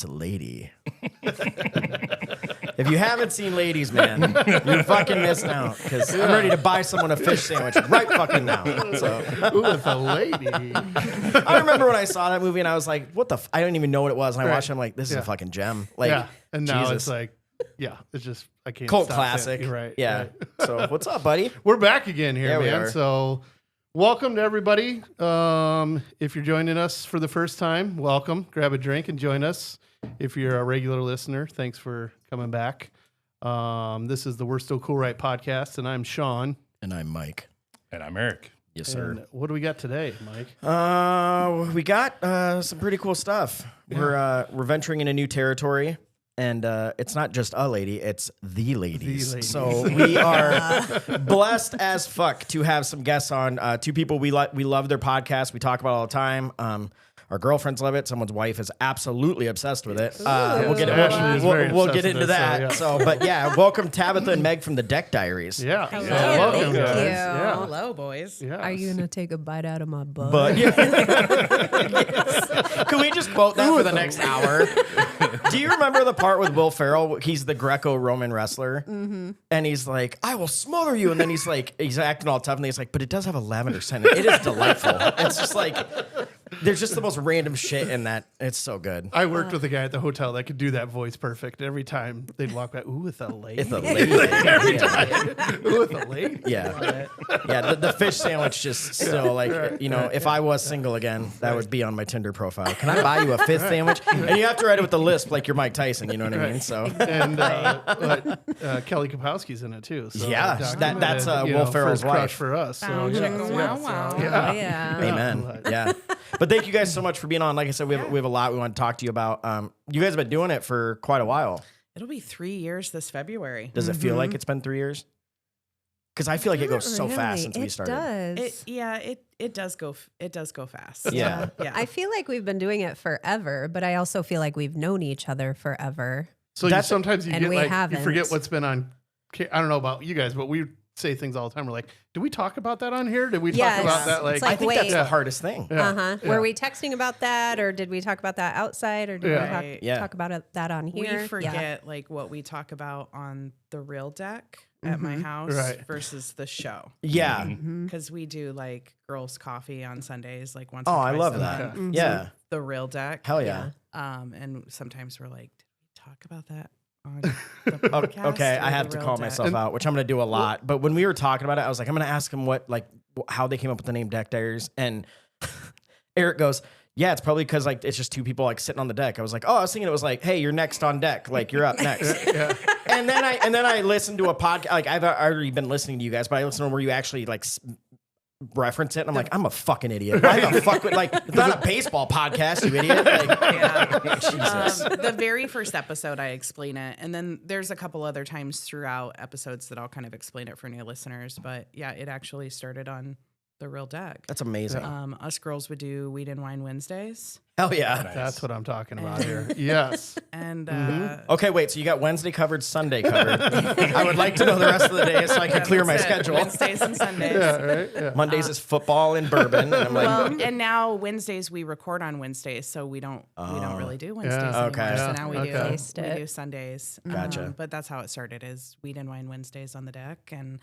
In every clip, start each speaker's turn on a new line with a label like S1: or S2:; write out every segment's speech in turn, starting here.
S1: it's a lady. If you haven't seen Ladies, man, you're fucking missing out because I'm ready to buy someone a fish sandwich right fucking now. So,
S2: Ooh, it's a lady.
S1: I remember when I saw that movie and I was like, what the I don't even know what it was. And I watched it, I'm like, this is a fucking gem. Like,
S2: and now
S1: Jesus.
S2: it's like, it's just, I can't
S1: Cult
S2: stop
S1: classic.
S2: You're right.
S1: Yeah.
S2: Right.
S1: So what's up, buddy?
S2: We're back again here,
S1: Yeah, we
S2: man.
S1: are.
S2: So welcome to everybody. If you're joining us for the first time, welcome. Grab a drink and join us. If you're a regular listener, thanks for coming back. This is the We're Still Cool Right podcast, and I'm Sean.
S1: And I'm Mike.
S3: And I'm Eric.
S1: Yes, sir.
S2: And what do we got today, Mike?
S1: We got some pretty cool stuff. Yeah. We're venturing into new territory, and it's not just a lady; it's the ladies.
S2: The ladies.
S1: So we are blessed as fuck to have some guests on. Two people we love their podcast. We talk about it all the time. Our girlfriends love it. Someone's wife is absolutely obsessed with it. We'll get we'll get into that. But yeah, welcome Tabitha and Meg from the Deck Diaries.
S2: Yeah,
S4: Hello.
S2: welcome,
S4: Thank
S2: guys.
S4: you.
S2: Yeah.
S4: Hello, boys.
S2: Yes.
S4: Are you gonna take a bite out of my butt?
S1: But yes. Can we just quote that for the next hour? Do you remember the part with Will Ferrell? He's the Greco-Roman wrestler, and he's like, "I will smother you," and then he's acting all tough, and he's like, "But it does have a lavender scent. It is delightful." It's just like. There's just the most random shit in that. It's so good.
S2: I worked with a guy at the hotel that could do that voice perfect. Every time they'd walk by, ooh, it's a lady.
S1: It's a lady.
S2: Every time. Ooh, it's a lady.
S1: Yeah. Yeah, the fish sandwich just still if I was single again, that would be on my Tinder profile. Can I buy you a fifth sandwich? And you have to write it with the lisp like you're Mike Tyson, you know what I mean? So
S2: And Kelly Kapowski's in it too. So
S1: yeah, that's Will Ferrell's
S2: first crush
S1: wife.
S2: for us. So,
S4: Wow. Yeah.
S1: Amen. Yeah. But thank you guys so much for being on. Like I said, we have a lot we want to talk to you about. You guys have been doing it for quite a while.
S5: It'll be 3 years this February.
S1: Does it feel like it's been 3 years? Because I feel like it goes so
S4: Really,
S1: fast since we started.
S5: It does go fast.
S1: Yeah.
S4: I feel like we've been doing it forever, but I also feel like we've known each other forever.
S2: So sometimes you
S4: and
S2: get
S4: we
S2: like,
S4: haven't.
S2: you forget what's been on. I don't know about you guys, but we say things all the time. We're like, did we talk about that on here? Did we talk about that?
S4: It's like,
S1: I think
S4: wait.
S1: that's the hardest thing.
S2: Yeah.
S4: Were we texting about that, or did we talk about that outside, or did we talk about that on here?
S5: We forget like what we talk about on the real deck at my house versus the show.
S1: Yeah.
S5: Because we do like girls' coffee on Sundays, like once.
S1: Oh,
S5: or
S1: I
S5: twice
S1: love
S5: a
S1: that.
S5: month.
S1: Yeah.
S5: The real deck.
S1: Hell yeah.
S5: And sometimes we're like, did we talk about that on the podcast?
S1: Okay, I
S5: or
S1: have
S5: the
S1: to
S5: real
S1: call
S5: deck?
S1: myself out, which I'm going to do a lot. But when we were talking about it, I was like, I'm going to ask him how they came up with the name Deck Dairies. And Eric goes, yeah, it's probably because like it's just two people like sitting on the deck. I was like, oh, I was thinking it was like, hey, you're next on deck, like you're up next. And then I listened to a podcast. Like I've already been listening to you guys, but I listened to where you actually like reference it. And I'm like, I'm a fucking idiot. Why the fuck would it's not a baseball podcast, you idiot. Like, Jesus.
S5: The very first episode, I explain it, and then there's a couple other times throughout episodes that I'll kind of explain it for new listeners. But yeah, it actually started on the real deck.
S1: That's amazing.
S5: Us girls would do Weed and Wine Wednesdays.
S1: Hell yeah.
S3: Nice.
S2: That's what I'm talking about here. Yes.
S5: And
S1: Okay, wait. So you got Wednesday covered, Sunday covered. I would like to know the rest of the day so I can clear my
S5: that's it.
S1: schedule.
S5: Wednesdays and Sundays.
S2: Yeah, right. Yeah.
S1: Mondays is football and bourbon. And I'm like,
S5: Well, and now Wednesdays we record on Wednesdays, so we don't really do Wednesdays anymore.
S1: Okay.
S5: So now we
S4: Okay.
S5: do Sundays.
S1: Gotcha.
S5: But that's how it started: is Weed and Wine Wednesdays on the deck, and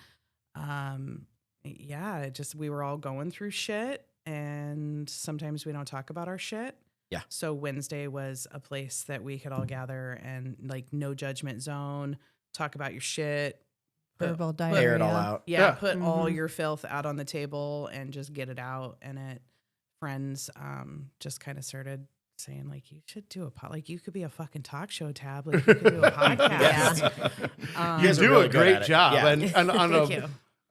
S5: we were all going through shit, and sometimes we don't talk about our shit.
S1: Yeah.
S5: So Wednesday was a place that we could all gather and like no judgment zone, talk about your shit,
S4: Verbal diarrhea.
S1: air it all out.
S5: yeah, put all your filth out on the table and just get it out. And friends just kind of started saying like, you should do you could be a fucking talk show, Tab. Like you could do a podcast.
S2: You do
S1: really
S2: a
S1: good
S2: great
S1: at it.
S2: job,
S1: Yeah.
S2: and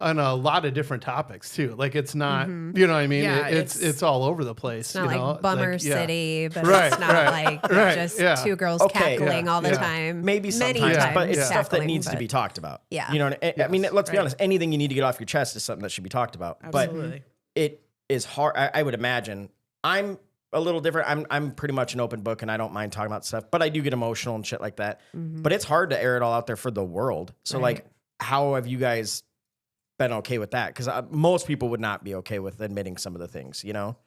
S2: on a lot of different topics too. Like it's not, you know what I mean?
S5: Yeah,
S2: it's all over the place.
S4: It's not
S2: you know?
S4: like Bummer
S2: Like, yeah.
S4: City, but
S2: Right,
S4: it's not
S2: right,
S4: like
S2: right,
S4: just
S2: yeah.
S4: two girls
S1: Okay,
S4: cackling all the
S2: yeah.
S4: time.
S1: Maybe
S4: Many
S1: sometimes,
S4: times
S1: but it's stuff that
S4: cackling,
S1: needs to
S4: but-
S1: be talked about.
S4: Yeah.
S1: You know, I mean, let's be
S5: Right.
S1: honest. Anything you need to get off your chest is something that should be talked about.
S5: Absolutely.
S1: But it is hard. I would imagine. I'm a little different. I'm pretty much an open book, and I don't mind talking about stuff. But I do get emotional and shit like that. But it's hard to air it all out there for the world. So, like, how have you guys been okay with that? Because most people would not be okay with admitting some of the things, you know?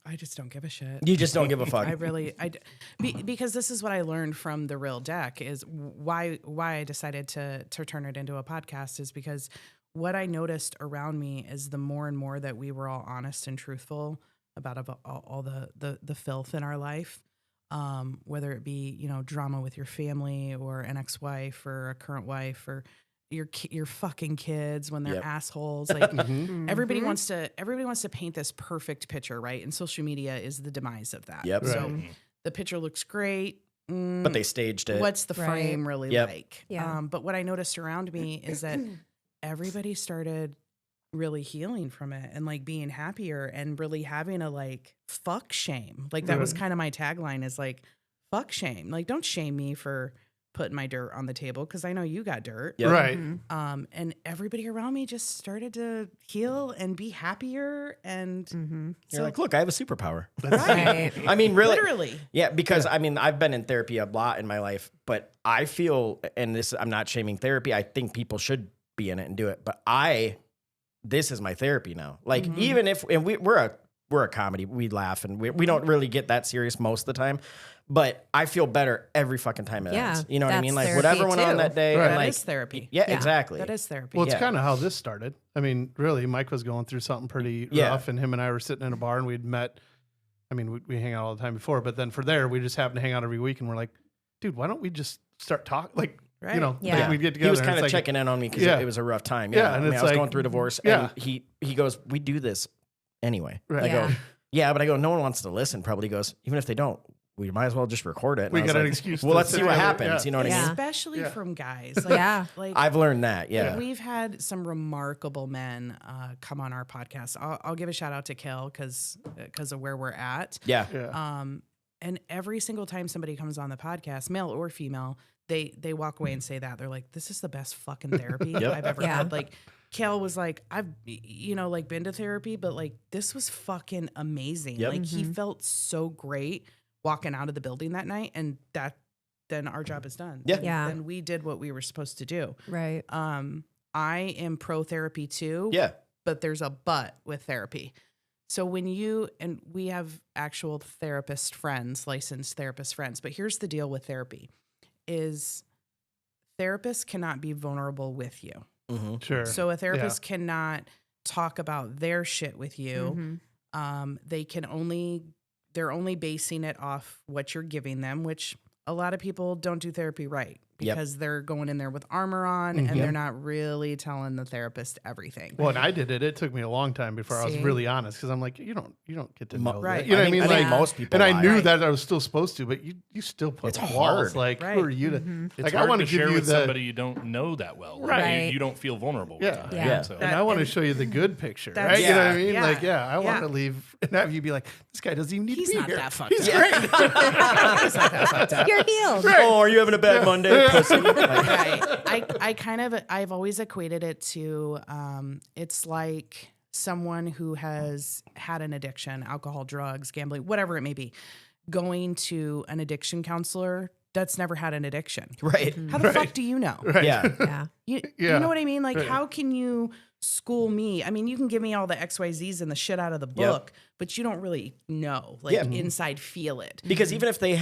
S5: I just don't give a shit.
S1: You just don't give a fuck.
S5: Because this is what I learned from the real Deck is why I decided to turn it into a podcast is because what I noticed around me is the more and more that we were all honest and truthful about all the filth in our life, whether it be, you know, drama with your family or an ex-wife or a current wife or your fucking kids when they're assholes. Like everybody wants to paint this perfect picture, right? And social media is the demise of that.
S1: Yep.
S5: So the picture looks great.
S1: But they staged it.
S5: What's the frame really like?
S4: Yeah.
S5: But what I noticed around me is that everybody started really healing from it and like being happier and really having a like fuck shame. Like that was kind of my tagline is like fuck shame. Like don't shame me for putting my dirt on the table because I know you got dirt.
S1: Yep.
S2: Right.
S5: And everybody around me just started to heal and be happier. And
S1: You're like, look, I have a superpower.
S4: Right.
S1: I mean, really.
S5: Literally.
S1: Yeah, because I mean, I've been in therapy a lot in my life, but I feel, and this, I'm not shaming therapy. I think people should be in it and do it. But this is my therapy now. Like, even if, and we're a comedy, we laugh and we don't really get that serious most of the time. But I feel better every fucking time it ends. You know what I mean? Like whatever went on that day.
S2: Right.
S1: And
S5: That
S1: like,
S5: is therapy.
S1: Yeah, exactly.
S5: That is therapy.
S2: Well, it's kind of how this started. I mean, really, Mike was going through something pretty rough, and him and I were sitting in a bar, and we'd met. I mean, we hang out all the time before, but then for there, we just happened to hang out every week, and we're like, dude, why don't we just start talking? Like, you know, like we'd get together.
S1: He was
S2: and
S1: kind
S2: it's
S1: of
S2: like,
S1: checking in on me because it was a rough time.
S2: Yeah,
S1: I
S2: and
S1: mean,
S2: it's
S1: I was
S2: like-
S1: going through a divorce,
S2: yeah.
S1: and he goes, we do this anyway.
S2: Right.
S1: I go, yeah, but I go, no one wants to listen. Probably goes, even if they don't, we might as well just record it. And
S2: We
S1: I was
S2: got an
S1: like,
S2: excuse
S1: well,
S2: to
S1: let's
S2: sit
S1: see what
S2: together.
S1: happens.
S2: Yeah.
S1: You know what I mean?
S5: Especially from guys. Like,
S4: Yeah.
S5: Like
S1: I've learned that. Yeah.
S5: we've had some remarkable men come on our podcast. I'll give a shout out to Kel because of where we're at.
S1: Yeah.
S2: Yeah.
S5: And every single time somebody comes on the podcast, male or female, they walk away and say that they're like, "This is the best fucking therapy I've ever had." Like, Kel was like, "I've like been to therapy, but like this was fucking amazing."
S1: Yep.
S5: Like he felt so great walking out of the building that night, and then our job is done.
S1: Yeah.
S4: Yeah.
S5: Then we did what we were supposed to do.
S4: Right.
S5: I am pro therapy too.
S1: Yeah.
S5: But there's a but with therapy. So when and we have actual licensed therapist friends, but here's the deal with therapy is therapists cannot be vulnerable with you.
S1: Mm-hmm.
S2: Sure.
S5: So a therapist cannot talk about their shit with you. They're only basing it off what you're giving them, which a lot of people don't do therapy right because they're going in there with armor on and they're not really telling the therapist everything.
S2: Well, and I did it. It took me a long time before I was
S5: See?
S2: really honest because I'm like, you don't get to know
S5: Right.
S2: that. You know what I mean?
S1: I think
S2: Like,
S1: most people.
S2: and I
S1: lie.
S2: knew that I was still supposed to, but you still put
S1: It's
S2: walls.
S1: hard.
S2: Like,
S5: Right.
S2: who are you to?
S3: It's
S2: Like, I
S3: hard
S2: want
S3: to
S2: to give
S3: share
S2: you
S3: with
S2: the
S3: somebody you don't know that well. Like,
S4: Right.
S3: You don't feel vulnerable.
S2: Yeah.
S3: With
S4: Yeah.
S3: So.
S2: and I want to show you the good picture,
S5: That's-
S2: right? You know what I
S1: Yeah.
S2: mean?
S5: Yeah.
S2: Like, I want
S5: Yeah.
S2: to leave and have you be like, this guy doesn't even need
S5: He's
S2: to be
S5: not
S2: here.
S5: that fucked
S2: He's
S5: up.
S2: great.
S5: He's not that fucked up.
S4: You're healed.
S1: Oh, are you having a bad Monday, pussy? Like,
S5: Right. I've always equated it to, it's like someone who has had an addiction, alcohol, drugs, gambling, whatever it may be, going to an addiction counselor that's never had an addiction.
S1: right.
S5: How the fuck do you know?
S2: Right.
S1: Yeah.
S4: Yeah.
S5: You
S2: Yeah.
S5: know what I mean? Like,
S2: Right.
S5: how can you school me? I mean, you can give me all the XYZs and the shit out of the book, but you don't really know, like inside feel it.
S1: Because even if they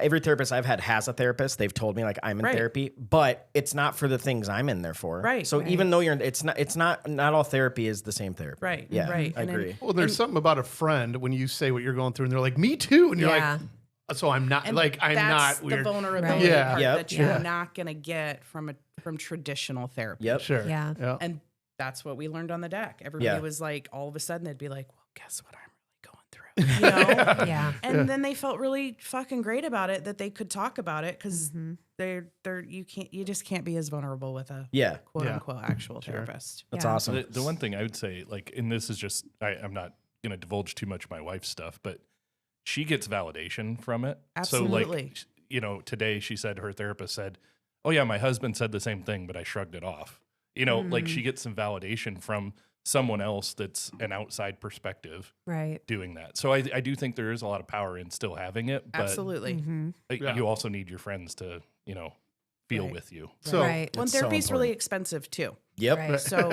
S1: every therapist I've had has a therapist, they've told me like I'm in
S5: Right.
S1: therapy, but it's not for the things I'm in there for.
S5: Right.
S1: So even though it's not all therapy is the same therapy.
S5: Right.
S1: Yeah.
S5: Right.
S1: I
S5: And then-
S1: agree.
S2: Well, there's something about a friend when you say what you're going through, and they're like, "Me too," and you're
S4: Yeah.
S2: like, "So I'm not
S5: And
S2: like I'm
S5: that's
S2: not weird."
S5: the vulnerability
S2: Right. Yeah.
S5: part
S1: Yep.
S5: that you're
S2: Yeah.
S5: not gonna get from traditional therapy.
S1: Yep.
S2: Sure.
S4: Yeah.
S2: Yeah.
S5: And that's what we learned on the deck. Everybody
S1: Yeah.
S5: was like, all of a sudden they'd be like, "Well, guess what I'm really going through," you know?
S4: Yeah.
S5: And then they felt really fucking great about it that they could talk about it because you just can't be as vulnerable with a
S1: Yeah.
S5: quote
S2: Yeah.
S5: unquote actual
S2: Sure.
S5: therapist.
S1: That's
S4: Yeah.
S1: awesome.
S3: The one thing I would say, like, and this is just, I'm not going to divulge too much of my wife's stuff, but she gets validation from it. So,
S5: Absolutely.
S3: like, today she said her therapist said, "Oh, yeah, my husband said the same thing, but I shrugged it off." Like she gets some validation from someone else that's an outside perspective
S4: Right.
S3: doing that. So I do think there is a lot of power in still having it, but
S5: Absolutely.
S2: Yeah.
S3: you also need your friends to, feel
S5: Right.
S3: with you.
S2: So
S4: Right.
S5: Well,
S1: It's so
S5: therapy's really
S1: important.
S5: expensive too.
S1: Yep.
S4: Right.
S5: So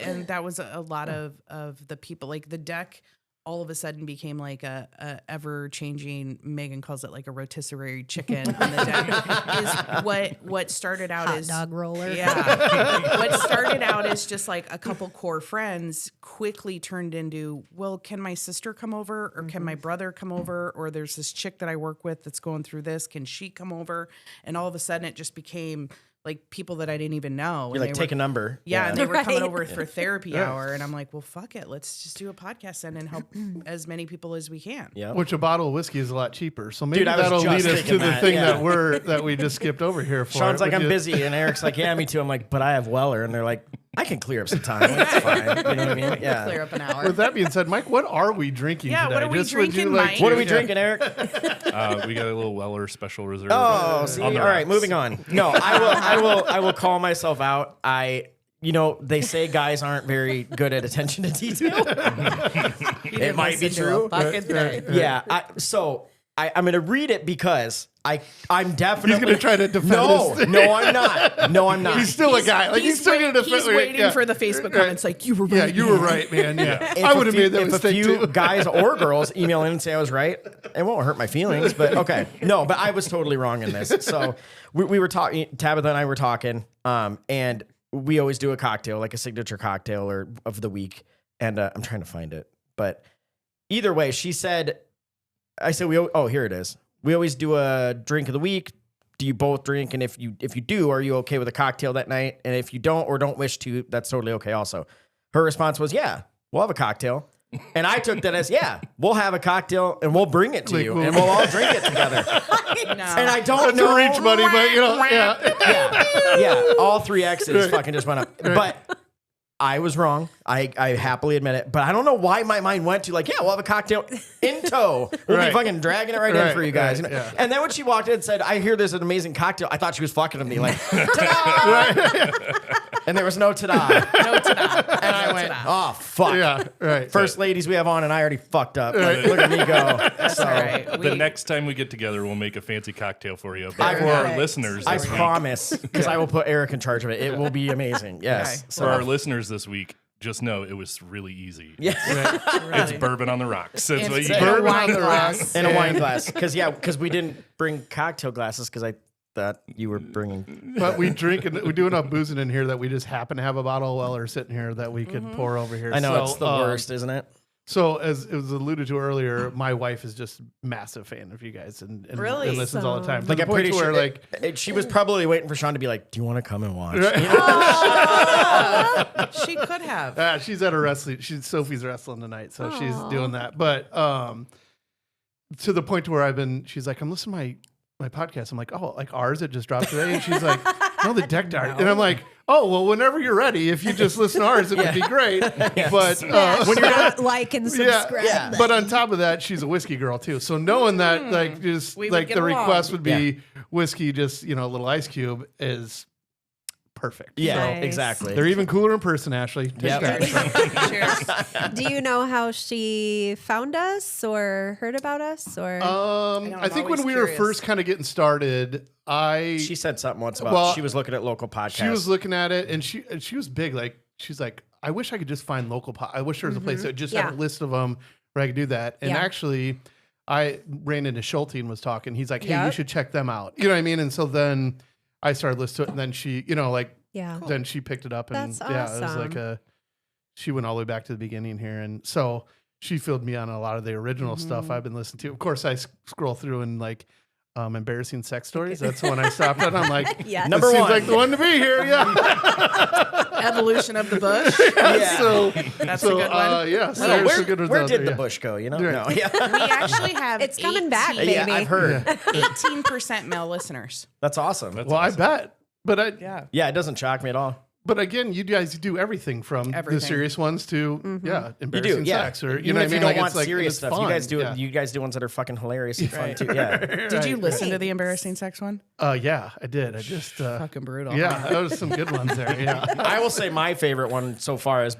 S5: and that was a lot of the people, like the deck all of a sudden became like a ever changing, Megan calls it like a rotisserie chicken on the deck, is what started out
S4: Hot
S5: as
S4: dog roller.
S5: Yeah. What started out as just like a couple core friends quickly turned into, well, can my sister come over, or can my brother come over, or there's this chick that I work with that's going through this, can she come over? And all of a sudden it just became like people that I didn't even know.
S1: You're like, take a number.
S5: Yeah, and they were coming
S4: Right.
S5: over for therapy hour, and I'm like, well, fuck it, let's just do a podcast then and help as many people as we can.
S1: Yeah.
S2: Which a bottle of whiskey is a lot cheaper. So maybe
S1: Dude, I was
S2: that'll
S1: just
S2: lead us
S1: thinking
S2: to the
S1: that,
S2: thing
S1: yeah.
S2: that we just skipped over here for.
S1: Sean's like,
S2: Would
S1: I'm
S2: you-
S1: busy. And Eric's like, yeah, me too. I'm like, but I have Weller. And they're like, I can clear up some time. It's fine. You know what I mean? Yeah.
S5: Clear up an hour.
S2: With that being said, Mike, what are we drinking
S5: Yeah,
S2: today?
S5: what are we
S2: would
S5: drinking,
S2: like
S5: Mike?
S2: to-
S1: What are we
S2: yeah.
S1: drinking, Eric?
S3: We got a little Weller Special Reserve.
S1: Oh, see, all
S3: on the
S1: right,
S3: rocks.
S1: moving on. No, I will call myself out. You know, they say guys aren't very good at attention to detail. It might be true.
S5: Fucking thing.
S1: Yeah. I'm going to read it because I'm definitely
S2: He's going to try to defend
S1: No,
S2: his
S1: no, I'm not. No, I'm not.
S2: He's still a guy. Like he's still going to defend.
S5: He's waiting for the Facebook comments like, you were right.
S2: Yeah, you were right, man. Yeah,
S1: If
S2: I would have
S1: a few-
S2: made that
S1: if a
S2: mistake
S1: few
S2: too.
S1: guys or girls email in and say I was right, it won't hurt my feelings. But okay, no, but I was totally wrong in this. So we were talking. Tabitha and I were talking, and we always do a cocktail, like a signature cocktail or of the week. And I'm trying to find it, but either way, she said, I said here it is. We always do a drink of the week. Do you both drink? And if you do, are you okay with a cocktail that night? And if you don't or don't wish to, that's totally okay also. Her response was, yeah, we'll have a cocktail. And I took that as, yeah, we'll have a cocktail and we'll bring it to
S2: Like,
S1: you
S2: we'll-
S1: and we'll all drink it together.
S5: No.
S1: And I don't
S2: That's
S1: know.
S2: a reach, buddy, but you know, yeah.
S1: Yeah, all three X's fucking just went up. But I was wrong. I happily admit it. But I don't know why my mind went to like, yeah, we'll have a cocktail in tow. We'll
S2: Right.
S1: be fucking dragging it right in for you guys.
S2: right, yeah.
S1: And then when she walked in and said, I hear there's an amazing cocktail, I thought she was fucking with me. Like, ta-da! And there was no ta-da.
S5: No ta-da.
S1: And I went, oh, fuck.
S2: Yeah, right.
S1: First ladies we have on, and I already fucked up. Like, look at me go.
S5: That's all right.
S3: The next time we get together, we'll make a fancy cocktail for you.
S1: I
S3: But for
S1: will.
S3: our listeners
S1: I
S3: this week,
S1: promise, because I will put Eric in charge of it. It will be amazing. Yes.
S5: Okay.
S3: for our listeners this week, just know it was really easy.
S1: Yeah.
S3: It's bourbon on the rocks. That's what
S5: It's
S3: you
S5: in
S3: get.
S5: a
S2: Bourbon
S5: wine
S2: on the
S5: glass.
S2: rocks.
S1: In a wine glass. Because we didn't bring cocktail glasses because I thought you were bringing.
S2: But we drink and we do enough boozing in here that we just happen to have a bottle of Weller sitting here that we could pour over here.
S1: I know
S2: So,
S1: it's the worst, isn't it?
S2: So as it was alluded to earlier, my wife is just a massive fan of you guys and
S5: Really?
S2: and listens all the time. To
S1: Like
S2: the
S1: I'm
S2: point
S1: pretty
S2: to
S1: sure.
S2: where, like,
S1: she was probably waiting for Sean to be like, "Do you want to come and watch?"
S2: Right.
S1: You know?
S5: She could have.
S2: she's at a wrestling. Sophie's wrestling tonight, so she's doing that. But to the point to where she's like, I'm listening to my podcast. I'm like, oh, like ours it just dropped today, and she's like, no, the Deck Dairies. And I'm like, oh, well, whenever you're ready, if you just listen to ours, it would be great. But
S4: When you're not like and subscribe.
S2: yeah. But on top of that, she's a whiskey girl too. So knowing that, like, just
S5: We would
S2: like
S5: get
S2: the
S5: along.
S2: request would be whiskey, just a little ice cube is perfect.
S1: Yeah,
S4: Nice.
S1: exactly.
S2: They're even cooler in person, Ashley. Take
S1: Yep.
S2: that.
S5: Cheers.
S4: Do you know how she found us or heard about us or?
S2: I think when
S5: always
S2: we were
S5: curious.
S2: first kind of getting started,
S1: She said something once about
S2: Well,
S1: she was looking at local podcasts.
S2: she was looking at it and she was big. Like, she's like, I wish I could just find local. I wish there was a place that just had
S4: Yeah.
S2: a list of them where I could do that. And
S4: Yeah.
S2: actually, I ran into Schulte and was talking. He's like, hey, you
S4: Yep.
S2: should check them out. You know what I mean? And so then I started listening to it, and then she,
S4: yeah.
S2: then she picked it up, and
S4: That's
S2: yeah, it was like
S4: awesome.
S2: she went all the way back to the beginning here, and so she filled me on a lot of the original stuff I've been listening to. Of course, I scroll through and like embarrassing sex stories. That's the one I stopped at. I'm like,
S4: Yeah.
S1: Number
S2: this seems
S1: one.
S2: like the one to be here. Yeah.
S5: Evolution of the bush.
S1: Yeah.
S2: So
S5: That's
S2: so,
S5: a good one.
S2: yeah. So
S1: Well,
S2: there's some good ones
S1: where
S2: out
S1: did
S2: there,
S1: the
S2: yeah.
S1: bush go? You know?
S2: Right.
S1: No. Yeah.
S5: We actually have
S4: It's coming back,
S5: 18
S4: baby.
S1: Yeah, I've heard.
S5: 18% male listeners.
S1: That's awesome.
S3: That's
S2: Well,
S3: awesome.
S2: I bet. But
S5: Yeah.
S1: Yeah, it doesn't shock me at all.
S2: But again, you guys do everything from the
S5: Everything.
S2: serious ones to
S1: You
S2: embarrassing
S1: do, yeah.
S2: sex, or
S1: Even
S2: know
S1: if
S2: what
S1: you
S2: I mean?
S1: don't
S2: Like,
S1: want
S2: it's like,
S1: serious
S2: it's
S1: stuff,
S2: fun.
S1: you guys do.
S2: Yeah.
S1: You guys do ones that are fucking hilarious and fun
S5: Right.
S1: too. Yeah.
S5: Did you listen to the embarrassing sex one?
S2: Yeah, I did. I just
S5: Fucking brutal.
S2: yeah,
S5: huh?
S2: that was some good ones there. Yeah.
S1: I will say my favorite one so far is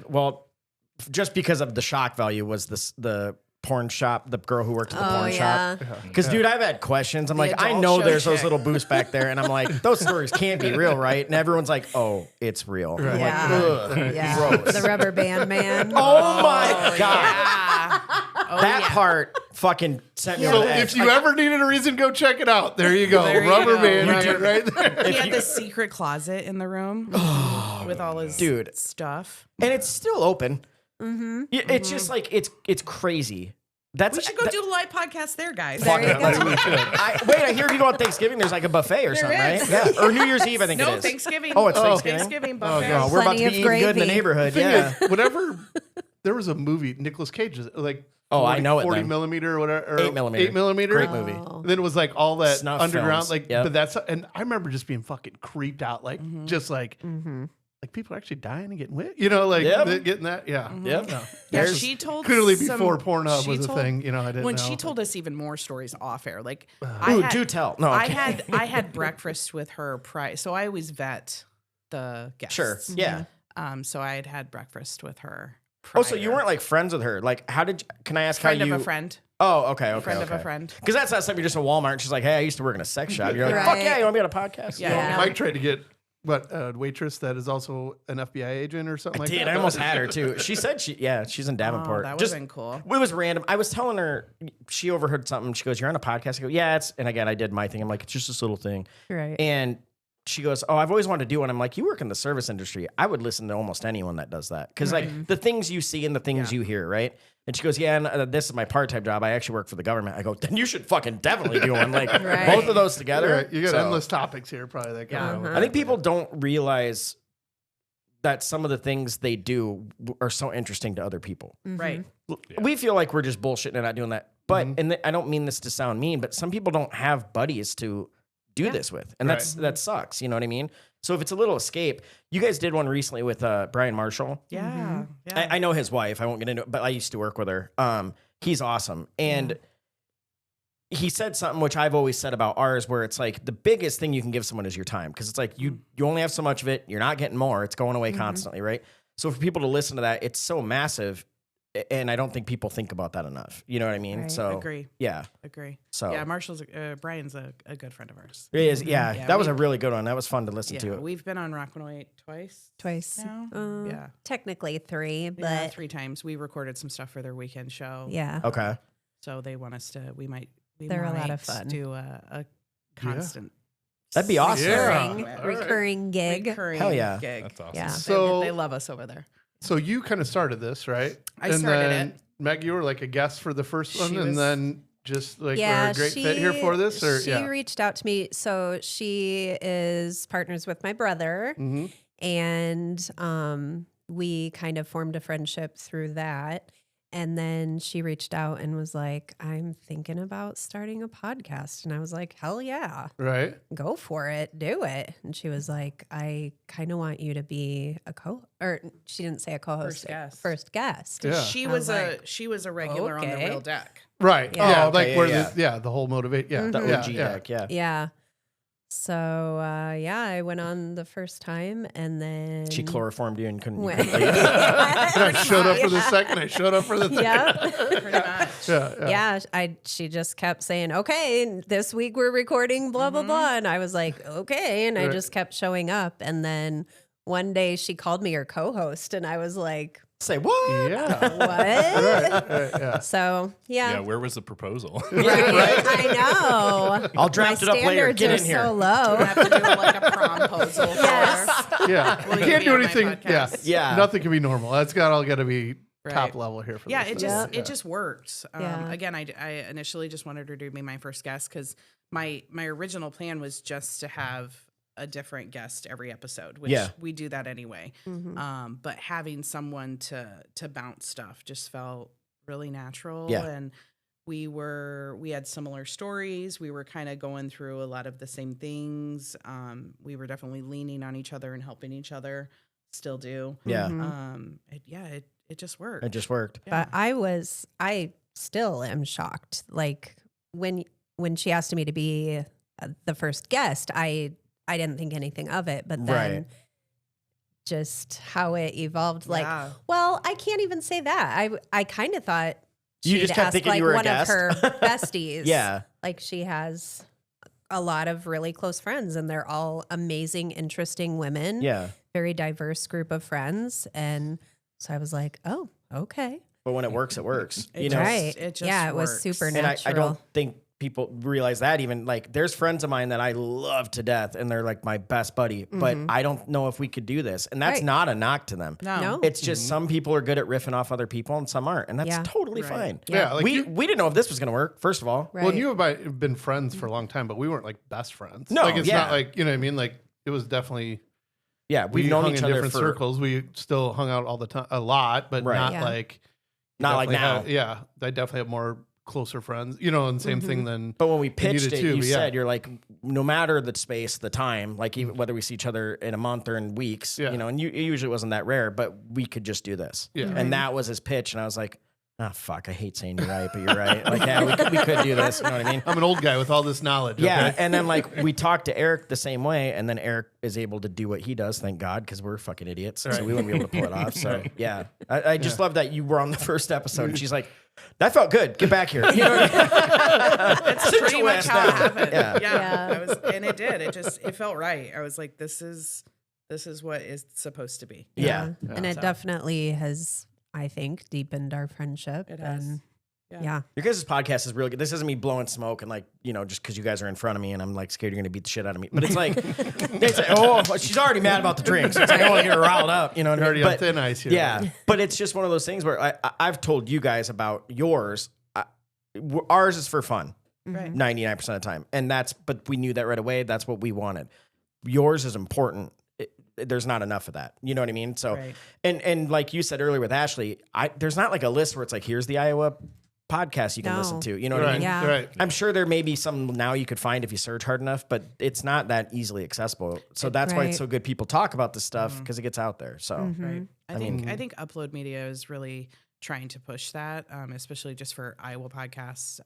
S1: just because of the shock value was the porn shop, the girl who worked at the porn shop. Because, dude, I've had questions. I'm like, I
S5: adult
S1: know
S5: show
S1: there's those
S5: chick.
S1: little boosts back there. And I'm like, those stories can't be real, right? And everyone's like, oh, it's real. I'm like,
S4: Yeah.
S1: ugh,
S4: Yeah.
S1: gross.
S4: The rubber band man.
S1: Oh, my God.
S5: Yeah.
S1: that part fucking sent me
S2: So
S1: over the edge.
S2: if you ever needed a reason, go check it out. There you go.
S5: There you
S2: Rubber
S5: go.
S2: band
S5: Right.
S2: it right there.
S5: He had this secret closet in the room with all his stuff.
S1: And it's still open.
S4: Mm-hmm.
S1: It's just like it's crazy. That's
S5: We should go do a live podcast there, guys.
S1: Fuck
S4: There
S1: it.
S4: you go.
S2: We should.
S1: Wait, I hear if you go on Thanksgiving, there's like a buffet or something,
S5: is.
S1: right? Yeah, or New Year's Eve, I think
S5: No,
S1: it is.
S5: Thanksgiving.
S1: Oh, it's
S2: Oh.
S1: Thanksgiving.
S5: Thanksgiving buffet.
S2: God.
S1: Oh, we're about to
S4: Plenty
S1: be
S4: of
S1: eating good in the
S4: gravy.
S1: neighborhood.
S2: Thing
S1: Yeah.
S2: is, whenever there was a movie, Nicolas Cage, like
S1: Oh, I know it
S2: 40
S1: then.
S2: millimeter or whatever, or
S1: 8mm.
S2: 8mm.
S1: Great movie.
S4: Oh.
S2: Then it was like all that
S1: Snuff
S2: underground,
S1: films.
S2: like,
S1: Yep.
S2: but that's, and I remember just being fucking creeped out, like, just like, like people are actually dying and getting wet, like
S1: Yep.
S2: getting that, yeah.
S1: Yep.
S2: No.
S5: Yeah,
S1: There's-
S5: she told
S2: Clearly
S5: some-
S2: before Pornhub
S5: she
S2: was a
S5: told-
S2: thing, I didn't
S5: when
S2: know.
S5: she told us even more stories off air, like
S1: Ooh, do tell. No,
S5: I
S1: okay.
S5: had breakfast with her so I always vet the guests.
S1: Sure. Yeah.
S5: So I had breakfast with her.
S1: Oh, so you
S5: prior.
S1: weren't like friends with her? Like, how did? Can I ask
S5: friend
S1: how you?
S5: of a friend.
S1: Oh, okay.
S5: Friend of a friend.
S1: Because that's not something you're just at Walmart. And she's like, "Hey, I used to work in a sex shop." You're like, "Fuck
S4: Right.
S1: yeah, you want to be on a podcast?"
S5: Yeah.
S2: Mike tried to get a waitress that is also an FBI agent or something like
S1: Dude,
S2: that.
S1: I almost had her too. She said she's in Davenport.
S5: Oh, that would
S1: Just
S5: have been cool.
S1: It was random. I was telling her, she overheard something. She goes, "You're on a podcast." I go, "Yeah, it's." And again, I did my thing. I'm like, "It's just this little thing."
S4: Right.
S1: And she goes, "Oh, I've always wanted to do one." I'm like, "You work in the service industry. I would listen to almost anyone that does that because like the things you see and the things you hear, right?" And she goes, "Yeah, and this is my part-time job. I actually work for the government." I go, "Then you should fucking definitely do one. Like
S4: Right.
S1: both of those together."
S2: Right, you got
S1: So,
S2: endless topics here, probably. That come out.
S1: I think people don't realize that some of the things they do are so interesting to other people.
S5: Right.
S1: We feel like we're just bullshitting and not doing that. But and I don't mean this to sound mean, but some people don't have buddies to do this with, and that sucks. You know what I mean? So if it's a little escape, you guys did one recently with Brian Marshall.
S5: Yeah. Yeah.
S1: I know his wife. I won't get into it, but I used to work with her. He's awesome, and he said something which I've always said about ours, where it's like the biggest thing you can give someone is your time, because it's like you only have so much of it. You're not getting more. It's going away constantly, right? So for people to listen to that, it's so massive. And I don't think people think about that enough. You know what I mean?
S4: Right.
S1: So
S5: Agree.
S1: yeah.
S5: Agree.
S1: So
S5: Yeah, Brian's a good friend of ours.
S1: it is. Yeah,
S5: Yeah,
S1: that was
S5: we-
S1: a really good one. That was fun to listen
S5: Yeah,
S1: to.
S5: we've been on Rock 108 twice
S4: now.
S5: now. Yeah.
S4: Technically 3, but
S5: Yeah, 3 times. We recorded some stuff for their weekend show.
S4: yeah.
S1: Okay.
S5: So they want us to. We might.
S4: They're a lot
S5: might
S4: of fun.
S5: Do a constant.
S1: That'd be awesome.
S2: Yeah.
S4: Recurring,
S2: All right.
S4: recurring gig.
S5: Recurring
S1: Hell yeah.
S5: gig.
S3: That's awesome.
S4: Yeah.
S2: So-
S5: they love us over there.
S2: So you kind of started this, right?
S5: I started
S2: then,
S5: it.
S2: Meg, you were like a guest for the first one,
S5: She
S2: and
S5: was-
S2: then just like we're
S4: Yeah,
S2: a great fit here for this, or
S4: she reached out to me. So she is partners with my brother,
S2: Mm-hmm.
S4: and we kind of formed a friendship through that. And then she reached out and was like, "I'm thinking about starting a podcast." And I was like, "Hell yeah,
S2: Right.
S4: go for it, do it." And she was like, "I kind of want you to be or she didn't say a co-host, first guest.
S2: Yeah.
S5: She
S4: I
S5: was
S4: was
S5: she was a regular on the
S4: okay.
S5: Real Deck.
S2: Right.
S4: Yeah.
S2: Yeah.
S1: Okay,
S2: Like
S1: yeah,
S2: where
S1: yeah.
S2: the whole motivate. Yeah.
S1: The
S2: yeah,
S1: OG
S2: yeah.
S1: deck. Yeah.
S4: Yeah. So I went on the first time, and then
S1: She chloroformed you and couldn't.
S4: Went-
S1: couldn't leave.
S2: And I showed up for the second. I showed up for the third.
S4: Yeah.
S5: Pretty much.
S2: Yeah.
S4: Yeah, she just kept saying, "Okay, this week we're recording blah blah blah," and I was like, "Okay," and I
S2: Right.
S4: just kept showing up. And then one day she called me her co-host, and I was like,
S1: Say what?
S2: Yeah.
S4: "What?"
S2: Right. Yeah.
S4: So
S3: Yeah,
S4: yeah,
S3: where was the proposal?
S4: right? I know.
S1: I'll draft
S4: My
S1: it up later.
S4: standards
S1: Get
S4: are
S1: in here.
S4: so low.
S5: Have to do like a proposal.
S4: Yes.
S2: Yeah.
S5: Will
S2: You
S5: you
S2: can't
S5: be
S2: do
S5: on my
S2: anything. Yeah.
S5: podcast?
S1: Yeah.
S2: Nothing can be normal. That's got to be
S5: Right.
S2: top level here for
S5: Yeah,
S2: this.
S5: it just worked.
S4: Yeah.
S5: Again, I initially just wanted her to be my first guest because my original plan was just to have a different guest every episode, which
S1: Yeah.
S5: we do that anyway.
S4: Mhm.
S5: But having someone to bounce stuff just felt really natural.
S1: Yeah.
S5: And we had similar stories. We were kind of going through a lot of the same things. We were definitely leaning on each other and helping each other. Still do.
S1: Yeah.
S4: Mhm.
S5: It just worked.
S1: It just worked.
S4: But I still am shocked. Like when she asked me to be the first guest, I didn't think anything of it, but then
S1: Right.
S4: just how it evolved. Like,
S5: Yeah.
S4: well, I can't even say that. I kind of thought
S1: You
S4: she'd
S1: just kept
S4: ask
S1: thinking
S4: like
S1: you were a
S4: one
S1: guest?
S4: of her besties.
S1: Yeah.
S4: Like she has a lot of really close friends, and they're all amazing, interesting women.
S1: Yeah.
S4: Very diverse group of friends. And so I was like, oh, okay.
S1: but when it works, it works.
S5: It
S1: You know,
S5: just-
S4: Right.
S5: it just
S4: yeah, it was
S5: works.
S4: super
S1: and
S4: natural.
S1: I don't think people realize that. Even like, there's friends of mine that I love to death, and they're like my best buddy. But I don't know if we could do this, and that's
S4: Right.
S1: not a knock to them.
S4: No.
S1: It's just some people are good at riffing off other people, and some aren't, and that's
S4: Yeah.
S1: totally
S5: Right.
S1: fine.
S2: Yeah, like
S1: we didn't know if this was going to work. First of all,
S4: Right.
S2: Well, you have been friends for a long time, but we weren't like best friends.
S1: No,
S2: like it's
S1: yeah.
S2: not like, you know what I mean? Like it was definitely
S1: yeah,
S2: we
S1: we've known
S2: hung
S1: each
S2: in
S1: other
S2: different
S1: for
S2: circles. We still hung out all the time, a lot, but
S1: Right.
S2: not
S4: Yeah.
S2: like
S1: Not like
S2: definitely
S1: now.
S2: have- yeah, I definitely have more closer friends. You know, and same thing than.
S1: But when we pitched
S2: did
S1: it,
S2: too,
S1: you
S2: but yeah.
S1: said you're like, no matter the space, the time, like even whether we see each other in a month or in weeks,
S2: Yeah.
S1: you know, and it usually wasn't that rare, but we could just do this.
S2: Yeah.
S1: And that was his pitch, and I was like, ah, fuck, I hate saying you're right, but you're right. Like, yeah, we could do this. You know what I mean?
S2: I'm an old guy with all this knowledge.
S1: Yeah,
S2: okay?
S1: and then like we talked to Eric the same way, and then Eric is able to do what he does, thank God, because we're fucking idiots, so we wouldn't be able to pull it off. So yeah, I just love that you were on the first episode, and she's like, "That felt good. Get back here." You know what I mean?
S5: That's pretty
S1: your
S5: much
S1: ass
S5: how it
S1: down.
S5: happened.
S1: Yeah.
S4: Yeah.
S5: And it did. It felt right. I was like, this is what it's supposed to be.
S1: Yeah.
S4: And it
S5: So-
S4: definitely has, I think, deepened our friendship.
S5: It has.
S4: And
S5: Yeah.
S4: yeah.
S1: Your guys' podcast is really good. This isn't me blowing smoke and like, you know, just because you guys are in front of me and I'm like scared you're going to beat the shit out of me. But it's like, oh, she's already mad about the drinks. It's like, I want to get her riled up, you know what I
S2: Already
S1: mean?
S2: on
S1: But,
S2: thin ice here.
S1: yeah, but it's just one of those things where I've told you guys about yours. Ours is for fun,
S5: Right.
S1: 99% of the time. And but we knew that right away. That's what we wanted. Yours is important. There's not enough of that. You know what I mean? So,
S5: Right.
S1: and like you said earlier with Ashley, there's not like a list where it's like, here's the Iowa podcast you can
S4: No.
S1: listen to. You know what I
S2: Right.
S1: mean?
S4: Yeah.
S2: Right.
S1: I'm sure there may be some now you could find if you search hard enough, but it's not that easily accessible. So that's why it's
S4: Right.
S1: so good people talk about this stuff because it gets out there. So
S5: Right. I
S1: mean-
S5: think Upload Media is really trying to push that, especially just for Iowa podcasts.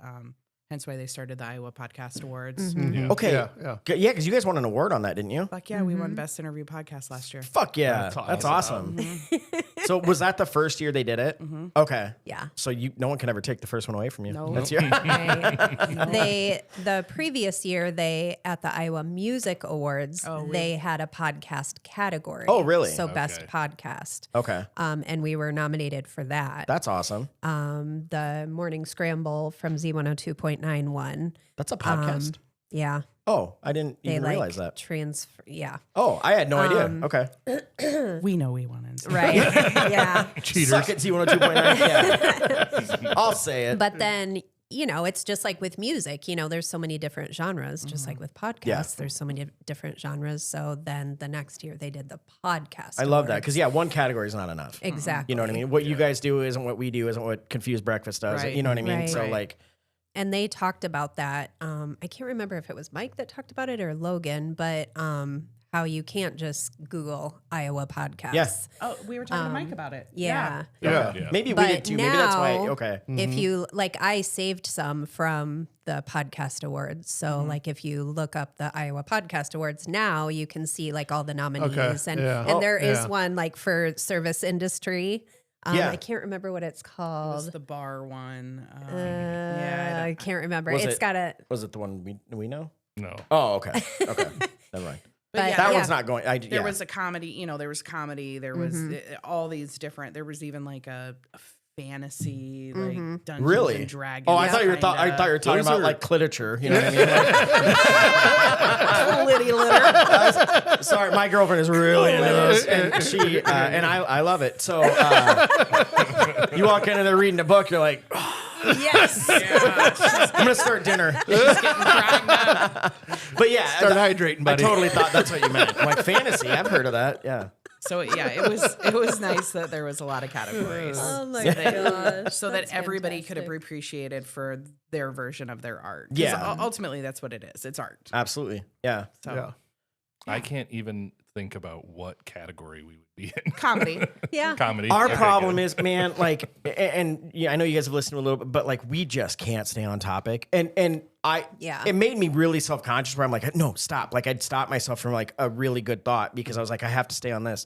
S5: Hence why they started the Iowa Podcast Awards.
S2: Yeah.
S1: Okay.
S2: Yeah.
S1: yeah, because you guys won an award on that, didn't you?
S5: Fuck yeah, we won Best Interview Podcast last year.
S1: Fuck yeah,
S2: That's
S1: that's awesome.
S5: Mm-hmm.
S1: So was that the first year they did it? Okay.
S4: Yeah.
S1: So no one can ever take the first one away from you.
S5: No.
S1: That's your.
S4: Right. The previous year they at the Iowa Music Awards they had a podcast category.
S1: Oh, really?
S4: So best
S3: Okay.
S4: podcast.
S1: Okay,
S4: And we were nominated for that.
S1: that's awesome.
S4: The Morning Scramble from Z102.9 won.
S1: That's a podcast.
S4: Yeah.
S1: Oh, I didn't
S4: They
S1: even
S4: like
S1: realize that.
S4: transfer. Yeah.
S1: Oh, I had no idea. Okay.
S5: We know we won it.
S4: Right. yeah.
S2: Cheaters.
S1: Suck it, Z102.9. Yeah. I'll say it.
S4: But then, you know, it's just like with music, you know, there's so many different genres, just like with podcasts,
S1: Yeah.
S4: there's so many different genres. So then the next year they did the podcast.
S1: I love that
S4: awards.
S1: because one category is not enough.
S4: Exactly.
S1: You know what I mean? What you guys do isn't what we do, isn't what Confused Breakfast does.
S5: Right.
S1: You know what I mean?
S4: Right.
S1: So
S5: Right.
S1: like,
S4: And they talked about that. I can't remember if it was Mike that talked about it or Logan, but how you can't just Google Iowa podcasts.
S1: Yeah.
S5: Oh, we were talking to Mike about it.
S4: Yeah.
S2: Yeah.
S3: Yeah.
S1: maybe we
S4: But
S1: did too. Maybe that's why.
S4: now-
S1: Okay.
S4: If you like, I saved some from the podcast awards. So, like, if you look up the Iowa Podcast Awards now, you can see like all the nominees,
S2: Okay,
S4: and
S2: yeah.
S4: and there is
S2: yeah.
S4: one like for service industry.
S1: Yeah.
S4: I can't remember what it's
S5: It was
S4: called.
S5: the bar one.
S4: I can't remember.
S1: Was
S4: It's
S1: it-
S4: got a
S1: Was it the one we know?
S3: No.
S1: Oh, okay. Okay. Never mind.
S4: But
S1: That
S4: yeah.
S1: one's not going.
S5: There was a comedy, there was comedy, there was all these different, there was even like a fantasy, like Dungeons
S1: Really?
S5: and Dragons.
S1: Oh, I thought you were I thought you were talking
S3: Those
S1: about
S3: are-
S1: like cliterature. You know what I mean? Like,
S5: Liddy litter.
S1: sorry, my girlfriend is really into those, and she and I love it. So you walk into there reading a book, you're like, oh,
S4: yes.
S1: I'm gonna start dinner. But yeah,
S2: Start hydrating,
S1: I
S2: buddy.
S1: totally thought that's what you meant. I'm like fantasy, I've heard of that. Yeah.
S5: So yeah, it was nice that there was a lot of categories.
S4: Oh my
S5: So that-
S4: gosh.
S5: so that
S4: That's
S5: everybody could
S4: fantastic.
S5: appreciate it for their version of their art. 'Cause
S1: Yeah.
S5: ultimately that's what it is. It's art.
S1: Absolutely. Yeah.
S5: So
S2: Yeah.
S3: I can't even think about what category we would be in.
S5: comedy.
S4: Yeah.
S3: Comedy.
S1: Our
S3: Okay,
S1: problem
S3: good.
S1: is, man, like, and yeah, I know you guys have listened to a little bit, but like, we just can't stay on topic. And
S4: Yeah.
S1: it made me really self-conscious where I'm like, no, stop. Like, I'd stop myself from like a really good thought because I was like, I have to stay on this.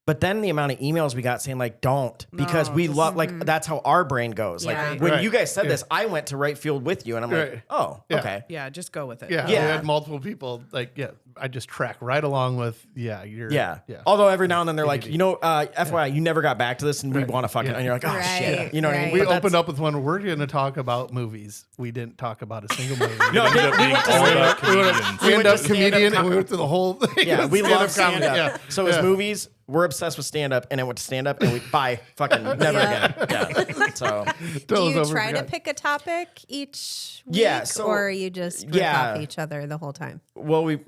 S1: But then the amount of emails we got saying like, don't, because
S5: No,
S1: we
S5: just-
S1: love, like, that's how our brain goes.
S4: Yeah.
S1: Like when
S2: Right.
S1: you guys said
S2: Yeah.
S1: this, I went to right field with you and I'm
S2: Right.
S1: like, oh,
S2: Yeah.
S1: okay.
S5: Yeah, just go with it.
S2: Yeah,
S1: Yeah.
S2: we had multiple people. Like, I just track right along with. Yeah, you're.
S1: Yeah.
S2: yeah.
S1: Although every now and then they're like,
S2: ADD.
S1: you know, FYI, you never got back to this and we
S2: Right.
S1: want to fucking,
S2: Yeah.
S1: and you're like, oh
S4: Right.
S1: shit. You know what I mean?
S4: Right.
S2: We
S1: But
S2: opened
S1: that's-
S2: up with one. We're going to talk about movies. We didn't talk about a single movie.
S1: No,
S3: Ended up being stand-up comedians.
S2: we
S1: went
S2: ended
S1: to
S2: up comedian,
S1: stand-up
S2: and we went through the whole thing.
S1: Yeah, we
S2: Stand-up
S1: love stand
S2: comedy,
S1: up.
S2: yeah.
S1: So as
S2: Yeah.
S1: movies, we're obsessed with stand up, and then went to stand up, and we bye fucking never
S4: Yeah.
S1: again. Yeah. So
S4: Do
S2: Tell us
S4: you
S2: what we
S4: try to
S2: forgot.
S4: pick a topic each week,
S1: Yeah, so-
S4: or you just riff
S1: Yeah.
S4: off each other the whole time?
S1: well, we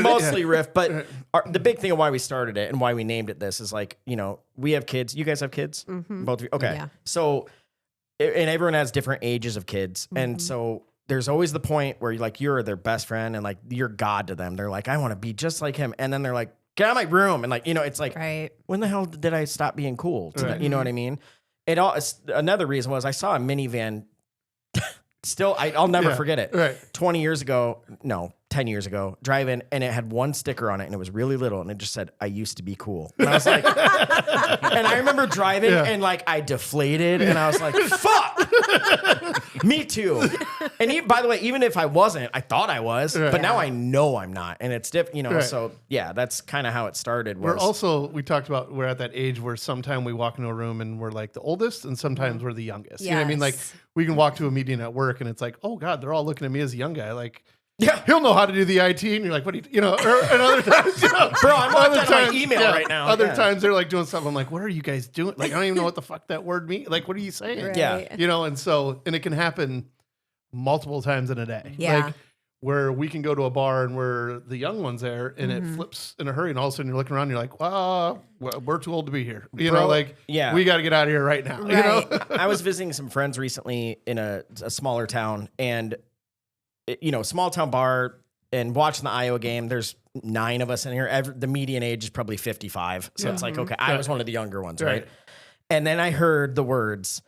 S1: mostly riff, but the big thing of why we started it and why we named it this is like, you know, we have kids. You guys have kids, both of you. Okay,
S4: Yeah.
S1: so and everyone has different ages of kids, and so there's always the point where you're their best friend and like you're God to them. They're like, I want to be just like him, and then they're like, get out of my room, and like, you know, it's like,
S4: Right.
S1: when the hell did I stop being cool? To
S2: Right.
S1: that, you know what I mean? Another reason was I saw a minivan. Still, I'll never
S2: Yeah,
S1: forget it.
S2: right.
S1: 20 years ago, no, 10 years ago, drive in, and it had one sticker on it, and it was really little, and it just said, I used to be cool. And I was like, and I remember driving,
S2: Yeah.
S1: and like I deflated, and I was like, fuck, me too. And by the way, even if I wasn't, I thought I was,
S2: Right.
S1: but now I know I'm not, and it's different, you know.
S2: Right.
S1: So yeah, that's kind of how it started.
S2: We're
S1: was-
S2: also, we talked about, we're at that age where sometime we walk into a room and we're like the oldest, and sometimes we're the youngest. You know what I mean? Like,
S4: Yes.
S2: we can walk to a meeting at work and it's like, oh God, they're all looking at me as a young guy. Like,
S1: Yeah.
S2: he'll know how to do the IT, and you're like, what do you know? And other times, you know,
S1: Bro, I'm logged
S2: other
S1: onto my email right now.
S2: Other
S1: Yeah.
S2: times they're like doing stuff. I'm like, what are you guys doing? Like, I don't even know what the fuck that word means. Like, what are you saying?
S4: Right.
S1: Yeah.
S2: You know, and so, and it can happen multiple times in a day.
S4: Yeah.
S2: Like, where we can go to a bar and where the young one's there and
S1: Mm-hmm.
S2: it flips in a hurry, and all of a sudden you're looking around and you're like, well, we're too old to be here. You
S1: Bro,
S2: know, like,
S1: yeah.
S2: we got to get out of here right now. You know?
S4: Right.
S1: I was visiting some friends recently in a smaller town, and small town bar, and watching the Iowa game. There's 9 of us in here. The median age is probably 55, so it's like, okay, I was one of the younger ones, right?
S2: Right.
S1: And then I heard the words,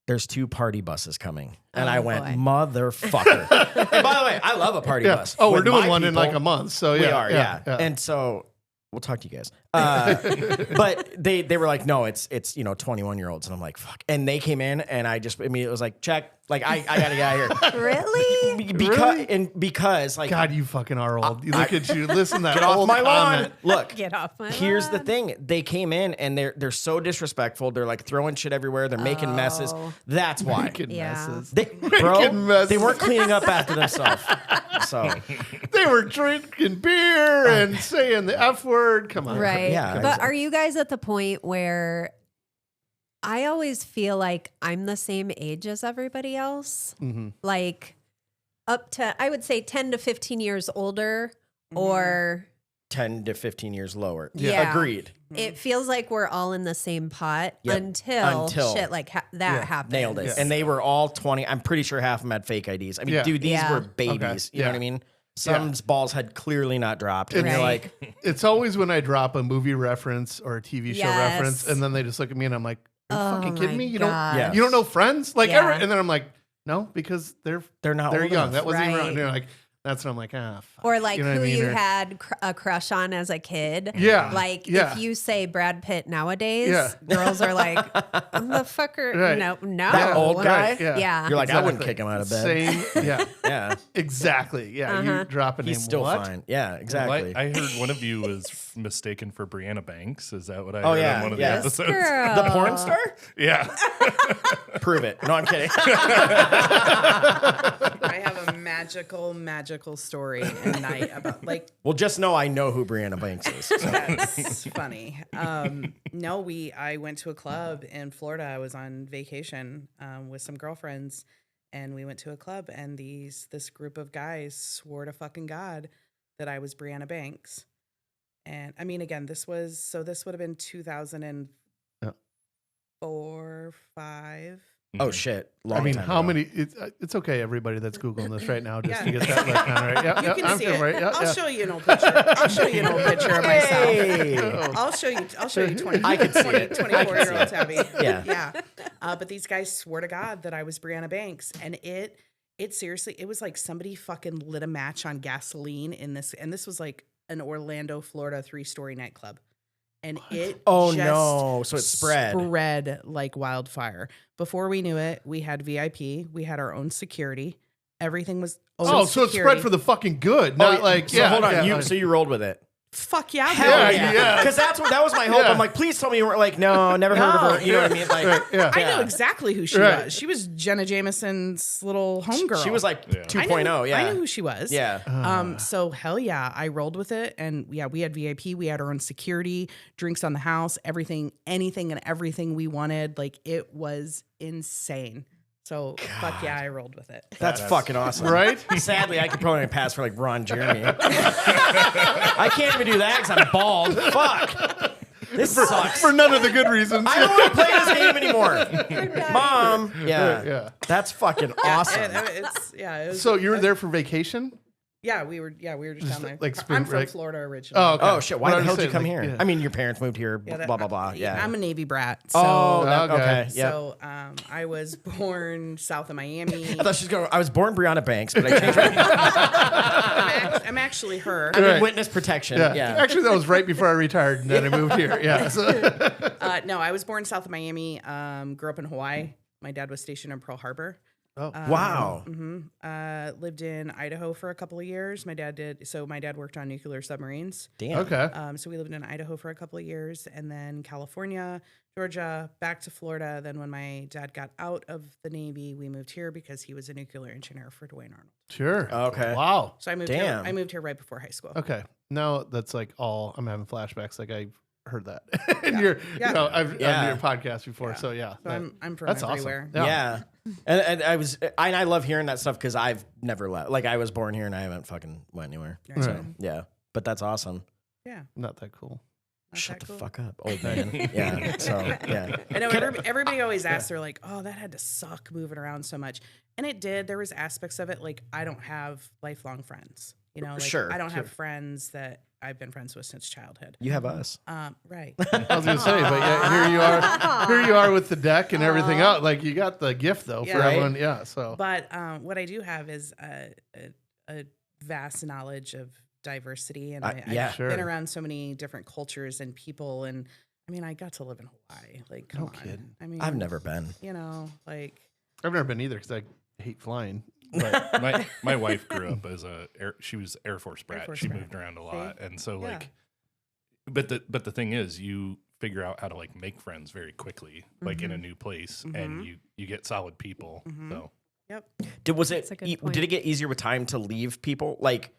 S1: "There's 2 party buses coming," and
S4: Oh,
S1: I went,
S4: boy.
S1: "Motherfucker!" And by the way, I love a party
S2: Yeah.
S1: bus.
S2: Oh, we're
S1: With
S2: doing
S1: my
S2: one in like
S1: people,
S2: a month. So yeah.
S1: we are, yeah. And so we'll talk to you guys. But they were like, no, it's 21-year-olds, and I'm like, fuck. And they came in, and I just immediately was like, check. Like I gotta get out of here.
S4: Really?
S1: Because like,
S2: God, you fucking are old. You look at you. Listen to that
S1: get off
S2: old
S1: my lawn.
S2: comment.
S1: Look,
S4: Get off my
S1: here's the
S4: lawn.
S1: thing. They came in and they're so disrespectful. They're like throwing shit everywhere. They're making messes.
S4: Oh.
S1: That's why.
S2: Making
S4: Yeah.
S2: messes.
S1: They,
S2: Making
S1: bro,
S2: messes.
S1: they weren't cleaning up after themselves. So
S2: They were drinking beer and saying the F word. Come on.
S4: Right.
S1: Yeah,
S4: But
S1: exactly.
S4: are you guys at the point where I always feel like I'm the same age as everybody else?
S2: Mm-hmm.
S4: Like up to, I would say 10 to 15 years older, or
S1: 10 to 15 years lower.
S4: Yeah.
S1: Agreed.
S4: it feels like we're all in the same pot
S1: Yep.
S4: until shit like that
S2: Yeah.
S4: happens.
S1: Nailed it.
S2: Yeah.
S1: And they were all 20. I'm pretty sure half of them had fake IDs. I mean,
S2: Yeah.
S1: dude, these
S4: Yeah.
S1: were babies.
S2: Okay.
S1: You know
S2: Yeah.
S1: what I mean? Some balls had clearly not dropped. And you're
S4: Right.
S1: like,
S2: It's always when I drop a movie reference or a TV show
S4: Yes.
S2: reference, and then they just look at me and I'm like, "Are you
S4: Oh
S2: fucking kidding
S4: my
S2: me? You
S4: gosh.
S1: Yeah.
S2: don't, you don't know Friends? Like,
S4: Yeah.
S2: and then I'm like, no, because they're
S1: not
S2: they're
S1: old
S2: young.
S1: enough.
S2: That wasn't even
S4: Right.
S2: around. And they're like, that's when I'm like, fuck.
S4: Or like
S2: You know what
S4: who
S2: I mean?
S4: you
S2: Or-
S4: had a crush on as a kid.
S2: Yeah.
S4: Like
S2: Yeah.
S4: if you say Brad Pitt nowadays,
S2: Yeah.
S4: girls are like, motherfucker.
S2: Right.
S4: No.
S1: That old guy?
S2: Right, yeah.
S4: Yeah.
S1: you're like, I wouldn't
S2: Exactly.
S1: kick him out of bed.
S2: Same. Yeah.
S1: Yeah.
S2: Exactly. Yeah. You drop a name.
S1: He's still
S2: what?
S1: fine. Yeah, exactly.
S3: I heard one of you was mistaken for Brianna Banks. Is that what I
S1: Oh,
S3: heard
S1: yeah,
S3: on one of
S1: yeah.
S3: the episodes?
S4: Girl.
S1: The porn star?
S3: Yeah.
S1: Prove it. No, I'm kidding.
S5: I have a magical story and night about like
S1: Well, just know I know who Brianna Banks is. So.
S5: that's funny. No, I went to a club in Florida. I was on vacation with some girlfriends, and we went to a club, and this group of guys swore to fucking God that I was Brianna Banks. And I mean, again, this would have been 2004, 5.
S1: Oh, shit. Long
S2: I mean,
S1: time
S2: how
S1: ago.
S2: many? It's okay, everybody that's Googling this right now, just
S5: Yeah.
S2: to get that look on right. Yeah,
S5: You
S2: yeah,
S5: can
S2: I'm
S5: see
S2: feeling
S5: it.
S2: right. Yeah,
S5: I'll
S2: yeah.
S5: show you an old picture. I'll show you an old picture of myself.
S1: Hey.
S5: I'll show you 20,
S1: I could see
S5: 20,
S1: it. I could
S5: 24-year-old Tabby.
S1: Yeah.
S5: Yeah. But these guys swore to God that I was Brianna Banks. And it seriously, it was like somebody fucking lit a match on gasoline in this. And this was like an Orlando, Florida 3-story nightclub. and it
S1: Oh,
S5: just
S1: no. So it spread
S5: like wildfire. Before we knew it, we had VIP, we had our own security. Everything was
S2: so it spread for the fucking good, not like
S1: so hold on.
S2: Yeah,
S1: So you rolled with it.
S5: Fuck yeah,
S1: Hell
S2: yeah.
S1: yeah. Because that was my hope.
S2: Yeah.
S1: I'm like, please tell me you weren't like, no, never heard of her. You know what I mean? Like,
S2: Right, yeah.
S5: I know exactly who she
S2: Right.
S5: was. She was Jenna Jameson's little homegirl.
S1: She was like
S3: Yeah.
S1: 2.0. Yeah.
S5: I knew who she was.
S1: Yeah.
S5: So hell yeah, I rolled with it, and yeah, we had VIP, we had our own security, drinks on the house, everything, anything and everything we wanted. Like it was insane. So fuck yeah, I rolled with it.
S1: That's fucking awesome.
S2: Right?
S1: Sadly, I could probably only pass for like Ron Jeremy. I can't even do that because I'm bald. Fuck. This sucks.
S2: For none of the good reasons.
S1: I don't want to play this game anymore. Mom. Yeah.
S2: Yeah.
S1: That's fucking awesome.
S5: It was,
S2: So you were there for vacation?
S5: yeah, we were just down there.
S2: like spring
S5: I'm from
S2: break?
S5: Florida originally.
S2: Oh, okay.
S1: Oh shit! Why
S2: Well,
S1: the hell
S2: I'm
S1: did you
S2: saying,
S1: come
S2: like,
S1: here?
S2: yeah.
S1: I mean, your parents moved here.
S5: Yeah,
S1: Blah blah blah. Yeah.
S5: I'm a Navy brat. So,
S1: Okay. Yeah.
S5: so I was born south of Miami.
S1: I thought she was going. I was born Brianna Banks, but I changed my name.
S5: I'm actually her.
S1: I'm in
S2: Right.
S1: witness protection.
S2: Yeah.
S1: Yeah.
S2: Actually, that was right before I retired, and then I moved here. Yeah. So.
S5: No, I was born south of Miami. Grew up in Hawaii. My dad was stationed in Pearl Harbor.
S2: Oh.
S1: Wow.
S5: Lived in Idaho for a couple of years. My dad did. So my dad worked on nuclear submarines.
S1: Damn.
S2: Okay.
S5: So we lived in Idaho for a couple of years, and then California, Georgia, back to Florida. Then when my dad got out of the Navy, we moved here because he was a nuclear engineer for Dwayne Arnold.
S2: Sure.
S1: Okay.
S2: Wow.
S5: So I moved
S1: Damn.
S5: here. I moved here right before high school.
S2: Okay. Now that's like all. I'm having flashbacks. Like I heard that in your,
S5: Yeah.
S2: you know, I've
S1: Yeah.
S2: on your podcast before.
S5: Yeah.
S2: So yeah.
S5: So I'm from
S2: that's
S5: everywhere.
S2: awesome.
S1: Yeah. And I love hearing that stuff because I've never left. Like I was born here and I haven't fucking went anywhere.
S5: Right.
S1: So yeah, but that's awesome.
S5: Yeah.
S2: Not that cool.
S5: Not
S1: Shut
S5: that
S1: the
S5: cool.
S1: fuck up, old man. Yeah. So yeah.
S5: I know everybody always asks, they're like, oh, that had to suck moving around so much. And it did. There was aspects of it. Like I don't have lifelong friends. You know, like
S1: Sure,
S5: I don't have friends that I've been friends with since childhood.
S1: You have us.
S5: Right.
S2: I was gonna say, but yeah, here you are with the deck and everything else. Like you got the gift though for
S5: Yeah.
S2: everyone. Yeah. So
S5: But what I do have is a vast knowledge of diversity, and
S1: yeah.
S5: I've
S2: Sure.
S5: been around so many different cultures and people, and I mean, I got to live in Hawaii. Like, come
S2: No
S5: on.
S2: kidding.
S5: I mean,
S1: I've never been.
S5: You know, like
S2: I've never been either because I hate flying. But
S3: my wife grew up as she was Air Force brat.
S5: Force
S3: She
S5: brat.
S3: moved around a lot, and so
S5: Yeah.
S3: like, but the thing is, you figure out how to like make friends very quickly, like in a new place, and you get solid people. So
S5: yep.
S1: Was
S4: That's a good
S1: it?
S4: point.
S1: Did it get easier with time to leave people? Like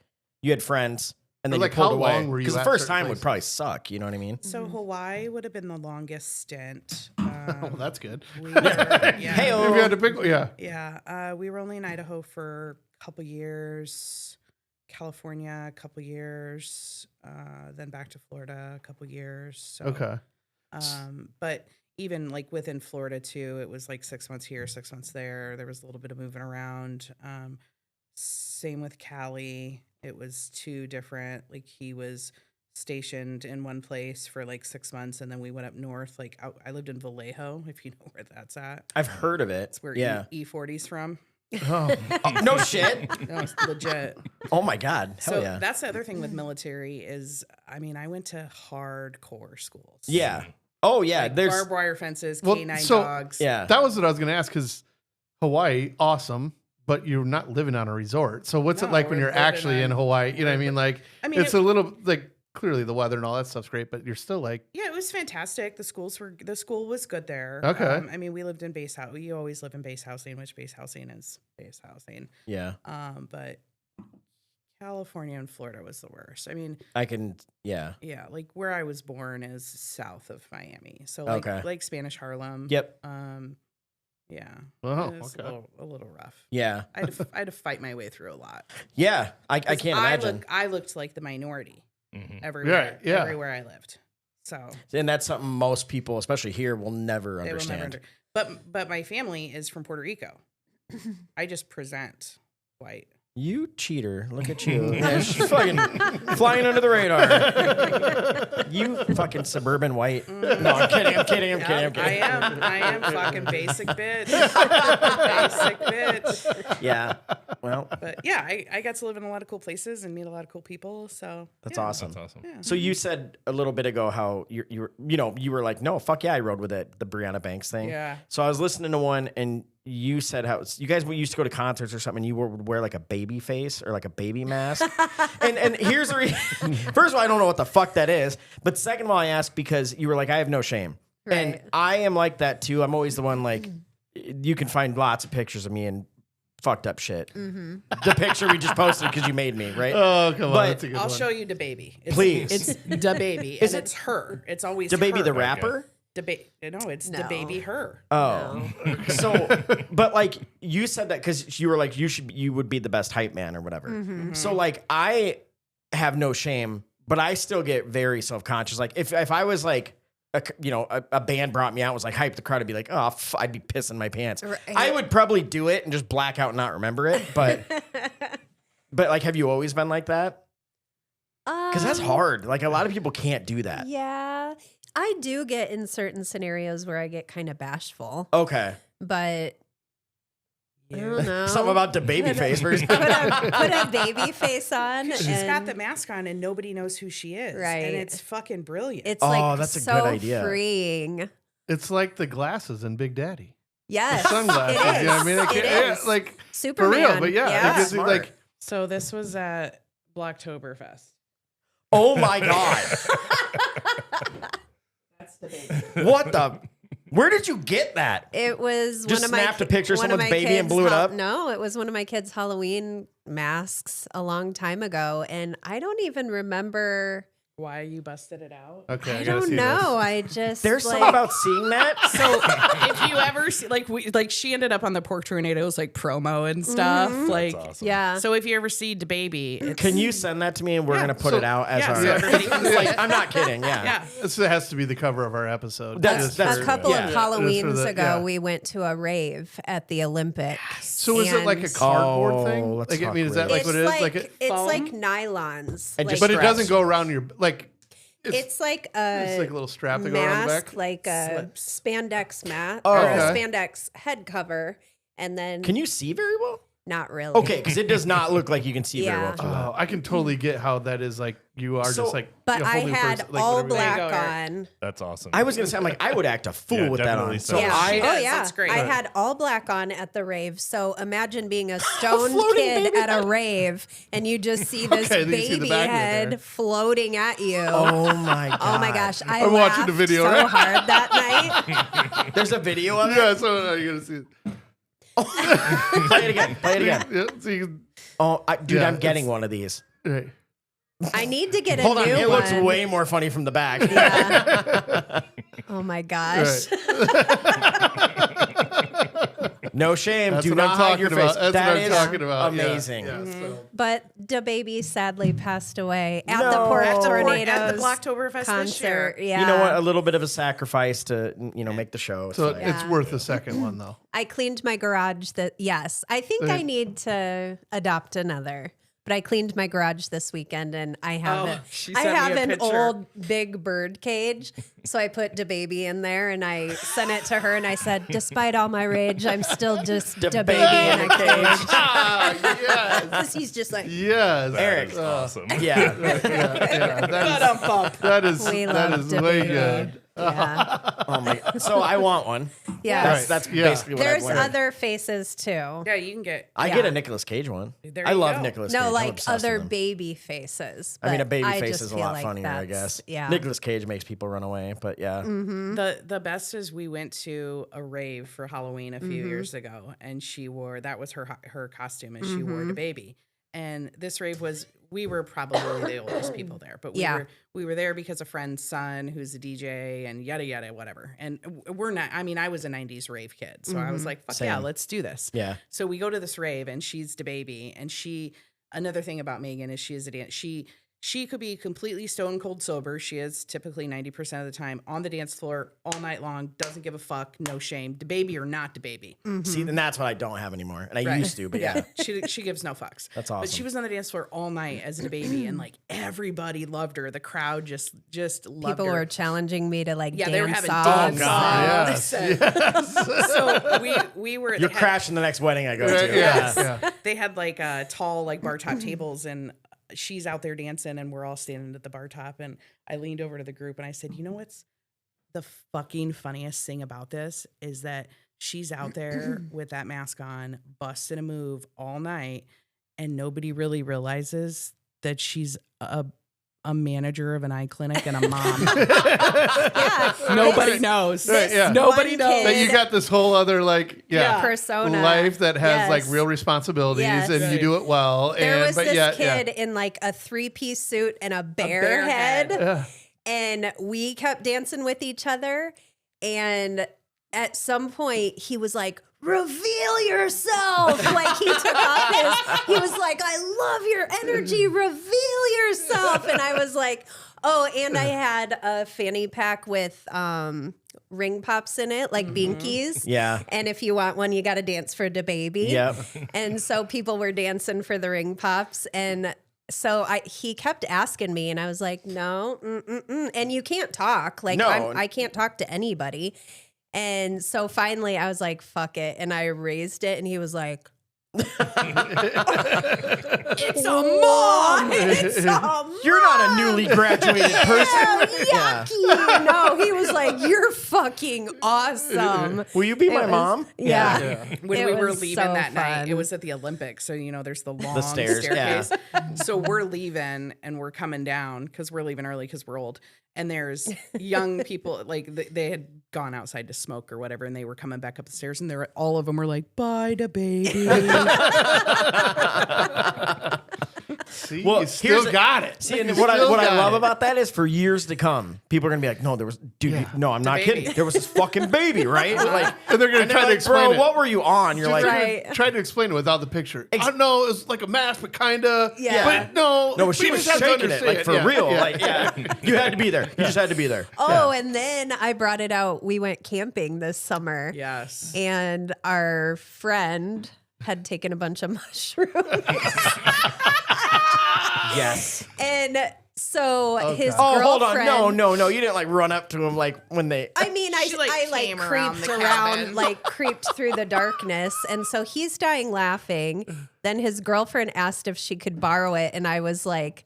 S1: you had friends and then
S2: Like,
S1: you pulled
S2: how
S1: away
S2: long were you
S1: because the
S2: at
S1: first
S2: certain
S1: time would
S2: places?
S1: probably suck. You know what I mean?
S5: So Hawaii would have been the longest stint.
S2: oh, that's good.
S5: We were, yeah.
S1: Hey-o.
S2: If you had to pick, yeah.
S5: Yeah, we were only in Idaho for a couple years, California a couple years, then back to Florida a couple years. So,
S2: Okay.
S5: but even like within Florida too, it was like 6 months here, 6 months there. There was a little bit of moving around. Same with Cali. It was two different. Like he was stationed in one place for like 6 months, and then we went up north. Like I lived in Vallejo, if you know where that's at.
S1: I've heard of it.
S5: It's where
S1: Yeah.
S5: E40's from.
S2: Oh,
S1: No shit.
S5: No, it's legit.
S1: Oh my god. Hell
S5: So
S1: yeah.
S5: that's the other thing with military is, I mean, I went to hardcore schools.
S1: Yeah. Oh yeah.
S5: Like
S1: There's
S5: barbed wire fences,
S2: Well,
S5: K9
S2: so-
S5: dogs.
S1: yeah.
S2: that was what I was going to ask because Hawaii, awesome, but you're not living on a resort. So what's it
S5: No,
S2: like when
S5: we're
S2: you're
S5: living
S2: actually in
S5: on-
S2: Hawaii? You know what I mean? Like,
S5: I mean,
S2: it's a little like clearly the weather and all that stuff's great, but you're still like,
S5: Yeah, it was fantastic. The school was good there.
S2: Okay.
S5: I mean, we lived in base house. You always live in base housing, which base housing is base housing.
S1: yeah.
S5: But California and Florida was the worst. I mean,
S1: I can. Yeah.
S5: yeah, like where I was born is south of Miami, so like
S1: Okay.
S5: like Spanish Harlem.
S1: Yep.
S5: Yeah.
S2: oh,
S5: It was
S2: okay.
S5: a little rough.
S1: Yeah.
S5: I had to fight my way through a lot.
S1: Yeah. I can't imagine.
S5: I looked like the minority
S3: mhm.
S5: everywhere.
S2: Yeah.
S5: Everywhere I lived. So
S1: And that's something most people, especially here, will never
S5: they will never
S1: understand.
S5: But my family is from Puerto Rico. I just present white.
S1: You cheater. Look at you. Yeah, she's fucking flying under the radar. You fucking suburban white. No, I'm kidding. I'm kidding.
S5: I am fucking basic bitch. Basic bitch.
S1: Yeah. Well,
S5: But yeah, I got to live in a lot of cool places and meet a lot of cool people. So
S1: that's
S5: yeah.
S1: awesome.
S3: That's awesome.
S5: Yeah.
S1: So you said a little bit ago how you were like, no, fuck yeah, I rode with it, the Brianna Banks thing.
S5: Yeah.
S1: So I was listening to one, and you said how you guys used to go to concerts or something, and you would wear like a baby face or like a baby mask. and here's the reason. First of all, I don't know what the fuck that is, but second of all, I asked because you were like, I have no shame, and
S4: Right.
S1: I am like that too. I'm always the one like, you can find lots of pictures of me and fucked up shit. The picture we just posted because you made me, right?
S2: Oh, come
S1: But
S2: on. That's a good
S5: I'll
S2: one.
S5: show you the baby.
S1: Please.
S5: It's the baby.
S1: Is
S5: And
S1: it-
S5: it's her. It's always
S1: the baby,
S5: her.
S1: the rapper.
S5: No, it's the
S4: No.
S5: baby her.
S1: Oh, so, but like you said that because you were like, you would be the best hype man or whatever.
S4: Mm-hmm.
S1: So like, I have no shame, but I still get very self-conscious. Like if I was like, a band brought me out and was like hype the crowd, would be like, oh, I'd be pissing my pants.
S4: Right.
S1: I would probably do it and just black out and not remember it. But, but like, have you always been like that? Because that's hard. Like a lot of people can't do that.
S4: Yeah. I do get in certain scenarios where I get kind of bashful,
S1: Okay.
S4: but I don't know.
S1: Something about the baby face version.
S4: put a baby face on.
S5: She's got
S4: and
S5: the mask on and nobody knows who she is.
S4: Right.
S5: And it's fucking brilliant.
S4: It's
S1: Oh,
S4: like
S1: that's a
S4: so
S1: good idea.
S4: freeing.
S2: It's like the glasses in Big Daddy.
S4: Yes.
S2: Sunglasses.
S4: It is.
S2: You know what I mean?
S4: It
S2: Yeah,
S4: is.
S2: like for
S4: Superman.
S2: real. But yeah, because
S1: Smart.
S2: like
S5: So this was at Blocktoberfest.
S1: Oh my God.
S5: That's the baby.
S1: What the? Where did you get that?
S4: It was
S1: Just
S4: one of my
S1: snapped a picture of
S4: one
S1: someone's
S4: my
S1: baby and
S4: kids'
S1: blew it up?
S4: No, it was one of my kids' Halloween masks a long time ago, and I don't even remember.
S5: Why you busted it out?
S2: okay,
S4: I
S2: gotta
S4: don't
S2: see
S4: know. I just
S1: There's
S4: like,
S1: something about seeing that.
S5: So if you ever see like she ended up on the Pork Tornadoes like promo and stuff. Like
S3: That's awesome.
S4: yeah.
S5: so if you ever see DaBaby, it's
S1: Can you send that to me and we're
S5: Yeah,
S1: gonna put
S2: so-
S1: it out as
S5: yeah,
S1: our?
S5: so everybody can see
S1: like,
S5: it.
S1: I'm not kidding. Yeah.
S5: yeah.
S2: this has to be the cover of our episode.
S1: That's-
S2: Just
S4: a
S2: for-
S4: couple
S1: yeah.
S4: of
S2: Just for
S4: Halloweens
S2: the-
S4: ago,
S2: yeah.
S4: we went to a rave at the Olympics.
S2: So is it like a
S4: and
S2: cardboard
S1: Oh,
S2: thing?
S1: let's
S2: Like I
S1: talk
S2: mean, is that like
S4: it's
S2: what it is?
S4: like,
S2: Like it,
S4: it's
S5: foam?
S4: like nylons,
S1: And
S4: like,
S1: just
S2: but it
S1: straps.
S2: doesn't go around your like.
S4: it's like a
S2: It's like a little strap to go around the
S4: mask,
S2: back.
S4: like a
S5: Slips.
S4: spandex mat
S1: Oh.
S4: or a
S2: Okay.
S4: spandex head cover, and then
S1: Can you see very well?
S4: not really.
S1: Okay, because it does not look like you can see very
S4: Yeah.
S1: well through that.
S2: Oh, I can totally get how that is. Like you are
S1: So-
S2: just like.
S4: But
S2: a
S4: I
S2: whole new
S4: had
S2: person, like,
S4: all
S2: whatever that is.
S4: black
S5: There you go,
S4: on.
S3: That's awesome.
S1: I was gonna say, I'm like, I would act a fool
S3: Yeah,
S1: with that
S3: definitely
S1: on.
S3: so.
S1: So
S4: Yeah.
S5: She
S1: I,
S5: does.
S4: Oh yeah,
S5: That's great.
S4: I had all black on at the rave. So imagine being a stoned
S1: floating
S4: kid
S1: baby
S4: at a rave and you just see this
S2: Okay, then you see the
S4: baby
S2: back of it
S4: head
S2: there.
S4: floating at you.
S1: oh my God.
S4: Oh my gosh, I
S2: I'm watching the
S4: laughed
S2: video,
S4: so
S2: right?
S4: hard that night.
S1: There's a video of it.
S2: Yeah, so you're gonna see it.
S1: Play it again. Play it again.
S2: Yeah, so you can,
S1: Oh, dude,
S2: Yeah,
S1: I'm getting
S2: it's-
S1: one of these.
S2: right.
S4: I need to get a
S1: Hold
S4: new
S1: on, it
S4: one.
S1: looks way more funny from the back.
S4: Yeah. Oh my gosh.
S1: No shame.
S2: That's
S1: Do
S2: what
S1: not
S2: I'm
S1: hide
S2: talking
S1: your
S2: about.
S1: face.
S2: That's
S1: That
S2: what I'm
S1: is
S2: talking about. Yeah,
S1: amazing.
S2: yeah, so-
S4: But DaBaby sadly passed away at
S1: No.
S4: the Pork
S1: At the
S4: Tornadoes
S5: at the Blocktoberfest this
S4: concert.
S5: year.
S4: Yeah.
S1: You know what? A little bit of a sacrifice to make the show.
S2: So
S1: fine.
S2: it's
S4: Yeah.
S2: worth the second one though.
S4: I cleaned my garage yes. I think I need to adopt another. But I cleaned my garage this weekend and I have
S5: she
S4: I
S5: sent me
S4: have
S5: a
S4: an
S5: picture.
S4: old big bird cage. So I put DaBaby in there and I sent it to her and I said, despite all my rage, I'm still just DaBaby in a cage.
S2: Ah, yes.
S4: He's just like,
S2: Yes.
S1: Eric.
S3: That's awesome.
S1: yeah.
S2: Yeah,
S5: Ba-dum-bum.
S2: that is
S4: we
S2: that
S4: love
S2: is
S4: DaBaby.
S2: way good.
S4: Yeah.
S1: Oh my. So I want one.
S4: Yeah.
S1: That's
S2: Yeah.
S1: basically what
S4: There's
S1: I've learned.
S4: other faces too.
S5: Yeah, you can get.
S1: I
S4: yeah.
S1: get a Nicolas Cage one.
S5: There
S1: I
S5: you
S1: love
S5: go.
S1: Nicolas Cage.
S4: No,
S1: I'm
S4: like
S1: obsessed
S4: other
S1: with him.
S4: baby faces.
S1: I mean, a
S4: but
S1: baby
S4: I
S1: face
S4: just
S1: is a
S4: feel
S1: lot
S4: like
S1: funnier, I
S4: that's-
S1: guess.
S4: Yeah.
S1: Nicolas Cage makes people run away, but yeah.
S4: Mm-hmm.
S5: The best is we went to a rave for Halloween a few years ago, and she wore that was her costume, and she wore DaBaby. And this rave was we were probably the oldest people there, but we were there because a friend's son who's a DJ and yada yada whatever. And we're not. I mean, I was a '90s rave kid, so I was like, fuck yeah,
S1: Same.
S5: let's do this.
S1: Yeah.
S5: So we go to this rave, and she's DaBaby, and another thing about Megan is she is a dance. she could be completely stone cold sober. She is typically 90% of the time on the dance floor all night long. Doesn't give a fuck. No shame. DeBaby or not DeBaby.
S1: See, and that's what I don't have anymore. And I
S5: Right.
S1: used to, but yeah.
S5: She gives no fucks.
S1: That's
S5: But she
S1: awesome.
S5: was on the dance floor all night as a baby, and like everybody loved her. The crowd just loved
S4: People
S5: her.
S4: were challenging me to like
S5: Yeah,
S4: dance
S5: they were having
S4: off.
S5: dance
S2: God,
S5: offs.
S2: yes.
S5: So we were.
S1: You're
S5: they had-
S1: crashing the next wedding I go
S2: Right,
S1: to.
S2: yeah.
S5: They had like tall like bar top tables, and she's out there dancing, and we're all standing at the bar top. And I leaned over to the group and I said, "You know what's the fucking funniest thing about this is that she's out there with that mask on, busting a move all night, and nobody really realizes that she's a manager of an eye clinic and a mom.
S4: Yeah,
S5: Nobody knows.
S2: Right, yeah.
S5: Nobody
S4: One
S5: knows.
S2: That you got this whole other like
S4: persona.
S2: life that has like
S4: Yes.
S2: real responsibilities
S4: Yes.
S2: and you do it well.
S4: There was
S2: but
S4: this
S2: yeah,
S4: kid in like a 3-piece suit and a bear,
S5: bear
S4: head.
S5: head.
S2: Yeah.
S4: And we kept dancing with each other. And at some point, he was like, reveal yourself. Like he took off he was like, I love your energy. Reveal yourself. And I was like, oh, and I had a fanny pack with ring pops in it, like binkies.
S1: Yeah.
S4: And if you want one, you got to dance for DeBaby.
S1: Yep.
S4: And so people were dancing for the ring pops. And so he kept asking me, and I was like, no, and you can't talk. Like,
S1: No.
S4: I can't talk to anybody. And so finally I was like, fuck it. And I raised it, and he was like,
S5: It's a mom.
S4: it's a mom.
S1: You're not a newly graduated person.
S4: Yeah, yucky. No, he was like, you're fucking awesome.
S1: Will you be
S4: It
S1: my
S4: was-
S1: mom?
S4: Yeah.
S5: When
S4: It
S5: we were
S4: was
S5: leaving
S4: so
S5: that night,
S4: fun.
S5: it was at the Olympics. So, there's the long
S1: stairs,
S5: staircase. So we're leaving and we're coming down because we're leaving early because we're old. And there's young people, like they had gone outside to smoke or whatever, and they were coming back up the stairs, and all of them were like, bye to baby.
S2: See,
S1: Well,
S2: you still
S1: here's-
S2: got it.
S1: See, and
S2: You
S1: what I
S2: still got
S1: love
S2: it.
S1: about that is for years to come, people are gonna be like, "No, there was, dude,
S2: Yeah.
S1: no, I'm not
S5: baby.
S1: kidding. There was this fucking baby, right?" Like,
S2: And they're gonna
S1: and
S2: try to
S1: like,
S2: explain
S1: bro,
S2: it.
S1: what were you on? You're like,
S4: Right.
S2: Try to explain it without the picture. I don't know. It was like a mask, but kinda.
S4: Yeah.
S2: But no.
S1: no, she
S2: we
S1: was
S2: just have to
S1: shaking it,
S2: understand
S1: like for
S2: Yeah,
S1: real.
S2: yeah.
S1: Like, yeah, you had to be there. You just had to be there.
S4: Oh, and then I brought it out. We went camping this summer.
S5: Yes.
S4: And our friend had taken a bunch of mushrooms.
S1: Yes.
S4: And so his
S1: Oh, hold on.
S4: girlfriend.
S1: No. You didn't like run up to him like when they.
S4: I mean,
S5: She, like,
S4: I
S5: came around
S4: creeped
S5: the
S4: around,
S5: cabin.
S4: like creeped through the darkness. And so he's dying laughing. Then his girlfriend asked if she could borrow it. And I was like,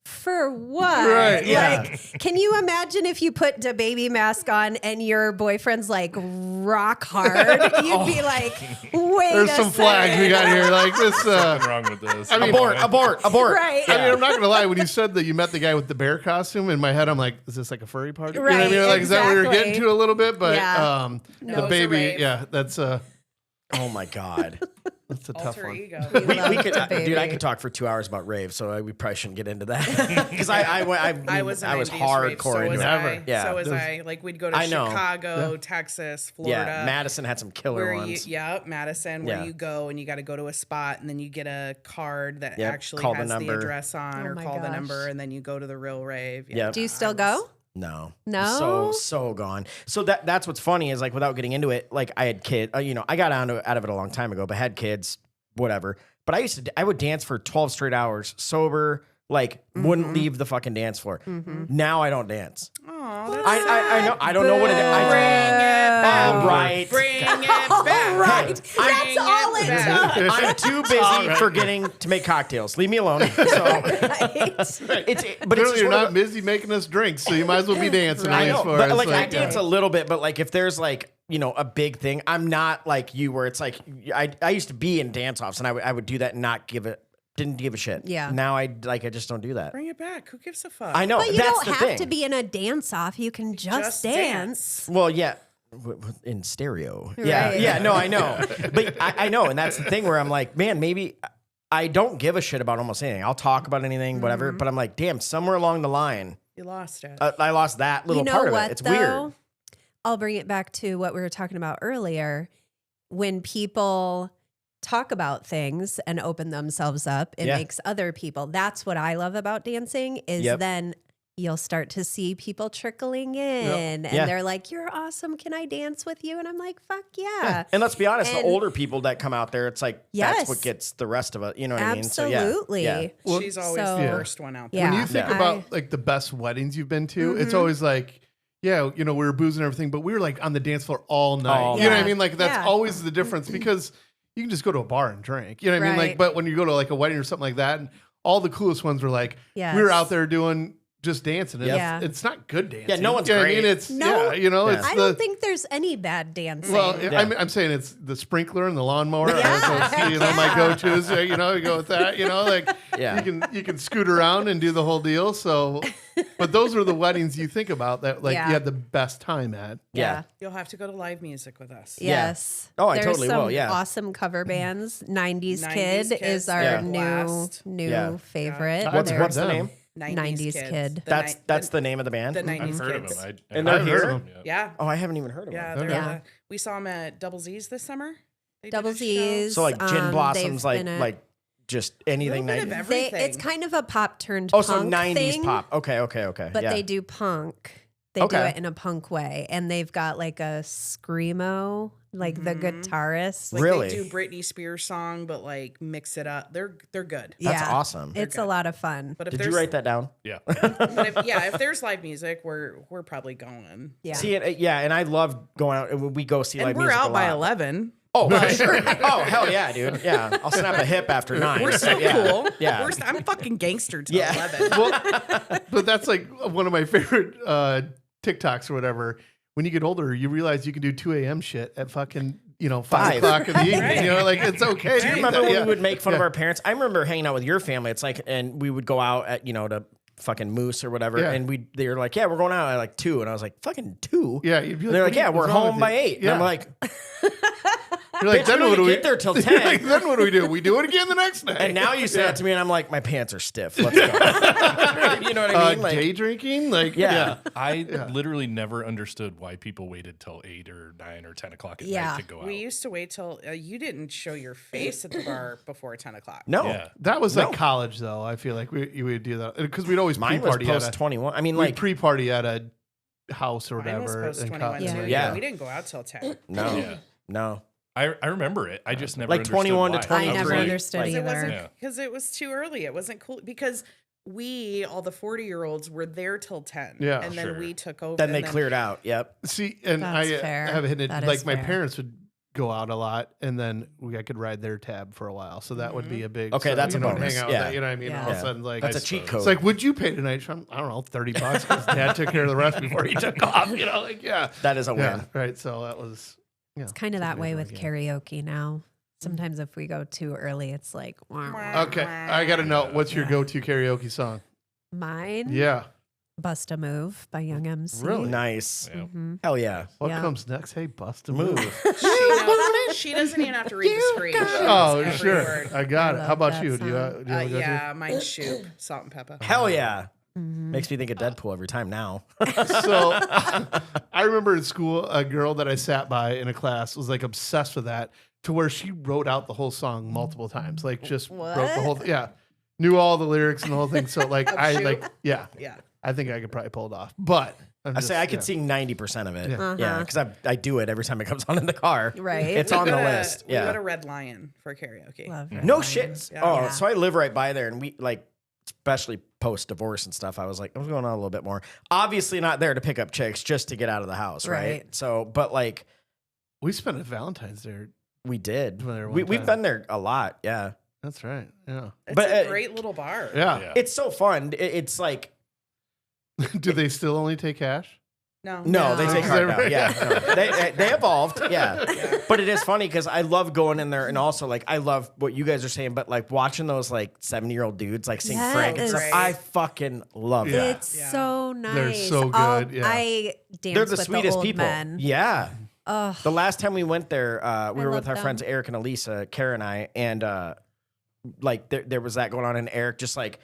S4: for what?
S2: Right,
S1: yeah.
S4: Like, can you imagine if you put the baby mask on and your boyfriend's like rock hard? You'd be like, wait
S2: There's
S4: a
S2: some flags we
S4: second.
S2: got here. Like this.
S3: Something wrong with this.
S2: I mean-
S1: abort.
S4: Right.
S2: I mean, I'm not gonna lie. When you said that you met the guy with the bear costume, in my head, I'm like, is this like a furry party? You know what I
S4: Right,
S2: mean? Like, is that what you're getting
S4: exactly.
S2: to a little bit? But
S4: Yeah.
S2: the
S5: No, it's a
S2: baby,
S5: rave.
S2: yeah, that's a
S1: Oh my god.
S2: tough
S5: Alter
S2: one.
S5: ego.
S4: We
S1: We
S4: loved
S1: could,
S4: the baby.
S1: dude. I could talk for 2 hours about rave, so we probably shouldn't get into that because I was
S5: I was
S1: hardcore
S5: so
S1: into
S5: was
S1: it.
S5: I.
S1: Yeah.
S5: So was I. Like we'd go to
S1: I know.
S5: Chicago, Texas, Florida.
S1: Yeah, Madison had some killer
S5: where
S1: ones.
S5: Madison, where
S1: Yeah.
S5: you go and you got to go to a spot and then you get a card that
S1: Yep,
S5: actually
S1: call the
S5: has the
S1: number.
S5: address on
S4: Oh
S5: or
S4: my
S5: call the
S4: gosh.
S5: number and then you go to the real rave.
S1: Yep.
S4: Do you still
S5: I was-
S4: go?
S1: No,
S4: No?
S1: so gone. So that's what's funny is like without getting into it, like I had kids. I got out of it a long time ago, but had kids, whatever. But I would dance for 12 straight hours sober. Like wouldn't leave the fucking dance floor. Now I don't dance.
S5: Aw, that's
S1: I know I don't know what it is.
S5: Bring it back.
S1: All right.
S5: Bring it back.
S4: Right.
S5: Bring
S4: That's all it
S5: back.
S4: took.
S1: I'm too busy forgetting to make cocktails. Leave me alone. So it's but it's
S2: Clearly,
S1: just
S2: you're
S1: one of
S2: not busy making us drinks, so you might as well be dancing.
S1: I
S2: at
S1: know,
S2: least for
S1: but
S2: us.
S1: like I dance a little bit, but like if there's like a big thing, I'm not like you where it's like I used to be in dance offs and I would do that and didn't give a shit.
S4: Yeah.
S1: Now I just don't do that.
S5: Bring it back. Who gives a fuck?
S1: I know
S4: But you
S1: that's
S4: don't
S1: the
S4: have
S1: thing.
S4: to be in a dance off. You can just dance.
S1: Well, yeah. In stereo. Yeah.
S4: Right.
S1: Yeah. No, I know. But I know. And that's the thing where I'm like, man, maybe I don't give a shit about almost anything. I'll talk about anything, whatever. But I'm like, damn, somewhere along the line,
S5: You lost it.
S1: I lost that little
S4: You know
S1: part
S4: what,
S1: of it. It's
S4: though?
S1: weird.
S4: I'll bring it back to what we were talking about earlier. When people talk about things and open themselves up. It makes other people. That's what I love about dancing is then you'll start to see people trickling in and they're like, you're awesome. Can I dance with you? And I'm like, fuck yeah.
S1: And let's be honest, the older people that come out there, it's like, that's what gets the rest of it. You know what I mean?
S4: Absolutely.
S1: So, yeah.
S2: Well,
S5: She's always the first one out there.
S4: Yeah.
S2: When you think about like the best weddings you've been to, it's always like, yeah, you know, we were boozing and everything, but we were like on the dance floor all night. You know what I mean? Like that's always the difference because you can just go to a bar and drink. You know what I mean? Like, but when you go to like a wedding or something like that, and all the coolest ones were like, we were out there doing just dancing. It's not good dancing.
S1: Yeah, no one's
S2: you know
S1: great.
S2: I mean, it's you know, it's
S4: I don't think there's any bad dancing.
S2: well, I'm saying it's the sprinkler and the lawnmower. You know, my go-tos. You know, you go with that. You know, like you can scoot around and do the whole deal. So, but those are the weddings you think about that like you had the best time at.
S1: Yeah.
S5: You'll have to go to live music with us.
S4: Yes.
S1: Oh, I
S4: There's
S1: totally
S4: some
S1: will. Yeah.
S4: Awesome cover bands. 90s
S5: 90s
S4: Kid
S5: Kids,
S4: is our
S5: yeah.
S4: new
S5: Blast.
S4: favorite.
S1: What's the name?
S4: 90s Kid.
S1: That's the name of the band.
S5: The 90s
S3: I've heard
S5: Kids.
S3: of them.
S1: And they're
S3: I've
S1: here?
S3: heard of them,
S5: Yeah.
S1: Oh, I haven't even heard of
S5: Yeah.
S1: them.
S5: We saw them at Double Z's this summer. They did
S4: Double
S5: a show.
S4: Z's.
S1: So like Gin Blossoms,
S4: they've been
S1: like just anything.
S5: Little bit of everything.
S4: it's kind of a pop turned
S1: Oh,
S4: punk
S1: so 90s
S4: thing,
S1: pop. Okay.
S4: but
S1: yeah.
S4: they do punk. They do
S1: Okay.
S4: it in a punk way, and they've got like a screamo, like the guitarist.
S5: Like
S1: Really?
S5: they do Britney Spears song, but like mix it up. They're good.
S1: That's awesome.
S4: It's a lot of fun.
S5: But if
S1: Did
S5: there's,
S1: you write that down?
S3: Yeah.
S5: if there's live music, we're probably going.
S4: Yeah.
S1: See it, yeah, and I love going out. We go see
S5: And
S1: live
S5: we're
S1: music
S5: out
S1: a
S5: by
S1: lot.
S5: 11.
S1: Oh, for sure. Oh, hell yeah, dude. Yeah, I'll snap a hip after 9.
S5: We're so
S1: yeah.
S5: cool.
S1: Yeah.
S5: I'm fucking gangster till
S1: Yeah.
S5: 11.
S2: Well, but that's like one of my favorite TikToks or whatever. When you get older, you realize you can do 2 a.m. shit at fucking 5 o'clock in the evening.
S5: Right.
S2: You know, like it's okay.
S1: Do you remember when we would make fun of our parents? I remember hanging out with your family. It's like, and we would go out at to fucking Moose or whatever, and they were like, yeah, we're going out at like 2, and I was like, fucking 2?
S2: Yeah, you'd be
S1: And they're
S2: what
S1: like, yeah,
S2: what's
S1: we're
S2: wrong
S1: home
S2: with
S1: by
S2: you?
S1: 8.
S2: Yeah.
S1: And I'm like,
S2: You're like,
S1: bitch,
S2: then
S1: we
S2: what do
S1: don't
S2: we
S1: get there till
S2: You're
S1: 10.
S2: like, then what do? We do it again the next day.
S1: And now you say that to me, and I'm like, my pants are stiff. Let's go. You know what I mean? Like,
S2: day drinking, like
S1: Yeah.
S3: I literally never understood why people waited till 8 or 9 or 10 o'clock at night to go out.
S5: We used to wait till you didn't show your face at the bar before 10 o'clock.
S1: no.
S3: Yeah.
S2: That was like college, though. I feel like we would do that because we'd always
S1: Mine was
S2: pre-party
S1: post 21. I mean,
S2: we'd
S1: like,
S2: pre-party at a house or
S5: Mine was
S2: whatever.
S5: post
S2: in
S5: 21
S2: college.
S5: too.
S1: Yeah.
S5: We didn't go out till 10.
S1: no.
S3: Yeah.
S1: No.
S3: I remember it. I just never
S1: Like
S3: understood
S1: 21 to
S3: why.
S1: 23.
S4: I never
S1: Like,
S4: understood
S5: Because it
S4: either.
S5: wasn't because it was too early. It wasn't cool because we, all the 40-year-olds, were there till 10.
S2: Yeah.
S5: And then
S3: Sure.
S5: we took over.
S1: Then they
S5: and
S1: cleared out. Yep.
S2: See, and
S4: That's
S2: I
S4: fair.
S2: have hit it
S4: That
S2: like
S4: is
S2: my
S4: fair.
S2: parents would go out a lot, and then I could ride their tab for a while. So that would be a big
S1: Okay, that's a bonus.
S2: Hang out with
S1: Yeah.
S2: that, you know what I mean?
S4: Yeah.
S2: All of
S1: Yeah.
S2: a sudden, like
S1: That's a
S3: I
S1: cheat
S3: suppose.
S1: code.
S2: it's like, would you pay tonight? Sean? I don't know, $30 because Dad took care of the rest before he took off. You know, like
S1: that is a win.
S2: yeah, right. So that was
S4: It's kind of that way with karaoke now. Sometimes if we go too early, it's like, wah, wah.
S2: Okay, I got to know what's your go-to karaoke song?
S4: Mine,
S2: Yeah,
S4: Bust a Move by Young MC.
S2: Really?
S1: Nice.
S3: Yeah.
S1: Hell yeah.
S2: what
S4: Yeah.
S2: comes next? Hey, bust a
S1: Move.
S2: move.
S5: she doesn't even have to read the screen. She knows
S2: Oh,
S5: every
S2: sure,
S5: word.
S2: I got
S4: I
S2: it. How
S4: love
S2: about
S4: that
S2: you? Do you,
S4: song.
S2: do you have a go-to?
S5: Yeah, mine's Shoop, Salt and Pepper.
S1: Hell yeah.
S4: Mm-hmm.
S1: Makes me think of Deadpool every time now.
S2: So I remember in school, a girl that I sat by in a class was like obsessed with that to where she wrote out the whole song multiple times. Like just wrote the whole, knew all the lyrics and the whole thing. So like,
S5: Yeah.
S2: I think I could probably pull it off, but
S1: I say I could sing 90% of it.
S2: Yeah.
S1: Yeah, because I do it every time it comes on in the car.
S4: Right.
S1: It's on the list.
S5: We go
S1: Yeah.
S5: to Red Lion for karaoke.
S4: Love
S1: No
S4: Red
S1: shit.
S4: Lion.
S5: Yeah.
S1: Oh,
S4: Yeah.
S1: so I live right by there, and we like, especially post divorce and stuff. I was like, I was going on a little bit more. Obviously, not there to pick up chicks, just to get out of the house, right?
S4: Right.
S1: So, but like,
S2: we spent a Valentine's there.
S1: we did.
S2: There one
S1: We've
S2: time.
S1: been there a lot. Yeah,
S2: That's right. Yeah.
S5: It's
S1: But,
S5: a great little bar.
S2: Yeah.
S3: Yeah.
S1: it's so fun. It's like,
S2: Do they still only take cash?
S5: No.
S1: no, they take
S2: Is
S1: card
S2: that
S1: now.
S2: right?
S1: Yeah, no. They evolved. Yeah. But it is funny because I love going in there, and also like I love what you guys are saying, but like watching those like 70-year-old dudes like sing Frank and
S4: Yes.
S1: stuff.
S5: Right.
S1: I fucking love
S2: Yeah.
S1: that.
S4: It's
S5: Yeah.
S4: so nice.
S2: They're so
S4: I'll-
S2: good, yeah.
S4: I dance
S1: They're the
S4: with
S1: sweetest
S4: the old
S1: people.
S4: men.
S1: Yeah.
S4: Ugh.
S1: The last time we went there, we were
S4: love
S1: with our
S4: them.
S1: friends Eric and Elisa, Kara and I, and like there was that going on, and Eric just like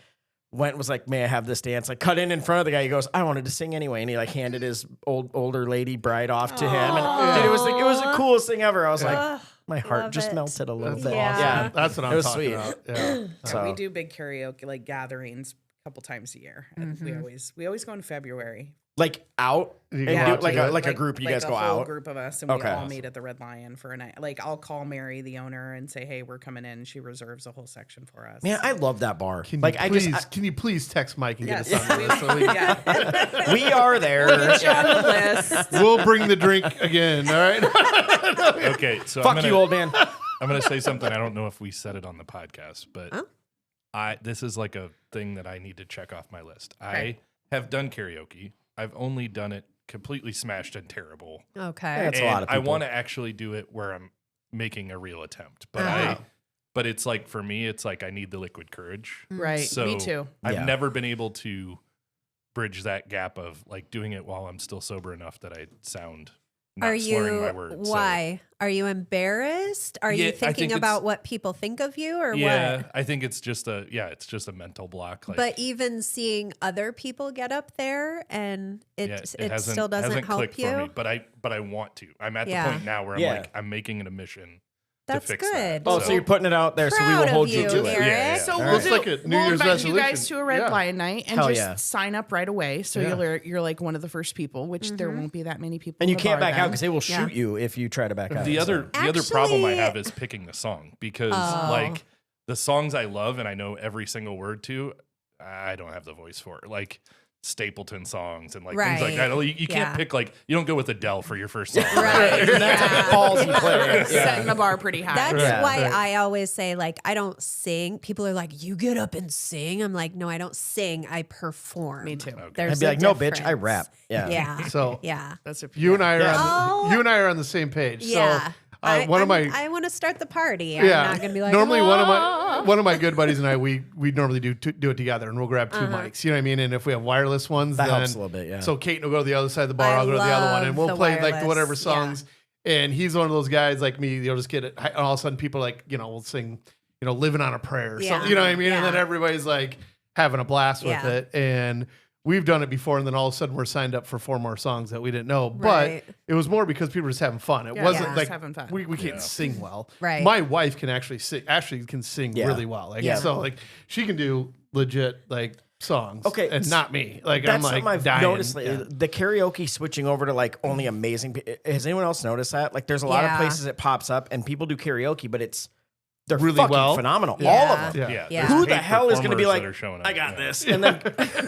S1: went and was like, "May I have this dance?" Like cut in front of the guy. He goes, "I wanted to sing anyway," and he like handed his older lady bride off to him, and dude, it was the coolest thing ever. I was like, My heart
S4: Love
S1: just
S4: it.
S1: melted a little
S2: That's
S1: bit.
S4: Yeah.
S1: Yeah.
S2: That's what
S1: It
S2: I'm
S1: was
S2: talking
S1: sweet.
S2: about. Yeah.
S1: So
S5: We do big karaoke like gatherings a couple times a year, and we always go in February.
S1: like out
S2: You
S1: and
S2: go
S1: do
S2: out
S1: like
S2: to
S1: a
S2: it?
S1: like a group. You guys
S5: a
S1: go
S5: whole
S1: out.
S5: group of us, and we
S1: Okay.
S5: all meet at the Red Lion for a night. Like I'll call Mary, the owner, and say, "Hey, we're coming in." She reserves a whole section for us.
S1: Man, I love that bar.
S2: Can
S1: Like
S2: you
S1: I
S2: please,
S1: just
S2: can you please text Mike and
S5: yes,
S2: get us on the list? So we,
S5: yeah.
S1: we are there.
S5: Get you on the list.
S2: we'll bring the drink again. All right.
S3: Okay, so
S1: Fuck you, old man.
S3: I'm gonna say something. I don't know if we said it on the podcast, but this is like a thing that I need to check off my list.
S5: Okay.
S3: I have done karaoke. I've only done it completely smashed and terrible.
S4: Okay.
S1: That's a
S3: And
S1: lot of
S3: I
S1: people.
S3: want to actually do it where I'm making a real attempt. But
S1: Uh-huh.
S3: but it's like for me, it's like I need the liquid courage.
S5: Right.
S3: So
S5: Me too.
S3: I've
S1: Yeah.
S3: never been able to bridge that gap of like doing it while I'm still sober enough that I sound not
S4: Are
S3: slurring
S4: you
S3: my words. So-
S4: why? Are you embarrassed? Are
S3: Yeah,
S4: you
S3: I
S4: thinking
S3: think it's-
S4: about what people think of you or
S3: yeah,
S4: what?
S3: I think it's just a mental block. Like,
S4: But even seeing other people get up there and it
S3: hasn't-
S4: still doesn't
S3: hasn't
S4: help
S3: clicked
S4: you.
S3: for me. But I want to. I'm at
S4: Yeah.
S3: the point now where I'm
S1: Yeah.
S3: like I'm making it a mission
S4: That's
S3: to fix
S4: good.
S3: that.
S1: Oh, so you're putting it out there, so we will
S4: Proud of
S1: hold you
S4: you,
S1: to it.
S4: Eric.
S3: Yeah.
S5: So
S1: All
S5: we'll
S1: right.
S2: It's like a New
S5: we'll
S2: Year's
S5: invite you guys
S2: resolution.
S5: to a Red
S2: Yeah.
S5: Lion night and
S1: Hell
S5: just
S1: yeah.
S5: sign up right away. So
S2: Yeah.
S5: you're like one of the first people, which there won't be that many people.
S1: And
S5: in
S1: you
S5: the
S1: can't
S5: bar
S1: back out
S5: then.
S1: because they will
S4: Yeah.
S1: shoot you if you try to back out.
S3: The
S1: so.
S3: other problem I
S4: Actually-
S3: have is picking the song because
S4: Oh.
S3: like the songs I love and I know every single word to, I don't have the voice for it. Like Stapleton songs and like things like
S4: Right.
S3: that. You can't
S4: Yeah.
S3: pick like you don't go with Adele for your first song.
S4: Right.
S1: That's
S4: yeah.
S1: a ballsy play.
S5: Setting the bar pretty high.
S4: That's
S1: Yeah.
S4: why
S2: Right.
S4: I always say, like, I don't sing. People are like, you get up and sing. I'm like, no, I don't sing. I perform.
S5: Me too.
S4: There's
S1: I'd be
S4: a
S1: like, no, bitch, I
S4: difference.
S1: rap. Yeah.
S4: Yeah.
S2: So
S4: Yeah.
S5: That's a
S2: you and I are
S1: Yeah.
S2: on you and I are on the same page.
S4: Yeah.
S2: So one of my
S4: I want to start the party.
S2: yeah.
S4: I'm not gonna be like,
S2: normally
S4: "Ah."
S2: one of my good buddies and I we normally do it together and we'll grab two mics. You know what I mean? And if we have wireless ones,
S1: That
S2: then
S1: helps a little bit, yeah.
S2: So Kate will go to the other side of the bar.
S4: I
S2: I'll go to the other one, and
S4: love
S2: we'll
S4: the
S2: play like the
S4: wireless,
S2: whatever
S4: yeah.
S2: songs. And he's one of those guys like me. You'll just get it. And all of a sudden, people are like, we'll sing, "Living on a Prayer."
S4: Yeah.
S2: So, you know what I mean? And then
S4: Yeah.
S2: everybody's like having a blast with
S4: Yeah.
S2: it. And we've done it before, and then all of a sudden we're signed up for 4 more songs that we didn't know.
S4: Right.
S2: But it was more because people were just having fun. It
S5: Yeah,
S2: wasn't
S5: yeah.
S2: like
S5: Just having fun.
S2: we can't sing well.
S4: Right.
S2: My wife can actually sing. Ashley can sing
S1: Yeah.
S2: really well. Like
S1: Yeah.
S2: so, like she can do legit like songs.
S1: Okay,
S2: and not me. Like
S1: That's
S2: I'm like
S1: something I've
S2: dying.
S1: noticed.
S2: Yeah.
S1: The karaoke switching over to like only amazing. Has anyone else noticed that? Like, there's a lot of
S4: Yeah.
S1: places it pops up and people do karaoke, but they're
S2: Really
S1: fucking
S2: well.
S1: phenomenal.
S4: Yeah.
S1: All of them.
S2: Yeah.
S3: Yeah.
S4: Yeah.
S3: there's
S1: Who the
S3: paid
S1: hell is going to be
S3: performers
S1: like,
S3: that are showing up.
S1: I got
S3: Yeah.
S1: this, and then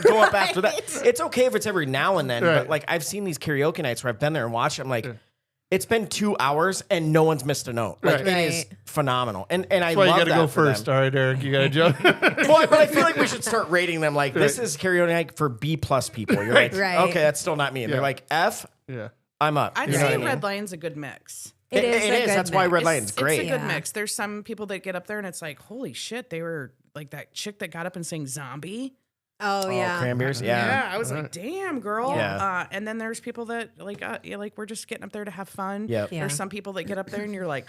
S1: go up after that? It's okay if it's every now and then,
S2: Right.
S1: but like I've seen these karaoke nights where I've been there and watched. I'm like, it's been 2 hours and no one's missed a note. Like
S2: Right.
S1: it is
S4: Right.
S1: phenomenal, and I
S2: That's why you
S1: love
S2: got to
S1: that
S2: go
S1: for
S2: first.
S1: them.
S2: All right, Eric, you got to jump.
S1: Well, but I feel like we should start rating them. Like this is karaoke night for B+ people. You're like,
S4: Right.
S1: okay, that's still not me. And
S2: Yeah.
S1: they're like, F,
S2: Yeah.
S1: I'm up.
S5: I'd
S1: You know
S5: say
S1: what I mean?
S5: Red Lion's a good mix.
S1: It
S4: a
S1: is.
S4: good
S1: That's why
S4: mix.
S1: Red Lion's great.
S5: It's a good
S4: Yeah.
S5: mix. There's some people that get up there and it's like, holy shit, they were like that chick that got up and sang Zombie.
S4: Oh, yeah.
S1: Cranberries.
S5: Yeah,
S1: Yeah.
S5: I was like, damn, girl.
S1: Yeah.
S5: And then there's people that like we're just getting up there to have fun.
S1: Yep.
S4: Yeah.
S5: There's some people that get up there and you're like,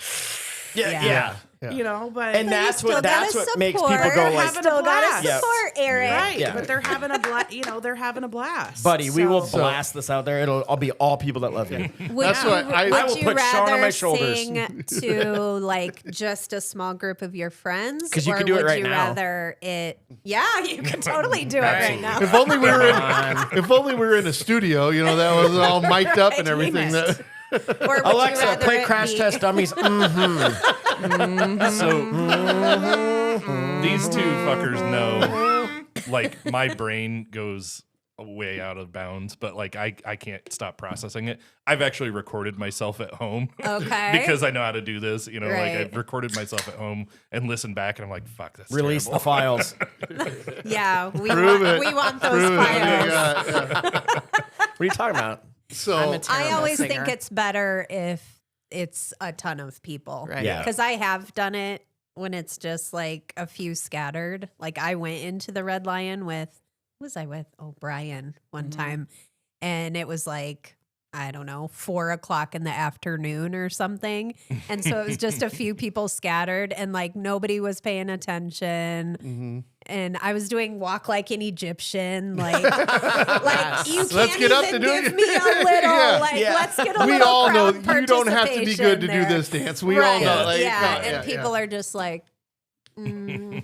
S1: Yeah.
S4: Yeah.
S5: but
S1: And that's what makes people
S4: support.
S1: go
S5: They're
S1: like,
S5: having
S4: Still
S5: a
S4: gotta
S5: blast.
S4: support Eric.
S5: right,
S1: Yeah.
S5: but they're having a blast. They're having a blast,
S1: buddy, we will
S5: So-
S1: blast this out there. I'll be all people that love you.
S4: Would
S2: That's
S4: you,
S2: what I
S4: would
S1: will
S4: you
S1: put Sean on
S4: rather
S1: my shoulders.
S4: sing to like just a small group of your friends?
S1: 'Cause you
S4: or
S1: could do it
S4: would
S1: right
S4: you
S1: now.
S4: rather it? Yeah, you could totally do it right now.
S2: If only we were in a studio, that was all mic'd up and everything. That
S4: Or would you
S1: Alexa,
S4: rather
S1: play
S4: it
S1: Crash
S4: be-
S1: Test Dummies.
S3: So these two fuckers know, like my brain goes way out of bounds, but like I can't stop processing it. I've actually recorded myself at home
S4: Okay.
S3: because I know how to do this. Like
S4: Right.
S3: I've recorded myself at home and listened back, and I'm like, fuck, that's
S1: Release
S3: terrible.
S1: the files.
S4: Yeah, we
S2: Prove
S4: want,
S2: it.
S4: we want those
S2: Prove it.
S4: files.
S2: Yeah.
S1: What are you talking about?
S2: So
S5: I'm a
S4: I
S5: terrible
S4: always
S5: singer.
S4: think it's better if it's a ton of people.
S5: Right.
S1: Yeah.
S4: Because I have done it when it's just like a few scattered. Like I went into the Red Lion with, who was I with? Oh, Brian one time. And it was like, I don't know, 4 o'clock in the afternoon or something. And so it was just a few people scattered and like nobody was paying attention. And I was doing walk like an Egyptian, like you can't
S2: Let's get up
S4: even
S2: to do
S4: give
S2: it.
S4: me a little,
S2: Yeah.
S4: like
S1: Yeah.
S4: let's get a
S2: We
S4: little
S2: all know
S4: crowd
S2: you don't have to be good to do
S4: participation
S2: this dance. We
S4: there.
S2: all know.
S4: Right.
S2: Like,
S4: yeah,
S2: no,
S4: and people are just like,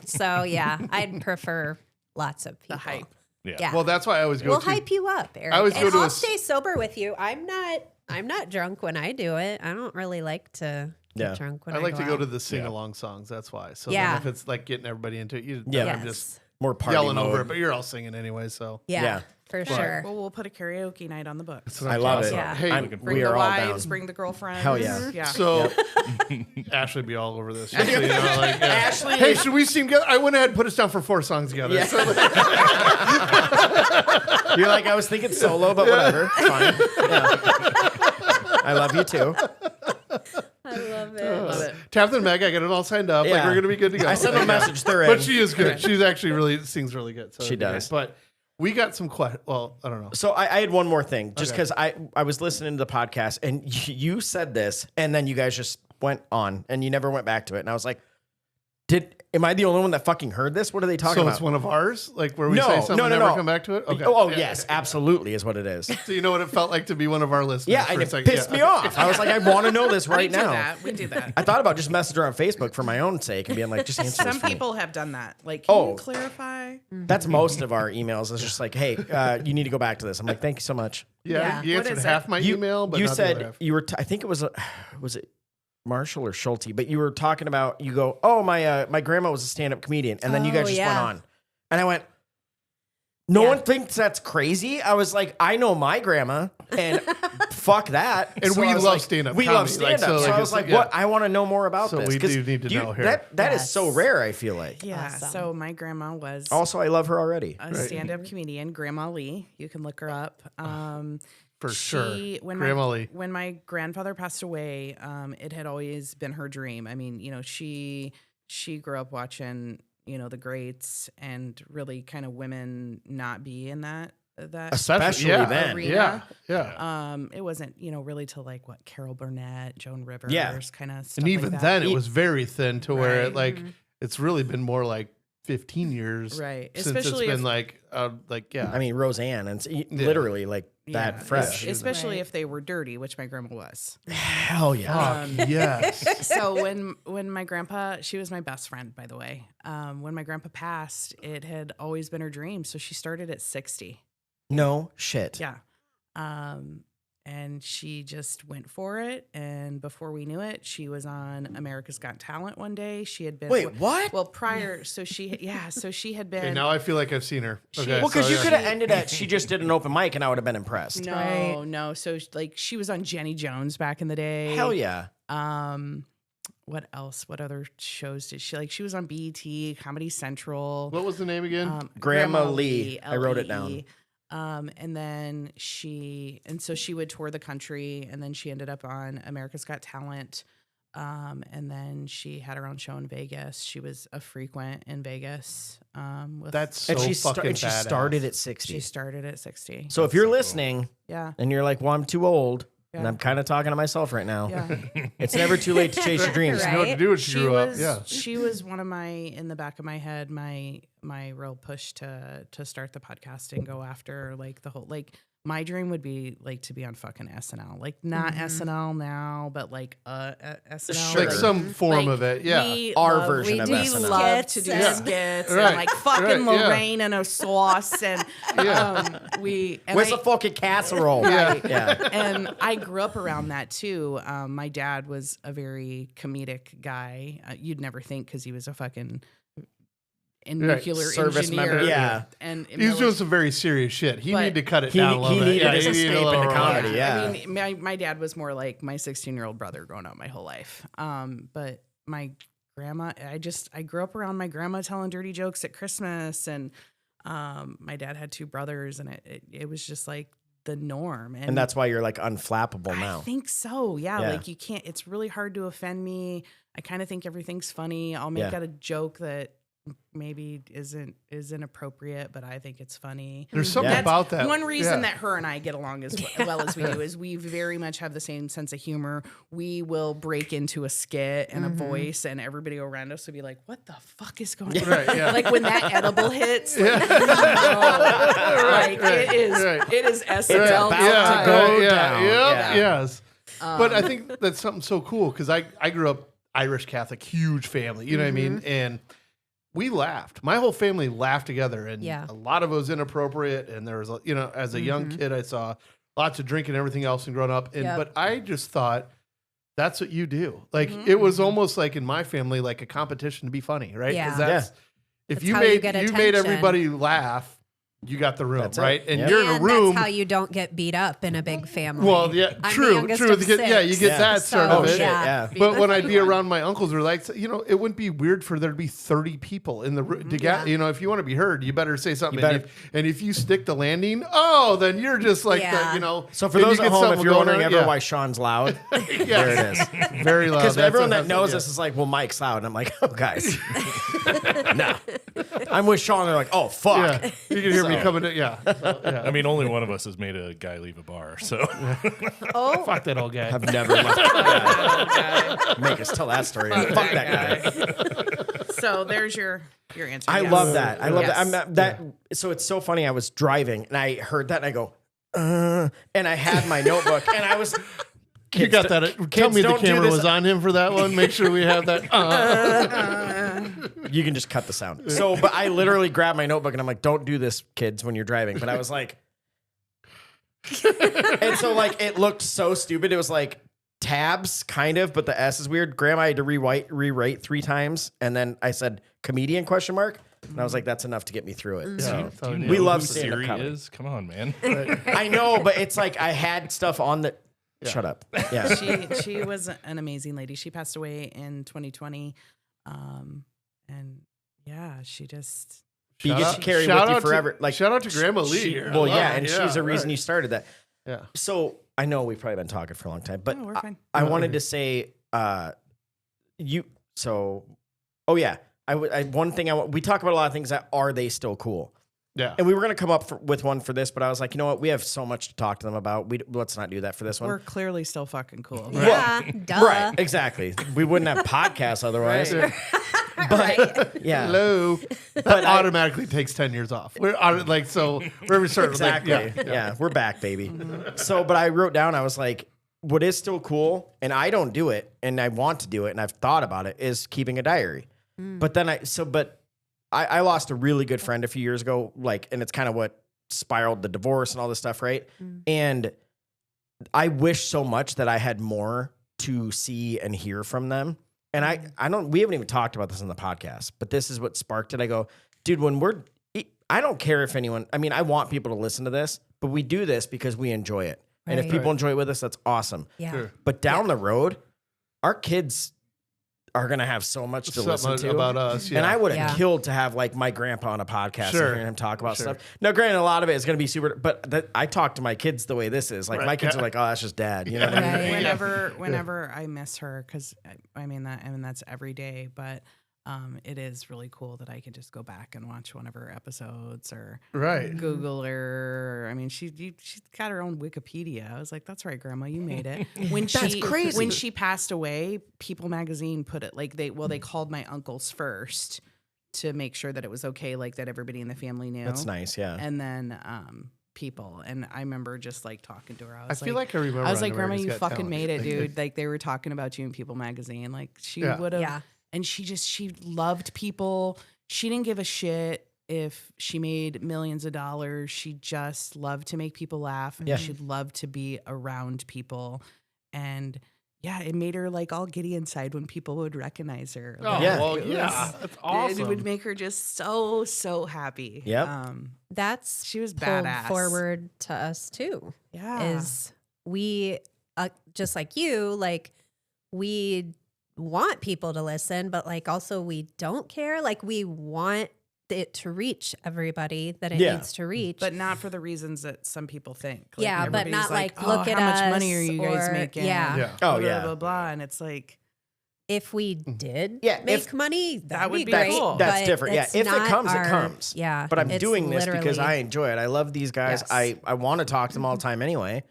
S4: so yeah, I'd prefer lots of people.
S5: The hype.
S4: Yeah.
S2: Well, that's why I always go
S4: We'll
S2: to.
S4: hype you up, Eric.
S2: I always
S4: and
S2: go to
S4: I'll
S2: a-
S4: stay sober with you. I'm not drunk when I do it. I don't really like to
S1: Yeah.
S4: get drunk when
S2: I
S4: I
S2: like to go
S4: out.
S2: to the sing along songs. That's why. So
S4: Yeah.
S2: then if it's like getting everybody into it,
S1: Yeah.
S2: I'm just
S1: More party
S2: yelling
S1: mode.
S2: over it, but you're all singing anyway. So
S4: Yeah,
S1: Yeah.
S4: for sure.
S5: Well, we'll put a karaoke night on the books.
S2: That's what
S1: I
S2: I'm
S1: love
S2: talking
S1: it.
S2: about.
S4: Yeah.
S2: Hey,
S5: Bring
S1: we
S5: the
S1: are all
S5: wives,
S1: down.
S5: bring the girlfriends.
S1: Hell yeah.
S5: Yeah.
S2: so Ashley be all over this. Just so you know, like, yeah. Hey, should we sing together? I went ahead and put us down for 4 songs together.
S1: Yeah.
S2: So, like,
S1: You're like, I was thinking solo, but whatever. Fine. Yeah. I love you too.
S4: I love it.
S5: Love it.
S2: Tabitha and Meg, I got it all signed up. Like
S1: Yeah.
S2: we're gonna be good to go.
S1: I sent them a message. They're in.
S2: But she is good. She's actually really sings really good. So
S1: She
S2: it'd be
S1: does.
S2: great. But we got some well, I don't know.
S1: So I had one more thing, just
S2: Okay.
S1: because I was listening to the podcast and you said this, and then you guys just went on and you never went back to it, and I was like, am I the only one that fucking heard this? What are they talking
S2: So
S1: about?
S2: it's one of ours, like where we
S1: No,
S2: say something
S1: no,
S2: and
S1: no,
S2: never
S1: no.
S2: come back to it. Okay.
S1: Oh
S2: Yeah.
S1: yes, absolutely is what it is.
S2: So you know what it felt like to be one of our listeners?
S1: Yeah,
S2: for
S1: and
S2: a
S1: it
S2: second.
S1: pissed
S2: Yeah.
S1: me off. I was like, I want to know this right
S5: we
S1: now.
S5: do that. We do that.
S1: I thought about just messaging her on Facebook for my own sake and being like, just answer this
S5: Some
S1: for me.
S5: people have done that. Like, can
S1: Oh.
S5: you clarify?
S1: That's most of our emails. It's just like, hey, you need to go back to this. I'm like, thank you so much.
S2: Yeah,
S4: Yeah.
S2: you
S5: What
S2: answered
S5: is
S2: half
S5: it?
S2: my
S1: You,
S2: email, but
S1: you
S2: not the other
S1: said
S2: half.
S1: you were. I think it was it Marshall or Schulte, but you were talking about. You go, oh my grandma was a stand up comedian, and then you guys
S4: Oh,
S1: just
S4: yeah.
S1: went on, and I went. No
S4: Yeah.
S1: one thinks that's crazy. I was like, I know my grandma, and fuck that.
S2: And we
S1: I was
S2: love
S1: like,
S2: stand-up
S1: We
S2: comedy,
S1: love
S2: like,
S1: stand up.
S2: so,
S1: So,
S2: like,
S1: I was
S2: it's-
S1: like,
S2: yeah.
S1: what? I want to know more about
S2: So
S1: this.
S2: we
S1: 'cause
S2: do need to know here.
S1: That is so
S4: Yes.
S1: rare. I feel like.
S5: Yeah.
S4: Awesome.
S5: So my grandma was
S1: Also, I love her already.
S5: a stand-up comedian, Grandma Lee. You can look her up.
S2: For sure.
S5: When
S2: Grandma
S5: my,
S2: Lee.
S5: When my grandfather passed away, it had always been her dream. I mean, she grew up watching, the greats and really kind of women not be in that
S1: Especially
S2: yeah,
S1: then.
S5: arena.
S2: Yeah.
S5: It wasn't, really till like what Carol Burnett, Joan Rivers,
S1: Yeah.
S5: kind of stuff.
S2: And even
S5: like that.
S2: then, it was very thin to where it
S5: Right.
S2: like it's really been more like 15 years,
S5: Right.
S2: Since
S5: Especially
S2: it's
S5: if-
S2: been like yeah.
S1: I mean, Roseanne, and it's literally like that
S5: Yeah,
S1: fresh.
S5: especially
S4: Right.
S5: if they were dirty, which my grandma was.
S1: Hell yeah.
S2: yes.
S5: So when my grandpa, she was my best friend, by the way. When my grandpa passed, it had always been her dream. So she started at 60.
S1: No shit.
S5: Yeah. And she just went for it. And before we knew it, she was on America's Got Talent one day. She had been
S1: Wait, what?
S5: Well, prior, so she had been.
S2: Okay, now I feel like I've seen her. Okay,
S1: Well, because
S2: so,
S1: you
S2: yeah.
S1: could have ended at she just did an open mic and I would have been impressed.
S5: No,
S4: Right.
S5: no. So like she was on Jenny Jones back in the day.
S1: Hell yeah.
S5: What else? What other shows did she like? She was on BET, Comedy Central.
S2: What was the name again?
S1: Grandma Lee. I wrote it down.
S5: L-E-E. And then so she would tour the country, and then she ended up on America's Got Talent. And then she had her own show in Vegas. She was a frequent in Vegas.
S2: That's so
S1: And she
S2: fucking
S1: she
S2: badass.
S1: started at
S5: she
S1: 60.
S5: started at 60.
S1: So if you're listening
S5: Yeah.
S1: and you're like, well, I'm too old, and
S5: Yeah.
S1: I'm kind of talking to myself right now,
S5: Yeah.
S1: it's never too late to chase your dreams.
S2: You know what to do when she grew up. Yeah.
S5: She was one of my, in the back of my head, my real push to start the podcast and go after like the whole, like my dream would be like to be on fucking SNL, like not SNL now, but like SNL.
S1: Sure.
S2: Like some form of it. Yeah.
S5: We
S1: Our
S5: love-
S1: version of
S5: we
S1: SNL.
S5: love to do
S4: Skits
S2: and-
S5: skits
S2: Right.
S5: and like fucking
S2: Right, yeah.
S5: Lorraine and a sauce and
S2: Yeah.
S1: Where's the fucking casserole?
S2: Yeah.
S1: Yeah.
S5: and I grew up around that too. My dad was a very comedic guy. You'd never think because he was a fucking nuclear
S1: Service
S5: engineer.
S1: member, yeah.
S5: and
S2: He was doing some very serious shit. He
S5: But
S2: needed to cut it
S1: he-
S2: down a little
S1: he
S2: bit.
S1: needed
S2: Yeah,
S1: his
S2: he needed a
S1: escape
S2: little
S1: into
S2: roll.
S1: comedy. Yeah.
S5: I mean, my dad was more like my 16-year-old brother growing up my whole life. But my grandma, I grew up around my grandma telling dirty jokes at Christmas, and my dad had 2 brothers, and it was just like the norm.
S1: And that's why you're like unflappable
S5: I
S1: now.
S5: think so. Yeah.
S1: Yeah.
S5: Like you can't, it's really hard to offend me. I kind of think everything's funny. I'll make
S1: Yeah.
S5: out a joke that maybe isn't appropriate, but I think it's funny.
S2: There's something
S1: Yeah.
S2: about that.
S5: One reason
S2: Yeah.
S5: that her and I get along as well as we do is we very much have the same sense of humor. We will break into a skit and a voice, and everybody around us will be like, "What the fuck is going on?"
S2: Right, yeah.
S5: Like when that edible hits, like, it is SNL
S1: about
S2: Yeah,
S1: to go
S2: yeah,
S1: down.
S2: yeah,
S1: Yeah.
S2: yes. But I think that's something so cool because I grew up Irish Catholic, huge family. You know what I mean? And we laughed. My whole family laughed together, and
S4: Yeah.
S2: a lot of it was inappropriate. And there was, as a young kid, I saw lots of drinking and everything else and growing up. And
S4: Yep.
S2: but I just thought that's what you do. Like it was almost like in my family, like a competition to be funny, right? 'Cause
S4: Yeah.
S2: that's if
S4: That's
S2: you
S4: how you
S2: made
S4: get
S2: you made
S4: attention.
S2: everybody laugh, you got the room,
S1: That's it.
S2: right? And
S1: Yep.
S2: you're in a
S4: And
S2: room.
S4: that's how you don't get beat up in a big family.
S2: Well, yeah,
S4: I'm the
S2: true.
S4: youngest
S2: You
S4: of
S2: get
S4: six,
S2: that sort of
S1: Oh,
S2: it.
S1: shit, yeah.
S2: But when I'd be around my uncles, they're like, it wouldn't be weird for there to be 30 people in the room to get, if you want to be heard, you better say something.
S1: You
S2: And if you stick the landing, then you're just like,
S4: Yeah.
S1: So for
S2: then
S1: those
S2: you
S1: at
S2: get
S1: home, if
S2: something
S1: you're
S2: going
S1: wondering
S2: on,
S1: ever why Sean's loud, there it is.
S2: very loud.
S1: Because
S2: That's
S1: everyone
S2: what
S1: that knows
S2: happens,
S1: this is like, well, Mike's loud. And I'm like, oh, guys. No. I'm with Sean. They're like, oh, fuck.
S2: yeah. You can hear me coming in. Yeah. So, yeah.
S3: I mean, only one of us has made a guy leave a bar. So
S4: oh,
S2: Fuck that old guy.
S1: I've never left that guy. Make us tell that story. Fuck that guy.
S5: So there's your answer.
S1: I
S5: yes.
S1: love that. I love
S5: Yes.
S1: that. So it's so funny. I was driving and I heard that and I go, and I had my notebook and I was.
S2: You got that. Tell me the
S1: don't do
S2: camera
S1: this.
S2: was on him for that one. Make sure we have that.
S1: You can just cut the sound. So, but I literally grabbed my notebook and I'm like, don't do this, kids, when you're driving. But I was like, and so like it looked so stupid. It was like tabs, kind of, but the S is weird. Grandma had to rewrite 3 times, and then I said comedian ? And I was like, that's enough to get me through it. So
S3: do you
S1: we
S3: know
S1: love
S3: who
S1: stand-up
S3: Siri
S1: comedy.
S3: is. Come on, man.
S1: I know, but it's like I had stuff on the. Shut up. Yeah.
S5: She was an amazing lady. She passed away in 2020, and yeah, she just.
S1: You get to carry
S2: shout
S1: with you
S2: out to-
S1: forever. Like
S2: shout out to Grandma Lee.
S1: she-
S2: here. I
S1: well,
S2: love
S1: yeah,
S2: it.
S1: and she's the reason
S2: right.
S1: you started that.
S2: Yeah.
S1: So I know we've probably been talking for a long time, but
S5: No, we're fine.
S1: I wanted to say, you. So, oh yeah, one thing we talk about a lot of things that are they still cool?
S2: Yeah.
S1: And we were gonna come up with one for this, but I was like, you know what, we have so much to talk to them about. Let's not do that for this one.
S5: We're clearly still fucking cool.
S4: yeah, duh.
S1: Right, exactly. We wouldn't have podcasts otherwise.
S5: Right.
S1: But yeah,
S2: Hello. That automatically takes 10 years off. We're like, so wherever we start,
S1: exactly.
S2: like,
S1: yeah, we're back, baby. So, but I wrote down, I was like, what is still cool, and I don't do it, and I want to do it, and I've thought about it, is keeping a diary. But then I lost a really good friend a few years ago, and it's kind of what spiraled the divorce and all this stuff, right? And I wish so much that I had more to see and hear from them. And we haven't even talked about this in the podcast, but this is what sparked it. I go, dude, I don't care if anyone, I want people to listen to this, but we do this because we enjoy it. And if
S4: Right.
S1: people enjoy it with us, that's awesome.
S4: Yeah.
S2: Sure.
S1: But down the road, our kids are going to have so much to listen
S2: Something
S1: to
S2: about us. Yeah.
S1: And I would have
S4: Yeah.
S1: killed to have my grandpa on a podcast
S2: Sure.
S1: and hearing him talk about
S2: Sure.
S1: stuff. Now, granted, a lot of it is going to be super, but I talk to my kids the way this is. Like my kids are like, oh, that's just dad. You know what I mean?
S4: Right.
S5: Whenever I miss her, because that's every day, but it is really cool that I can just go back and watch one of her episodes or
S2: Right.
S5: Google her. She's got her own Wikipedia. I was like, that's right, Grandma, you made it. When
S1: That's crazy.
S5: When she passed away, People Magazine put it they called my uncles first to make sure that it was okay, like that everybody in the family knew.
S1: That's nice. Yeah.
S5: And then People, and I remember just like talking to her. I
S2: feel like I remember.
S5: I was
S2: on
S5: like, Grandma,
S2: America's
S5: you
S2: Got
S5: fucking
S2: Talent.
S5: made it, dude. Like they were talking about you in People Magazine. Like she
S2: Yeah.
S5: would have,
S4: Yeah.
S5: and she loved people. She didn't give a shit if she made millions of dollars. She just loved to make people laugh, and
S1: Yeah.
S5: she loved to be around people. And yeah, it made her like all giddy inside when people would recognize her.
S2: Oh,
S5: Like,
S1: Yeah.
S2: well,
S5: it
S2: yeah.
S5: was-
S2: That's awesome.
S5: It would make her just so happy.
S1: Yep.
S4: That's
S5: She was
S4: pulled
S5: badass.
S4: forward to us too.
S5: Yeah.
S4: Is we just like you, like we want people to listen, but like also we don't care. Like we want it to reach everybody that it
S1: Yeah.
S4: needs to reach.
S5: But not for the reasons that some people think. Like,
S4: yeah, but
S5: everybody's
S4: not like
S5: oh,
S4: look at
S5: how
S4: us.
S5: much money are you guys
S4: or-
S5: making?
S4: Yeah.
S2: Yeah.
S1: Oh,
S5: blah,
S1: yeah.
S5: blah, blah. And it's like,
S4: if we did
S1: Yeah,
S4: make money, that
S5: would
S4: be
S5: be
S4: great.
S5: cool.
S1: That's
S4: but
S1: different. Yeah,
S4: it's
S1: if it
S4: not
S1: comes, it
S4: our-
S1: comes.
S4: Yeah,
S1: But I'm
S4: it's
S1: doing this because
S4: literally-
S1: I enjoy it. I love these guys.
S4: Yes.
S1: I want to talk to them all the time anyway.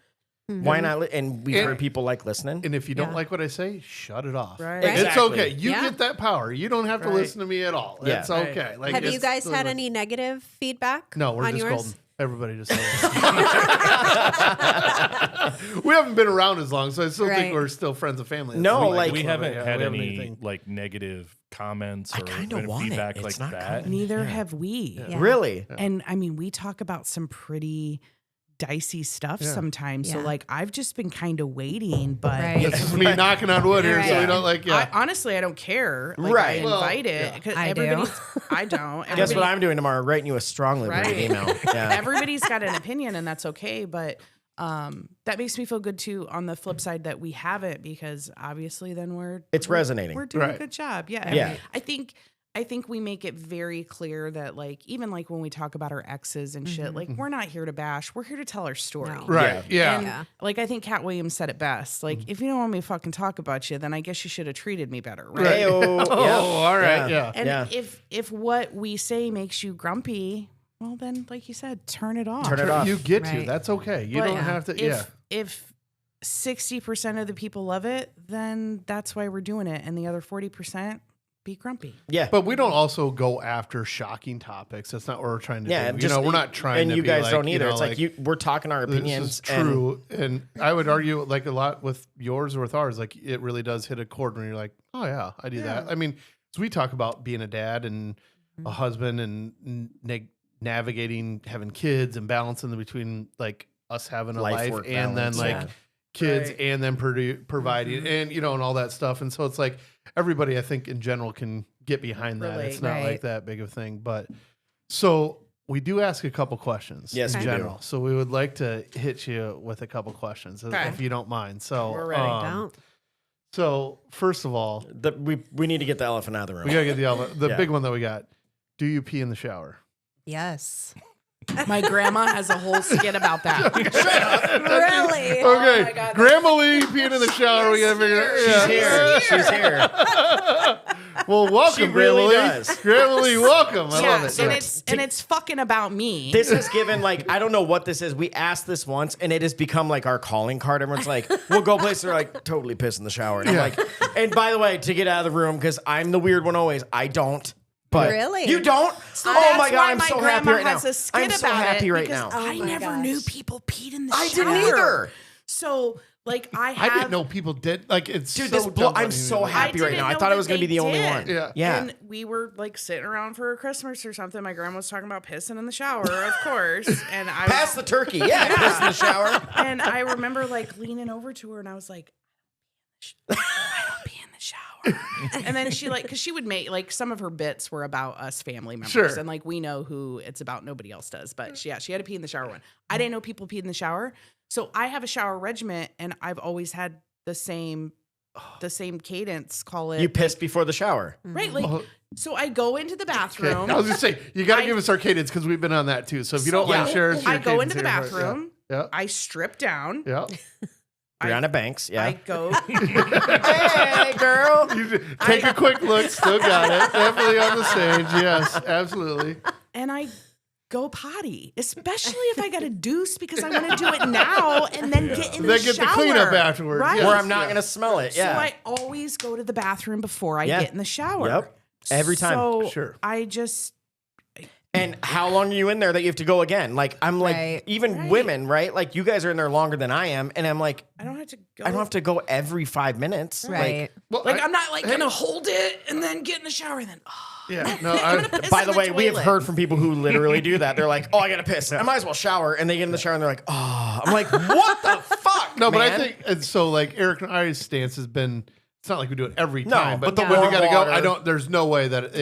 S4: Mhm.
S1: Why not? And we've
S2: And-
S1: heard people like listening.
S2: And if you don't
S4: Yeah.
S2: like what I say, shut it off.
S5: Right.
S2: It's
S1: Exactly.
S2: okay. You
S4: Yeah.
S2: get that power. You don't have to
S5: Right.
S2: listen to me at all.
S1: Yeah.
S2: It's
S5: Right.
S2: okay. Like,
S4: Have you
S2: it's
S4: guys had
S2: the-
S4: any negative feedback?
S2: No, we're
S4: on
S2: just
S4: yours?
S2: golden. Everybody just we haven't been around as long, so I still think
S4: Right.
S2: we're still friends and family.
S1: No,
S2: That's
S1: like-
S3: we haven't
S2: yeah,
S3: had
S2: we haven't
S3: any
S2: anything.
S3: like negative comments
S1: I
S3: or
S1: kinda
S3: any
S1: want it.
S3: feedback
S1: It's
S3: like
S1: not
S3: that.
S1: coming.
S5: Neither have we.
S4: Yeah.
S1: Really?
S5: And I mean, we talk about some pretty dicey stuff
S2: Yeah.
S5: sometimes. So
S4: Yeah.
S5: like, I've just been kind of waiting, but
S4: Right.
S2: This is me knocking on wood here, so we
S4: Right.
S2: don't like.
S5: I, honestly, I don't care. Like,
S1: Right.
S5: I
S2: Well,
S5: invite it.
S2: yeah.
S5: 'Cause
S4: I do.
S5: everybody's- I don't.
S1: Guess what
S5: Everybody-
S1: I'm doing tomorrow? Writing you a strongly worded
S5: Right.
S1: email. Yeah.
S5: Everybody's got an opinion, and that's okay. But that makes me feel good too. On the flip side, that we haven't, because obviously, then
S1: It's resonating.
S5: We're doing
S2: Right.
S5: a good job. Yeah.
S1: Yeah.
S5: I think we make it very clear that, like, even like when we talk about our exes and shit, like, we're not here to bash. We're here to tell our story.
S4: No.
S2: Right. Yeah.
S5: And
S4: Yeah.
S5: like, I think Cat Williams said it best. Like, if you don't want me to fucking talk about you, then I guess you should have treated me better. Right.
S2: Right.
S1: Heyo.
S2: Oh,
S1: Yeah.
S2: all right. Yeah.
S5: And
S1: Yeah.
S5: if what we say makes you grumpy, well, then, like you said, turn it off.
S1: Turn it off.
S2: You get to.
S4: Right.
S2: That's okay. You
S5: But
S2: don't have to. Yeah.
S5: If 60% of the people love it, then that's why we're doing it. And the other 40% be grumpy.
S1: Yeah.
S2: But we don't also go after shocking topics. That's not what we're trying to
S1: Yeah,
S2: do.
S1: just-
S2: We're not trying
S1: and
S2: to
S1: you
S2: be
S1: guys
S2: like,
S1: don't either. It's like
S2: like
S1: we're talking our
S2: this
S1: opinions.
S2: is true. And I would argue like a lot with yours or with ours, like it really does hit a chord when you're like, oh yeah, I do that. I mean, so we talk about being a dad and a husband and navigating having kids and balancing between like us having a life
S1: Life-work
S2: and
S1: balance,
S2: then like
S1: yeah.
S2: kids
S5: Right.
S2: and then providing and and all that stuff. And so it's like everybody I think in general can get behind that. It's
S5: Relate.
S2: not
S4: Right.
S2: like that big of a thing. But so we do ask a couple questions
S1: Yes,
S2: in
S1: we do.
S2: general. So we would like to hit you with a couple questions
S5: Okay.
S2: if you don't mind. So
S5: We're ready.
S4: Don't.
S2: so first of all,
S1: We need to get the elephant out of the room.
S2: we gotta get the
S1: Yeah.
S2: big one that we got. Do you pee in the shower?
S4: Yes.
S5: My grandma has a whole skit about that.
S4: Really?
S2: Okay,
S5: Oh my God.
S2: Grandma Lee peeing in the shower. We gotta figure it
S1: She's
S2: out.
S1: here. She's here.
S2: Well, welcome,
S1: She really
S2: Grandma Lee.
S1: does.
S2: Grandma Lee, welcome. I love it.
S5: and it's fucking about me.
S1: This has given like I don't know what this is. We asked this once, and it has become like our calling card. Everyone's like, "We'll go places." They're like, "Totally piss in the shower." And I'm
S2: Yeah.
S1: like, and by the way, to get out of the room because I'm the weird one always. I don't. But
S4: Really?
S1: you don't?
S5: So
S1: oh
S5: that's
S1: my god,
S5: why
S1: I'm
S5: my
S1: so
S5: grandma
S1: happy right now.
S5: has a skit
S1: I'm so
S5: about
S1: happy
S5: it
S1: right
S5: because
S1: now.
S4: Oh
S5: I
S4: my
S5: never
S4: gosh.
S5: knew people peed in the
S1: I
S5: shower.
S1: didn't either.
S5: So like I
S2: I didn't know people did. Like it's
S1: Dude,
S2: so
S1: this
S2: dumb
S1: I'm
S2: when
S1: so
S2: you-
S1: happy right
S5: didn't
S1: now. I
S5: know
S1: thought I
S5: that
S1: was going to be
S5: they
S1: the only
S5: did.
S1: one.
S2: Yeah.
S1: Yeah.
S5: And we were like sitting around for Christmas or something. My grandma was talking about pissing in the shower, of course. And I
S1: Pass the turkey. Yeah, piss in the shower.
S5: and I remember like leaning over to her and I was like, I don't pee in the shower. And then she like, cause she would make like some of her bits were about us family members.
S2: Sure.
S5: And like, we know who it's about. Nobody else does. But she had to pee in the shower one. I didn't know people peed in the shower. So I have a shower regimen and I've always had the same cadence, call it.
S1: You pissed before the shower.
S5: Right. Like,
S2: Oh.
S5: so I go into the
S2: Okay.
S5: bathroom.
S2: I was gonna say you got to
S5: I-
S2: give us our cadence because we've been on that too. So if you don't mind
S1: Yeah.
S2: sharing, us
S5: I
S2: your
S5: go
S2: cadence
S5: into the
S2: here.
S5: bathroom.
S2: Yeah.
S5: I strip down.
S2: Yeah.
S1: Brianna Banks. Yeah.
S5: I go.
S1: hey, girl.
S2: You take a quick look. Still got it. Definitely on the stage. Yes, absolutely.
S5: And I go potty, especially if I got a deuce because I want to do it now and then get in the
S2: Then
S5: shower.
S2: get the cleanup afterwards,
S5: Right.
S2: yes.
S1: Where I'm not going to smell it. Yeah.
S5: So I always go to the bathroom before I
S1: Yeah.
S5: get in the shower.
S1: Yep. Every time.
S5: So
S2: Sure.
S5: I just
S1: And how long are you in there that you have to go again? Like, I'm like,
S4: Right.
S1: even
S5: Right.
S1: women, right? Like, you guys are in there longer than I am. And I'm like,
S5: I don't have to go.
S1: I don't have to go every 5 minutes.
S4: Right.
S2: Well,
S5: Like I'm not like gonna hold it and then get in the shower and then
S2: Yeah. No.
S1: Like, by
S5: in
S1: the
S5: the
S1: way, we have
S5: toilet.
S1: heard from people who literally do that. They're like, oh, I got to piss. I might as well shower. And they get in the shower and they're like, oh. I'm like, what the fuck?
S2: No, but I
S1: man?
S2: think and so. Like Eric and I's stance has been. It's not like we do it every
S1: No,
S2: time,
S1: but
S2: but
S1: the
S2: when we
S1: warm
S2: gotta go,
S1: water-
S2: I don't. There's no way that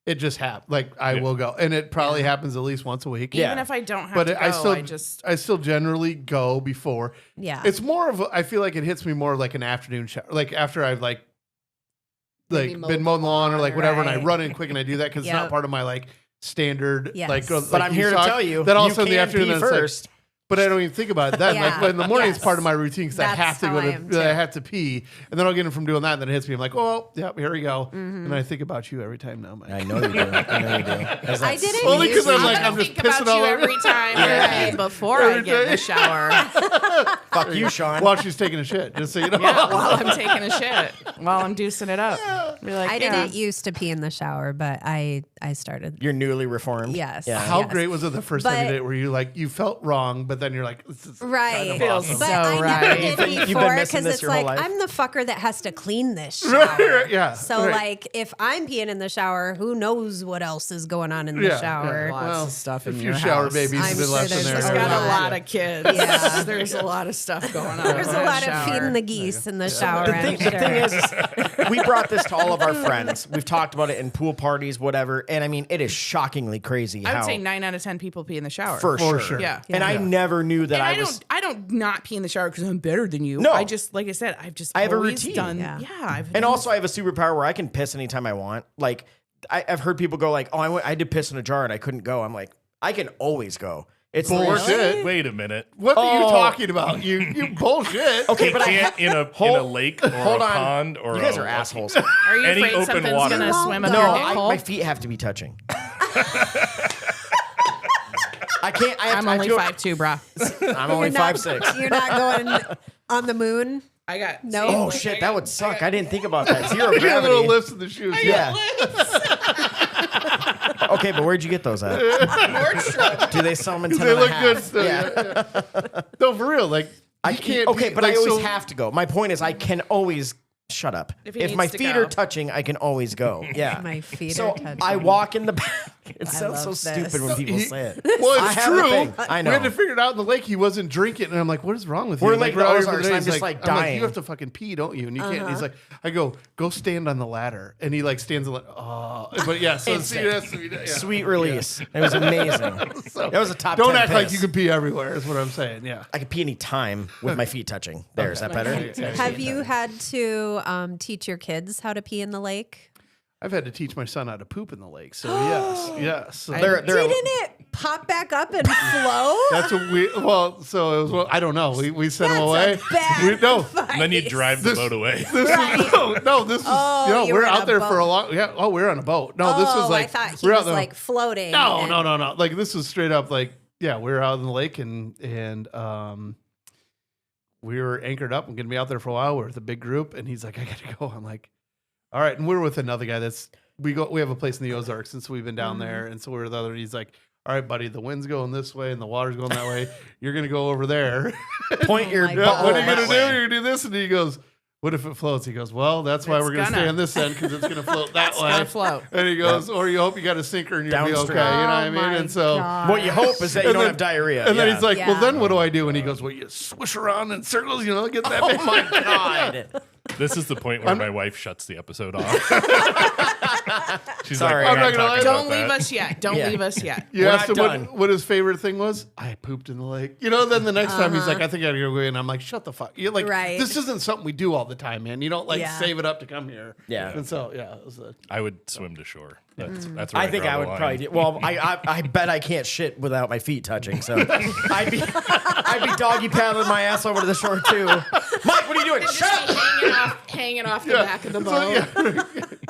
S2: it just happens. Like I will go, and it probably happens at least once a week.
S1: Yeah.
S5: even if I don't have
S2: But
S5: to go,
S2: I still generally go before.
S4: Yeah.
S2: It's more of I feel like it hits me more like an afternoon shower, like after I've like
S4: Maybe
S2: been mowing the lawn or like whatever, and I
S4: Right.
S2: run in quick and I do that because it's not
S4: Yep.
S2: part of my like standard
S4: Yes.
S2: like.
S4: But
S1: But I'm here to tell you,
S2: that
S1: you
S2: also in the
S1: can
S2: afternoon
S1: pee
S2: then it's like,
S1: first.
S2: But I don't even think about it then.
S4: Yeah.
S2: Like, when the morning is
S4: Yes.
S2: part of my routine because I
S4: That's
S2: have to
S4: how
S2: go
S4: I am,
S2: to, I
S4: too.
S2: have to pee, and then I'll get in from doing that, and then it hits me. I'm like, oh, yep, here we go. And I think about you every time now, Mike.
S1: I know you do. I know you do.
S4: I didn't
S2: Only because I'm
S4: usually-
S2: like,
S5: gonna
S2: I'm just
S5: think about
S2: pissing all
S5: you
S2: over.
S5: every time before I get in the shower.
S1: Fuck you, Sean.
S2: While she's taking a shit, just so you know.
S5: Yeah, while I'm taking a shit, while I'm deucing it up. Be like,
S4: I
S5: yeah.
S4: didn't used to pee in the shower, but I started.
S1: You're newly reformed.
S4: Yes.
S1: Yeah.
S2: How
S4: Yes.
S2: great was it the first time you
S4: But-
S2: did it where you felt wrong, but then you're like, this is
S4: Right.
S2: kind of
S5: Feels
S2: awesome.
S4: But
S5: so
S4: I
S5: right.
S4: never
S1: You've
S4: did
S1: been
S4: before
S1: missing
S4: because
S1: this
S4: it's
S1: your whole
S4: like
S1: life?
S4: I'm the fucker that has to clean this
S2: Right,
S4: shower.
S2: yeah,
S4: So
S2: right.
S4: like if I'm peeing in the shower, who knows what else is going on in the
S2: Yeah,
S4: shower?
S2: yeah.
S5: Lots
S2: Well,
S5: of stuff
S2: a
S5: in
S2: few
S5: your
S2: shower
S5: house.
S2: babies
S4: I'm
S2: have been
S4: sure
S2: left in
S4: there's
S2: there.
S4: a
S5: She's got a
S4: lot.
S5: lot of kids.
S4: Yeah.
S5: There's a lot of stuff going on.
S4: There's
S5: in
S4: a
S5: that
S4: lot
S5: shower.
S4: of feeding the geese in the shower.
S1: The
S4: I'm
S1: thing
S4: sure.
S1: is, we brought this to all of our friends. We've talked about it in pool parties, whatever. And I mean, it is shockingly crazy.
S5: I would
S1: how,
S5: say 9 out of 10 people pee in the shower.
S1: for
S2: For
S1: sure.
S2: sure.
S5: Yeah.
S1: And I never knew that
S5: And
S1: I was.
S5: I don't not pee in the shower because I'm better than you.
S1: No.
S5: I just, like I said, I have
S1: a
S5: always
S1: routine.
S5: done.
S4: Yeah.
S5: I've
S1: And
S5: done
S1: also, I have a superpower where I can piss anytime I want. Like, I've heard people go like, "Oh, I had to piss in a jar and I couldn't go." I'm like, I can always go. It's the worst.
S2: Bullshit.
S3: Wait a minute.
S2: What are you
S1: Oh.
S2: talking about? You bullshit.
S1: Okay,
S3: You
S1: but
S3: can't in a lake or
S1: hold
S3: a
S1: on.
S3: pond or
S1: You guys
S3: a-
S1: are assholes.
S5: Are you
S3: Any
S5: afraid
S3: open
S5: something's
S3: water.
S5: gonna
S4: You
S5: swim
S4: won't
S5: up
S1: No,
S5: your dick hole?
S1: my feet have to be touching. I can't. I have
S5: I'm
S1: to, I
S5: only
S1: feel-
S5: 5'2", brah.
S1: I'm only
S4: You're not-
S1: 5'6".
S4: You're not going on the moon.
S5: I got
S4: No.
S1: Oh shit, that would suck. I didn't think about that. Zero
S2: You got little
S1: gravity.
S2: lifts in the shoes.
S1: Yeah. Okay, but where'd you get those at? Do they sell them in 10
S2: They
S1: and a
S2: look
S1: half?
S2: good still.
S1: Yeah.
S2: Yeah. No, for real. Like,
S1: I
S2: you can't.
S1: Okay,
S2: be,
S1: but
S2: like,
S1: I always
S2: so-
S1: have to go. My point is, I can always shut up.
S5: If he
S1: If my
S5: needs to
S1: feet
S5: go.
S1: are touching, I can always go. Yeah.
S4: My feet
S1: So
S4: are touching.
S1: I walk in the back. It sounds so
S4: love
S1: stupid
S4: this.
S1: when people
S2: He-
S1: say it.
S2: Well,
S1: I
S2: it's
S1: have a
S2: true.
S1: thing. I know.
S2: We had to figure it out in the lake. He wasn't drinking, and I'm like, "What is wrong with you?"
S1: We're in, like, the
S2: out here
S1: Ozarks,
S2: for the day.
S1: and I'm
S2: He's
S1: just, like, dying.
S2: you have to fucking pee, don't you? And you can't. He's like, I go stand on the ladder, and he like stands on the. Oh, but yeah. So see, that's yeah.
S1: Sweet release. It was amazing.
S2: So,
S1: That was a top
S2: Don't
S1: 10
S2: act like
S1: piss.
S2: you can pee everywhere. Is what I'm saying. Yeah.
S1: I could pee any time with my feet touching. There, is that better?
S4: Have you had to teach your kids how to pee in the lake?
S2: I've had to teach my son how to poop in the lake. So yes. So
S1: They're
S4: Didn't it pop back up and flow?
S2: that's what we. Well, so it was. I don't know. We sent him
S4: That's
S2: away.
S4: a bad
S2: We, no.
S3: And then you drive the boat away.
S2: This was, no, this was,
S4: Oh, you
S2: we're
S4: were on
S2: out
S4: a
S2: there for a
S4: boat.
S2: long, we're on a boat. No, this was
S4: Oh,
S2: like,
S4: I thought he
S2: we're out
S4: was
S2: there-
S4: like floating.
S2: no,
S4: and-
S2: no. Like this was straight up like, yeah, we were out in the lake and we were anchored up and gonna be out there for a while. We're with a big group and he's like, I gotta go. I'm like, all right. And we're with another guy we have a place in the Ozarks and so we've been down there. And so we're with the other, he's like, all right, buddy, the wind's going this way and the water's going that way. You're gonna go over there.
S1: Point your
S4: my
S2: Yeah,
S1: butt
S2: what are you
S1: that
S2: gonna do?
S1: way.
S2: You're gonna do this, and he goes, "What if it floats?" He goes, "Well, that's why
S5: It's
S2: we're gonna
S5: gonna.
S2: stay on this end because it's gonna float that
S5: It's
S2: way."
S5: gonna float.
S2: And he goes, "Or you hope you got a sinker and you'll be okay." You
S1: Downstream.
S2: know what I
S4: Oh
S2: mean?
S4: my
S2: And so,
S4: God.
S1: What you hope is that you
S2: And
S1: don't
S2: then-
S1: have diarrhea.
S2: and then
S1: Yeah.
S2: he's like, "Well,
S4: Yeah.
S2: then what do I do?" And he goes, "Well, you swish around in circles, get that."
S1: Oh my god.
S3: This is the point where my wife shuts the episode off. She's
S1: Sorry.
S3: like,
S1: I'm
S3: we're
S2: not gonna
S3: not
S2: lie.
S3: talking
S5: Don't
S3: about
S5: leave
S3: that.
S5: us yet. Don't
S1: Yeah.
S5: leave us yet.
S2: You
S1: We're
S2: asked him
S1: not done.
S2: what his favorite thing was. I pooped in the lake. Then the next time he's like, "I think I gotta go away," and I'm like, "Shut the fuck!" You're like,
S4: Right.
S2: this isn't something we do all the time, man. You don't like
S4: Yeah.
S2: save it up to come here.
S1: Yeah.
S2: And so it was
S3: I would swim to shore. That's where
S1: I think
S3: draw
S1: I
S3: the
S1: would
S3: line.
S1: probably do. Well, I bet I can't shit without my feet touching. So I'd be doggy paddling my ass over to the shore too. Mike, what are you doing? Shut up!
S5: hanging off the back of the boat.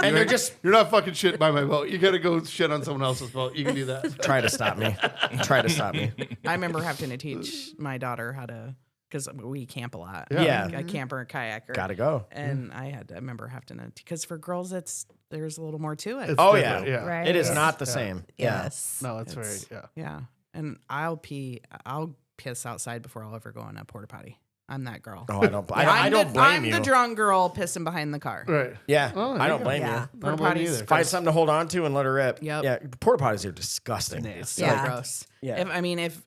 S1: And they're just
S2: You're not fucking shit by my boat. You gotta go shit on someone else's boat. You can do that.
S1: try to stop me. Try to stop me.
S5: I remember having to teach my daughter how to, because we camp a lot.
S1: Yeah.
S5: Like a camper and kayaker.
S1: Gotta go.
S5: And I remember having to, because for girls, there's a little more to it.
S2: It's
S1: Oh
S2: different,
S1: yeah.
S2: yeah.
S4: Right.
S1: It is not the same. Yeah.
S4: Yes.
S2: No, it's
S5: It's-
S2: very
S5: Yeah. And I'll piss outside before I'll ever go in a porta potty. I'm that girl.
S1: Oh, I don't blame
S5: I'm
S1: you.
S5: the drunk girl pissing behind the car.
S2: right.
S1: Yeah.
S2: Oh, there
S1: I
S2: you
S1: don't
S2: go.
S1: blame
S4: Yeah.
S1: you.
S2: I don't
S5: Porta
S2: blame you
S5: potties.
S2: either.
S1: Find something to hold on to and let her rip.
S5: Yep.
S1: Yeah. Porta potties are disgusting.
S5: It's so
S4: Yeah.
S5: gross.
S1: Yeah.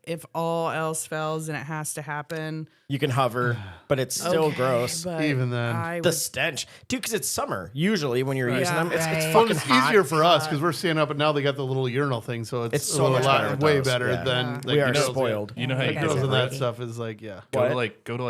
S5: If all else fails and it has to happen,
S1: You can hover, but it's still
S5: okay,
S1: gross.
S5: but
S2: Even then.
S5: I
S1: The
S5: would-
S1: stench, dude, because it's summer. Usually, when you're
S2: Right.
S1: using
S5: Yeah.
S1: them, it's
S4: Right.
S2: Well,
S1: fucking
S2: it's
S1: hot.
S2: easier for us because we're staying up, and now they got the little urinal thing, so it's
S1: It's so much better with
S2: way
S1: those,
S2: better
S1: yeah.
S2: than
S1: We are
S2: girls,
S1: spoiled.
S3: You know how you
S2: Yeah.
S3: get
S2: Girls
S3: to
S2: and that
S4: Right.
S2: stuff is like, yeah.
S3: go to
S1: What?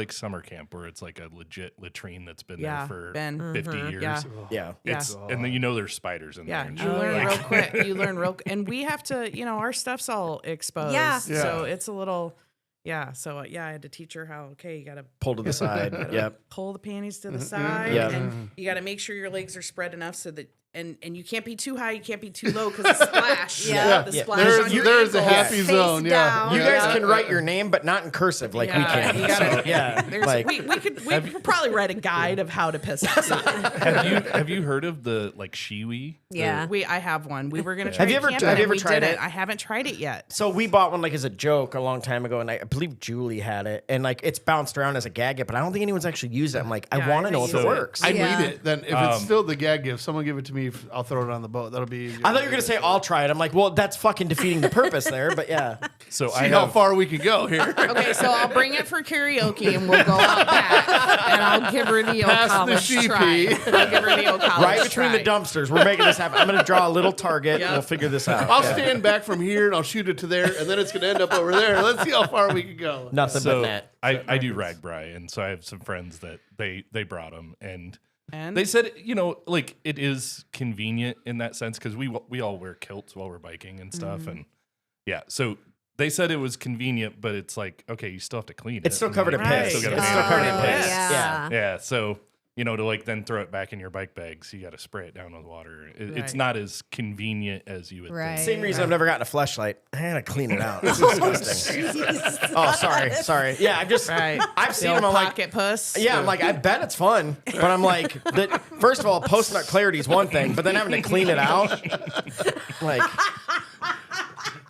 S3: like summer camp where it's like a legit latrine that's been
S5: Yeah,
S3: there for
S5: been.
S3: 50 years.
S5: Yeah.
S1: Yeah.
S3: It's and then there's spiders in
S5: Yeah,
S3: there. and
S5: you
S3: shit.
S5: learn
S4: yeah.
S5: real quick. You learn and we have to, our stuff's all exposed.
S4: Yeah.
S2: Yeah.
S5: So it's a little, Yeah. So yeah, I had to teach her how. Okay, you gotta
S1: Pull to the side. Yep.
S5: pull the panties to the side,
S1: Yep.
S5: and you gotta make sure your legs are spread enough so that. And you can't be too high, you can't be too low because the splash.
S4: Yeah.
S5: The
S1: Yeah.
S5: splash
S2: There's,
S5: on your
S2: there's a
S5: ankles.
S2: happy
S4: Face
S2: zone.
S4: down.
S1: You
S2: Yeah.
S1: guys can write your name, but not in cursive like we
S5: Yeah,
S1: can.
S5: you gotta-
S1: So, yeah.
S5: There's,
S1: Like,
S5: we could probably write a guide of how to piss outside.
S3: Have you heard of the like shiwi?
S4: Yeah.
S5: I have one. We were gonna try.
S1: Have you ever-
S5: camping
S1: have you
S5: and
S1: ever
S5: we
S1: tried
S5: didn't.
S1: it?
S5: I haven't tried it yet.
S1: so we bought one like as a joke a long time ago, and I believe Julie had it, and like it's bounced around as a gag gift, but I don't think anyone's actually used it. I'm like,
S5: Yeah,
S1: I want
S5: I
S1: to know
S5: think
S1: if it
S3: so.
S1: works.
S2: I
S4: Yeah.
S2: need it. Then if it's still the gag gift, someone give it to me. I'll throw it on the boat. That'll be.
S1: I thought you were gonna say I'll try it. I'm like, well, that's fucking defeating the purpose there. But yeah,
S3: So
S2: See
S3: I
S2: how
S3: have
S2: far we can go here.
S5: Okay, so I'll bring it for karaoke and we'll go out back and I'll give her the old
S2: Pass the
S5: college
S2: sheepy.
S5: try. I'll give her the old college
S1: right between
S5: try.
S1: the dumpsters, we're making this happen. I'm gonna draw a little target.
S5: Yep.
S1: And we'll figure this out.
S2: I'll
S1: Yeah.
S2: stand back from here and I'll shoot it to there, and then it's going to end up over there. Let's see how far we can go.
S1: Nothing but
S3: so
S1: net.
S3: I do ragbri, and so I have some friends that they brought them, and
S5: And
S3: they said like it is convenient in that sense because we all wear kilts while we're biking and stuff, and yeah, so. They said it was convenient, but it's like, okay, you still have to clean it.
S1: It's still covered in
S5: Right.
S1: piss.
S3: Still
S1: It's
S3: gotta
S1: still
S3: clean
S1: covered in
S3: it.
S1: piss.
S4: Yeah.
S3: Yeah, so to like then throw it back in your bike bags, you got to spray it down with water. It's
S5: Right.
S3: not as convenient as you would
S4: Right.
S3: think.
S1: Same reason I've never gotten a fleshlight. I gotta clean it out. It's disgusting. Oh, sorry. Yeah,
S5: right.
S1: I've
S5: the
S1: seen
S5: old
S1: them. I'm like,
S5: pocket puss.
S1: yeah, I'm like, I bet it's fun, but I'm like, first of all, post-nut clarity is one thing, but then having to clean it out, like,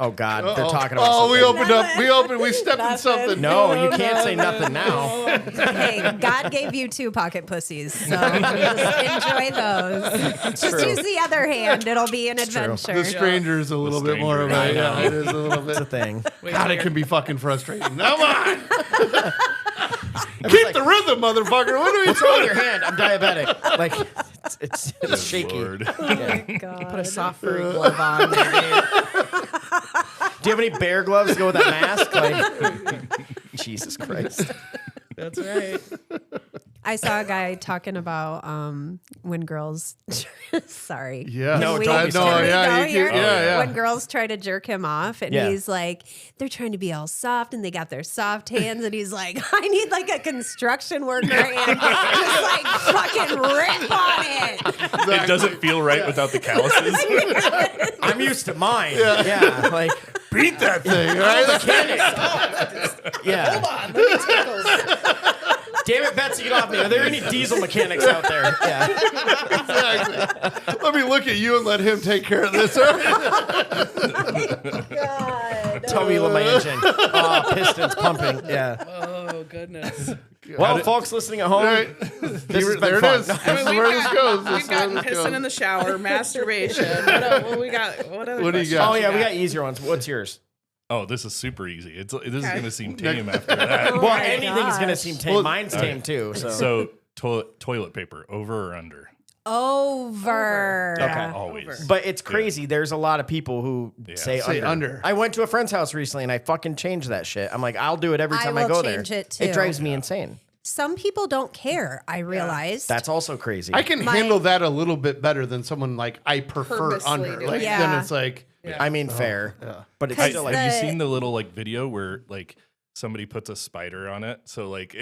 S1: oh God, they're talking about
S2: Oh, we
S1: something.
S2: opened up. We stepped in
S4: Nothing.
S2: something.
S1: No, you can't say nothing now.
S4: Hey, God gave you 2 pocket pussies, so just enjoy those. Just
S1: true.
S4: use the other hand; it'll be an
S1: true.
S4: adventure.
S2: The stranger is a little bit more of
S3: stranger.
S2: a.
S3: I know.
S2: Yeah, it is a little
S1: It's a
S2: bit.
S1: thing.
S2: God, it can be fucking frustrating. Come on. Keep the rhythm, motherfucker. What are we
S1: What's wrong with
S2: doing?
S1: your hand? I'm diabetic. Like, it's
S3: Good
S1: shaky.
S3: Lord.
S4: God.
S5: Put a soft furry glove on. There,
S1: Do you have any bear gloves to go with that mask? Like, Jesus Christ.
S5: That's right.
S4: I saw a guy talking about when girls. Sorry.
S2: Yeah.
S1: No,
S4: Can
S1: don't
S4: we-
S1: be
S2: no,
S1: sorry.
S4: can we
S2: yeah,
S4: go
S2: you
S4: here?
S2: can- yeah.
S4: When girls try to jerk him off, and
S1: Yeah.
S4: he's like, they're trying to be all soft, and they got their soft hands, and he's like, I need like a construction worker and just like fucking rip on it.
S3: It doesn't feel right without the calluses.
S1: I'm used to mine. Yeah. Like,
S2: Beat that thing, right?
S1: yeah.
S5: Hold on. Let me take those.
S1: Damn it, Betsy, get off me. Are there any diesel mechanics out there? Yeah.
S2: Exactly. Let me look at you and let him take care of this.
S4: God.
S1: Tell me my engine. Oh, pistons pumping. Yeah.
S5: Oh goodness.
S1: Well, folks listening at home,
S2: Right.
S1: this has been
S2: There it
S1: fun.
S2: is.
S1: No.
S2: This is where this goes. This
S5: We've
S2: is where
S5: gotten
S2: this
S5: pissing
S2: goes.
S5: in the shower, masturbation. What we got? What other
S2: What do you
S5: questions
S2: got?
S1: Oh, yeah, we got easier ones. What's yours?
S3: Oh, this is super easy. This is
S5: Okay.
S3: going to seem tame after that.
S1: Well,
S4: my
S1: anything's going to
S4: gosh.
S1: seem tame.
S2: Well,
S1: Mine's tame, too. So,
S3: So toilet paper, over or under?
S4: Over.
S1: Okay.
S3: Always.
S1: But it's crazy. There's a lot of people who say
S2: Say
S1: under.
S2: under.
S1: I went to a friend's house recently, and I fucking changed that shit. I'm like, I'll do it every
S4: I
S1: time I
S4: will
S1: go there.
S4: change it,
S1: It
S4: too.
S1: drives me insane.
S4: Some people don't care, I realized.
S1: That's also crazy.
S2: I can handle that a little bit better than someone like I prefer
S5: Purposely
S2: under.
S5: do
S2: Like
S4: it.
S2: then
S4: Yeah.
S2: it's like
S1: I mean, fair. But it's
S4: 'Cause
S1: still like,
S3: Have you
S4: The-
S3: seen the little like video where like somebody puts a spider on it? So like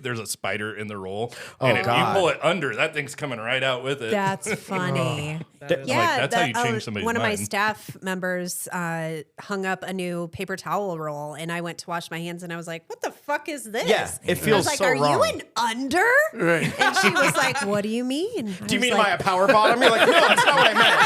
S3: there's a spider in the roll, and if
S1: God.
S3: you pull it under, that thing's coming right out with it.
S4: That's funny.
S5: That is-
S4: Yeah,
S3: that's how you change somebody's
S4: one of my
S3: mind.
S4: staff members hung up a new paper towel roll, and I went to wash my hands, and I was like, "What the fuck is this?"
S1: Yeah, it
S4: I
S1: feels
S4: was like,
S1: so
S4: "Are
S1: wrong.
S4: you an under?"
S2: right.
S4: And she was like, "What do you mean?"
S1: do you mean by a power bottom? You're like, no, that's not what I meant.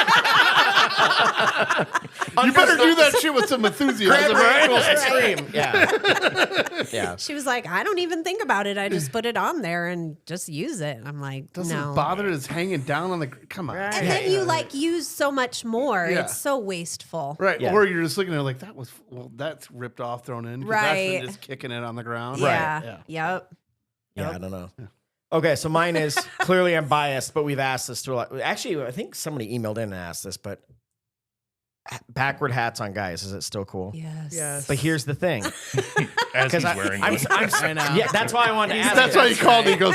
S2: You better do that shit with some enthusiasm,
S1: Grab
S2: right?
S1: ankles and scream. Yeah. Yeah.
S4: She was like, "I don't even think about it. I just put it on there and just use it." I'm like,
S2: Doesn't
S4: "No."
S2: bother that it's hanging down on the. Come on.
S5: Right.
S4: And then you like use so much more.
S2: Yeah.
S4: It's so wasteful.
S2: Right.
S1: Yeah.
S2: Or you're just looking at it like that was that's ripped off, thrown in. 'Cause That's
S4: Right.
S2: been just kicking it on the ground.
S4: Yeah.
S2: Yeah.
S4: Yep.
S1: Yeah, I don't know. Okay, so mine is clearly I'm biased, but we've asked this to a lot. Actually, I think somebody emailed in and asked this, but backward hats on guys, is it still cool?
S4: Yes.
S5: Yes.
S1: But here's the thing.
S3: As he's
S1: Because
S3: wearing
S1: I'm,
S3: it.
S5: I know.
S1: yeah, that's why I wanted to ask.
S2: That's
S1: it.
S2: why he called me. He goes,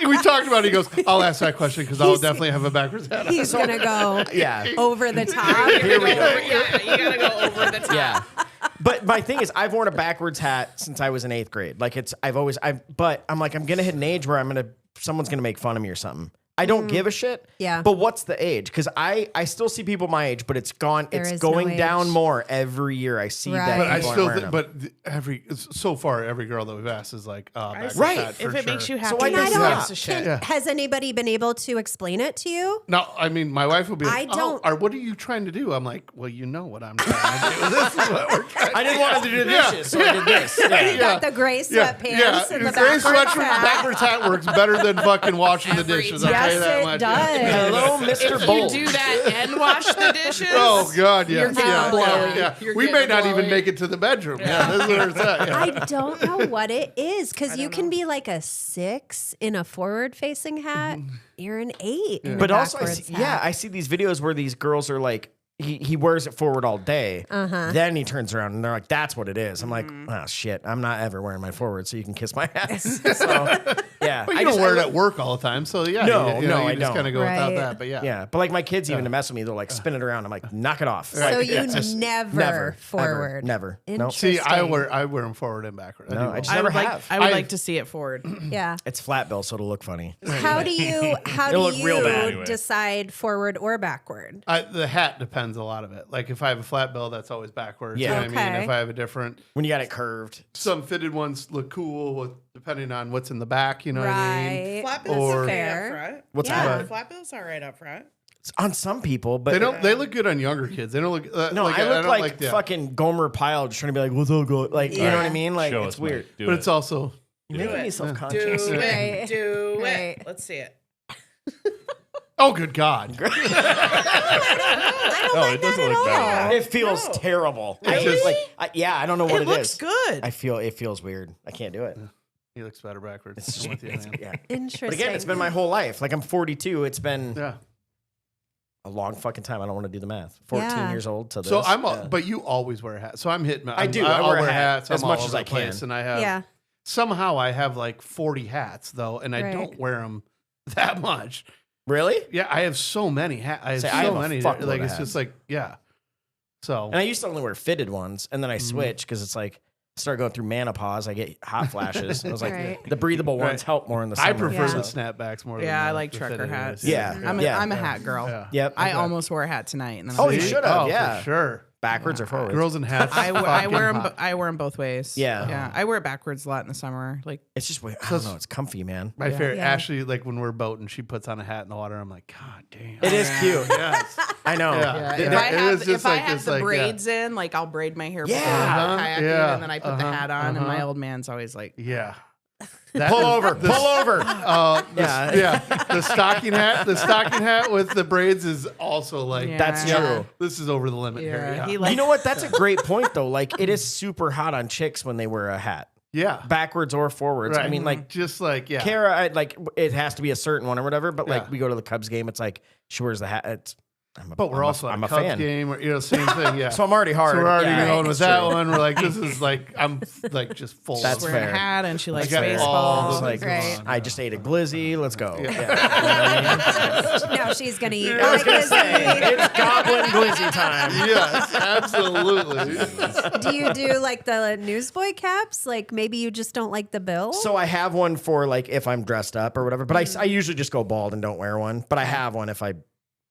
S2: we talked about it. He goes, I'll ask that question because I'll
S4: He's-
S2: definitely have a backwards hat on.
S4: He's gonna go
S1: Yeah.
S4: over the top.
S1: Here we go.
S5: Yeah, you gotta go over the top.
S1: Yeah. But my thing is, I've worn a backwards hat since I was in 8th grade. Like but I'm like, I'm gonna hit an age where someone's gonna make fun of me or something. I don't give a shit.
S4: Yeah.
S1: But what's the age? Because I still see people my age, but it's gone.
S4: There
S1: It's
S4: is no
S1: going down
S4: age.
S1: more every year. I see
S4: Right.
S1: that.
S2: But I
S1: people aren't
S2: still,
S1: wearing them.
S2: so far, every girl that we've asked is like, backwards
S1: Right.
S2: hat for
S5: If it
S2: sure.
S5: makes you
S1: So
S5: happy,
S1: why
S4: And I
S1: does
S4: don't.
S1: that-
S5: gives a shit.
S2: Yeah.
S4: Has anybody been able to explain it to you?
S2: No, I mean, my wife will be like,
S4: I don't-
S2: or what are you trying to do? I'm like, well, you know what I'm trying to do. This is what we're trying to
S1: I didn't want to do the
S2: Yeah.
S1: dishes, so I did this. Yeah.
S4: You got the gray sweatpants and the
S2: gray
S4: backwards
S2: sweatshirt,
S4: hat.
S2: backwards hat works better than fucking washing the
S5: Every
S2: dishes. I'll tell you
S4: Yes,
S2: that
S4: it
S2: much.
S4: does.
S1: Hello, Mr.
S5: If you
S1: Bolt.
S5: do that and wash the dishes,
S2: Oh God, yeah,
S5: You're getting
S2: yeah,
S5: a blowy.
S2: yeah.
S5: You're
S2: We
S5: getting
S2: may
S5: a
S2: not even
S5: blowy.
S2: make it to the bedroom. Yeah, this is where it's at. Yeah.
S4: I don't know what it is because you can be like a 6 in a forward-facing hat. You're an 8 in
S1: But
S4: a
S1: also,
S4: backwards hat.
S1: I see these videos where these girls are like, he wears it forward all day. Then he turns around and they're like, that's what it is. I'm like, oh shit, I'm not ever wearing my forward, so you can kiss my ass. So, yeah.
S2: But you don't wear it at work all the time, so yeah.
S1: No,
S2: you
S1: no, I
S2: just
S1: don't.
S2: kind of go without
S4: Right.
S2: that. But yeah,
S1: Yeah, but like my kids even to mess with me, they'll like spin it around. I'm like, knock it off.
S4: So
S1: Like,
S4: you
S1: it's just
S4: never forward.
S1: Never. Nope.
S2: See, I
S4: Interesting.
S2: wear them forward and backward.
S1: No,
S2: do
S1: I
S2: both.
S1: just
S5: I
S1: never
S5: would like
S1: have.
S5: I would
S2: I've-
S5: like to see it forward.
S4: Yeah.
S1: It's flat bill, so it'll look funny.
S4: How do you
S1: It'll look real bad
S3: anyway.
S4: decide forward or backward?
S2: The hat depends a lot of it. Like if I have a flat bill, that's always backwards.
S1: Yeah.
S2: You know what I mean?
S4: Okay.
S2: If I have a different,
S1: When you got it curved.
S2: some fitted ones look cool depending on what's in the back. You know what I mean?
S4: Right.
S5: Flat
S2: bills Or-
S5: okay
S4: Fair.
S5: up front.
S1: What's
S4: Yeah.
S1: that?
S5: Flat bills all right up front.
S1: It's on some people, but
S2: They don't. They look good on younger kids. They don't look.
S1: No, I look
S2: don't
S1: like
S2: that.
S1: fucking Gomer Pyle, just trying to be like, "What's up, go?" Like, you know what I mean? Like,
S3: Show
S1: it's
S3: us, Mike.
S1: weird.
S3: Do
S2: But
S3: it.
S2: it's also.
S1: You're making me
S5: Do
S1: self-conscious.
S5: it.
S4: Right.
S5: Do
S4: Right.
S5: it. Let's see it.
S2: Oh, good God!
S3: No, it doesn't look bad.
S1: It feels terrible. I
S2: Really?
S1: just, like, I don't know what
S5: It looks
S1: is.
S5: good.
S1: It feels weird. I can't do it.
S2: He looks better backwards.
S1: It's just,
S2: I'm with you, man.
S1: yeah.
S4: Interesting.
S1: But again, it's been my whole life. Like I'm 42. It's been
S2: Yeah.
S1: a long fucking time. I don't want to do the math. 14
S4: Yeah.
S1: years old to this.
S2: So I'm.
S1: yeah.
S2: But you always wear a hat. So I'm hitting.
S1: I do.
S2: I'll
S1: I wear a
S2: wear
S1: hat
S2: hats
S1: as
S2: I'm
S1: much
S2: all
S1: as
S2: over
S1: I
S2: the place,
S1: can.
S2: and I have.
S4: Yeah.
S2: Somehow I have like 40 hats though, and I
S4: Right.
S2: don't wear them that much.
S1: Really?
S2: Yeah, I have so many hats. I have
S1: Say,
S2: so
S1: I have a
S2: many.
S1: fuckload
S2: Like
S1: of
S2: it's
S1: hats.
S2: just like yeah. So
S1: And I used to only wear fitted ones, and then I switched because it's like start going through menopause. I get hot flashes. I was like,
S4: Right.
S1: the breathable ones
S2: Right.
S1: help more in the summer.
S2: I prefer
S4: Yeah.
S2: the snapbacks more.
S5: Yeah,
S2: than
S5: I like
S2: the
S5: trucker
S2: fitted
S5: hats.
S2: ones.
S1: Yeah.
S5: I'm a hat girl.
S2: Yeah.
S1: Yep.
S5: I almost wore a hat tonight. And then I
S1: Oh,
S5: was
S1: you
S5: like,
S1: should have.
S2: Oh,
S1: Yeah.
S2: for sure.
S1: Backwards or forwards?
S2: Girls in hats.
S5: I wear
S2: fucking
S5: them.
S2: hot.
S5: I wear them both ways.
S1: Yeah.
S5: yeah. I wear it backwards a lot in the summer. Like
S1: It's just weird. I don't know. It's comfy, man.
S2: My favorite,
S4: Yeah.
S2: Ashley, like when we're boating, she puts on a hat in the water. I'm like, God damn.
S1: It is cute.
S2: Yes.
S1: I know.
S2: Yeah.
S5: if
S2: Yeah.
S5: I
S2: It
S5: have
S2: is just
S5: if I
S2: like-
S5: have
S2: it's
S5: the
S2: like, yeah.
S5: braids in, like I'll braid my hair
S1: Yeah.
S5: before
S2: Uh-huh.
S5: kayaking,
S2: Yeah.
S5: and then I put the hat on, and my old man's always like,
S2: Yeah.
S1: Pull over. Pull over.
S2: Yeah.
S1: Yeah.
S2: The stocking hat with the braids is also like,
S5: Yeah.
S1: That's true.
S2: this is over the limit here.
S5: yeah,
S2: Yeah.
S5: he like
S1: You know what? That's a great point, though. Like, it is super hot on chicks when they wear a hat,
S2: Yeah.
S1: backwards or forwards. I
S2: Right.
S1: mean, like,
S2: just like, yeah.
S1: Kara, like, it has to be a certain one or whatever. But like,
S2: Yeah.
S1: we go to the Cubs game, it's like she wears the hat.
S2: But we're also
S1: I'm
S2: at
S1: a
S2: a Cubs
S1: fan.
S2: game, or, same thing. Yeah.
S1: So I'm already hard.
S2: So we're already
S1: Yeah,
S2: going with
S1: it's
S2: that
S1: true.
S2: one. We're like, this is like, I'm like just full.
S1: That's
S5: wearing
S1: fair.
S5: a hat, and she likes
S2: got all
S5: baseball.
S2: the-
S1: Like,
S4: Right.
S1: I just ate a glizzy. Let's go.
S2: Yeah.
S1: Yeah.
S4: Now she's gonna eat.
S1: I was gonna
S4: glizzy.
S1: say it's goblin glizzy time.
S2: Yes, absolutely.
S4: Do you do like the newsboy caps? Like maybe you just don't like the bill.
S1: So I have one for like if I'm dressed up or whatever, but I usually just go bald and don't wear one. But I have one if I